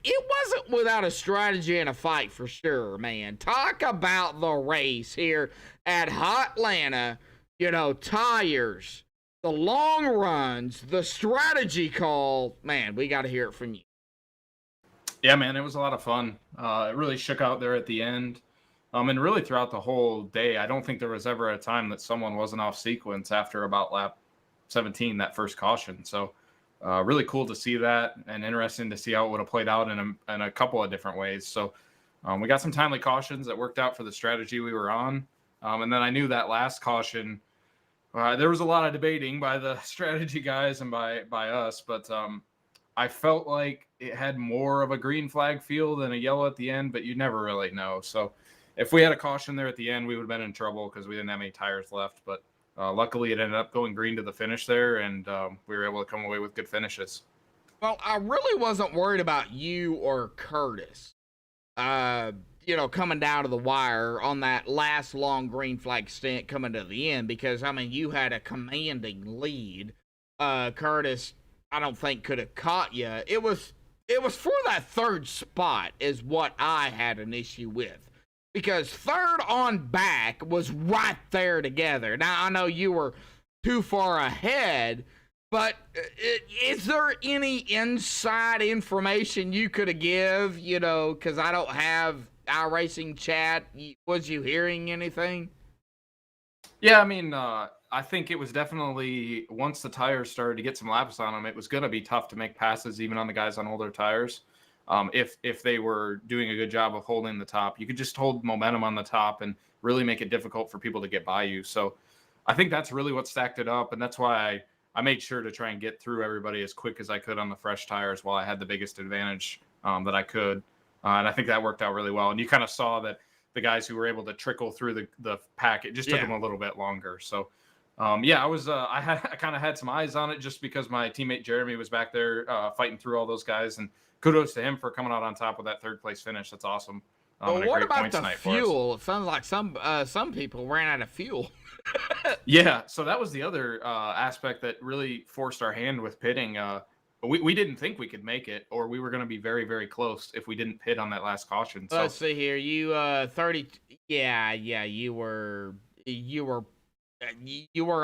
it wasn't without a strategy and a fight for sure, man. Talk about the race here at Hotlanta. Tires, the long runs, the strategy call. Man, we got to hear it from you. Yeah, man, it was a lot of fun. It really shook out there at the end. And really throughout the whole day, I don't think there was ever a time that someone wasn't off sequence after about lap 17, that first caution. So really cool to see that, and interesting to see how it would have played out in a couple of different ways. So we got some timely cautions that worked out for the strategy we were on. And then I knew that last caution, there was a lot of debating by the strategy guys and by us, but I felt like it had more of a green flag feel than a yellow at the end, but you never really know. So if we had a caution there at the end, we would have been in trouble because we didn't have any tires left. But luckily, it ended up going green to the finish there, and we were able to come away with good finishes. Well, I really wasn't worried about you or Curtis, coming down to the wire on that last long green flag stint coming to the end because, you had a commanding lead. Curtis, I don't think could have caught you. It was for that third spot is what I had an issue with. Because third on back was right there together. Now, I know you were too far ahead, but is there any inside information you could give, because I don't have iRacing chat. Was you hearing anything? Yeah, I think it was definitely, once the tires started to get some laps on them, it was going to be tough to make passes even on the guys on older tires. If they were doing a good job of holding the top, you could just hold momentum on the top and really make it difficult for people to get by you. So I think that's really what stacked it up. And that's why I made sure to try and get through everybody as quick as I could on the fresh tires while I had the biggest advantage that I could. And I think that worked out really well. And you kind of saw that the guys who were able to trickle through the pack, it just took them a little bit longer. So I kind of had some eyes on it just because my teammate Jeremy was back there fighting through all those guys, and kudos to him for coming out on top with that third place finish. That's awesome. Well, what about the fuel? It sounds like some people ran out of fuel. Yeah, so that was the other aspect that really forced our hand with pitting. We didn't think we could make it, or we were going to be very, very close if we didn't pit on that last caution. So let's see here. You 30. Yeah, you were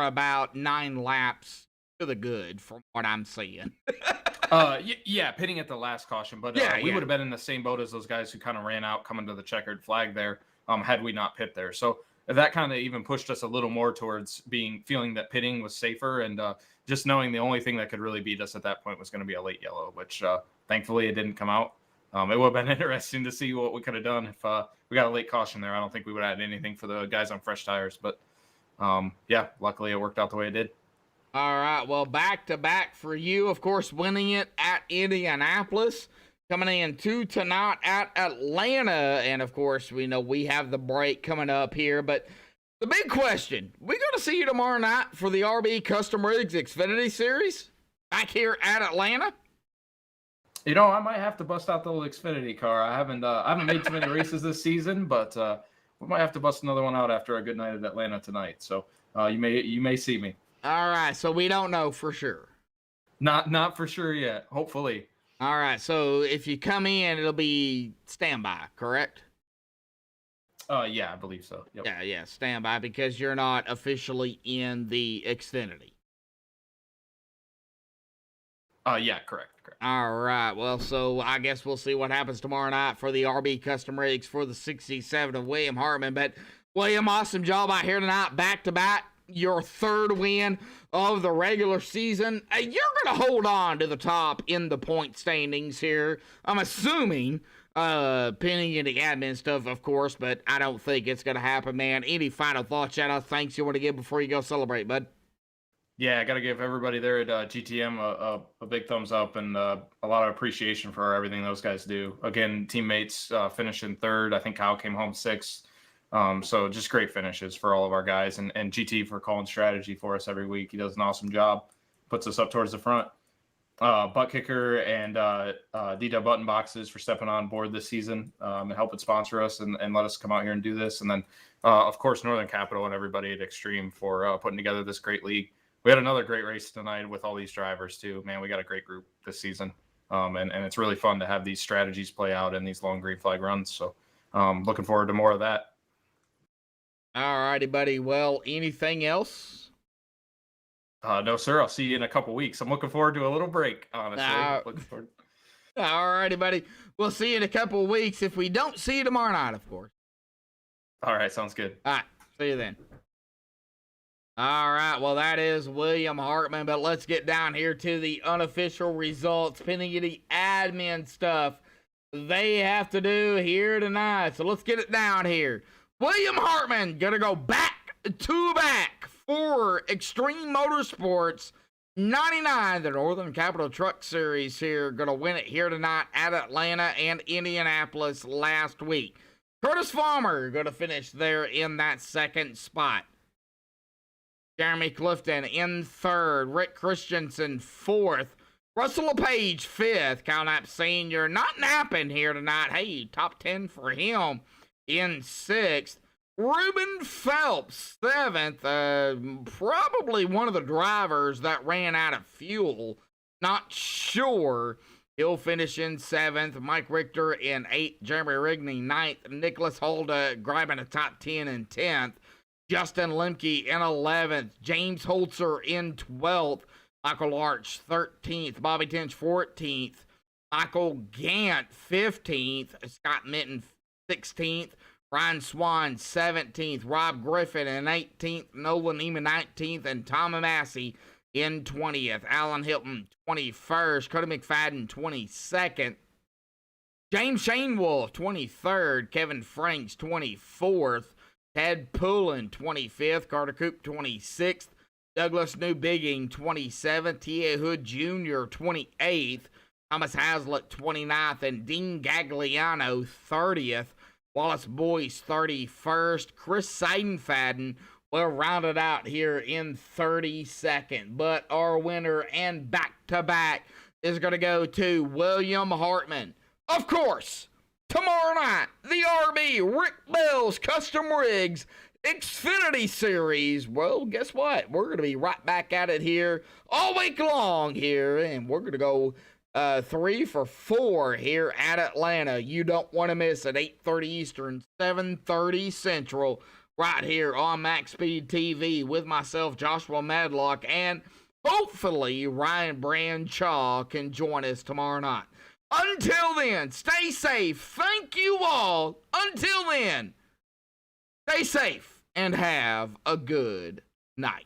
about 9 laps to the good from what I'm seeing. Pitting at the last caution, but we would have been in the same boat as those guys who kind of ran out coming to the checkered flag there had we not pit there. So that kind of even pushed us a little more towards feeling that pitting was safer, and just knowing the only thing that could really beat us at that point was going to be a late yellow, which thankfully it didn't come out. It would have been interesting to see what we could have done if we got a late caution there. I don't think we would have had anything for the guys on fresh tires, but luckily it worked out the way it did. All right, well, back-to-back for you, of course, winning it at Indianapolis, coming in tonight at Atlanta, and, of course, we know we have the break coming up here, but the big question, we going to see you tomorrow night for the RB Custom Rigs Xfinity Series back here at Atlanta? You know, I might have to bust out the old Xfinity car. I haven't made too many races this season, but we might have to bust another one out after a good night at Atlanta tonight. So you may see me. All right, so we don't know for sure. Not for sure yet. Hopefully. All right, so if you come in, it'll be standby, correct? Yeah, I believe so. Yep. Yeah, standby, because you're not officially in the Xfinity. Yeah, correct. All right, well, so I guess we'll see what happens tomorrow night for the RB Custom Rigs for the 67 of William Hartman. But, William, awesome job out here tonight, back-to-back, your third win of the regular season. You're going to hold on to the top in the point standings here, I'm assuming, pending any admin stuff, of course, but I don't think it's going to happen, man. Any final thoughts, shout-outs, thanks you want to give before you go celebrate, bud? Yeah, I got to give everybody there at GTM a big thumbs up and a lot of appreciation for everything those guys do. Again, teammates finishing third. I think Kyle came home sixth. So just great finishes for all of our guys, and GT for calling strategy for us every week. He does an awesome job, puts us up towards the front. Butt Kicker and D-Dub Button Boxes for stepping on board this season and helping sponsor us and let us come out here and do this. And then, of course, Northern Capital and everybody at Extreme for putting together this great league. We had another great race tonight with all these drivers too. Man, we got a great group this season. And it's really fun to have these strategies play out in these long green flag runs. So looking forward to more of that. All righty, buddy. Well, anything else? No, sir. I'll see you in a couple weeks. I'm looking forward to a little break, honestly. Looking forward. All righty, buddy. We'll see you in a couple of weeks if we don't see you tomorrow night, of course. All right. Sounds good. All right. See you then. All right, well, that is William Hartman, but let's get down here to the unofficial results, pending any admin stuff they have to do here tonight. So let's get it down here. William Hartman going to go back to back for Extreme Motorsports 99, the Northern Capital Truck Series here. Going to win it here tonight at Atlanta and Indianapolis last week. Curtis Farmer going to finish there in that second spot. Jeremy Clifton in third. Rick Christensen fourth. Russell LePage fifth. Kyle Knapp Sr. not napping here tonight. Hey, top 10 for him in sixth. Ruben Phelps seventh. Probably one of the drivers that ran out of fuel. Not sure. He'll finish in seventh. Mike Richter in eighth. Jeremy Rigney ninth. Nicholas Holda grabbing a top 10 in 10th. Justin Lemke in 11th. James Holzer in 12th. Michael Arch 13th. Bobby Tinch 14th. Michael Gant 15th. Scott Minton 16th. Ryan Swan 17th. Rob Griffin in 18th. Nolan Eman 19th. And Tom Massey in 20th. Alan Hilton 21st. Cody McFadden 22nd. James Shane Wolf 23rd. Kevin Franks 24th. Ted Poulin, 25th. Carter Coop, 26th. Douglas Newbigging, 27th. T.A. Hood Jr., 28th. Thomas Hazlitt, 29th. And Dean Gagliano, 30th. Wallace Boyce, 31st. Chris Seidenfaden will round it out here in 32nd. But our winner and back-to-back is going to go to William Hartman. Of course, tomorrow night, the RB Rick Bell's Custom Rigs Xfinity Series. Well, guess what? We're going to be right back at it here all week long here, and we're going to go 3 for 4 here at Atlanta. You don't want to miss it. 8:30 Eastern, 7:30 Central, right here on MaxspeedTV with myself, Joshua Madlock, and hopefully Ryan Branchaw can join us tomorrow night. Until then, stay safe. Thank you all. Until then, stay safe and have a good night.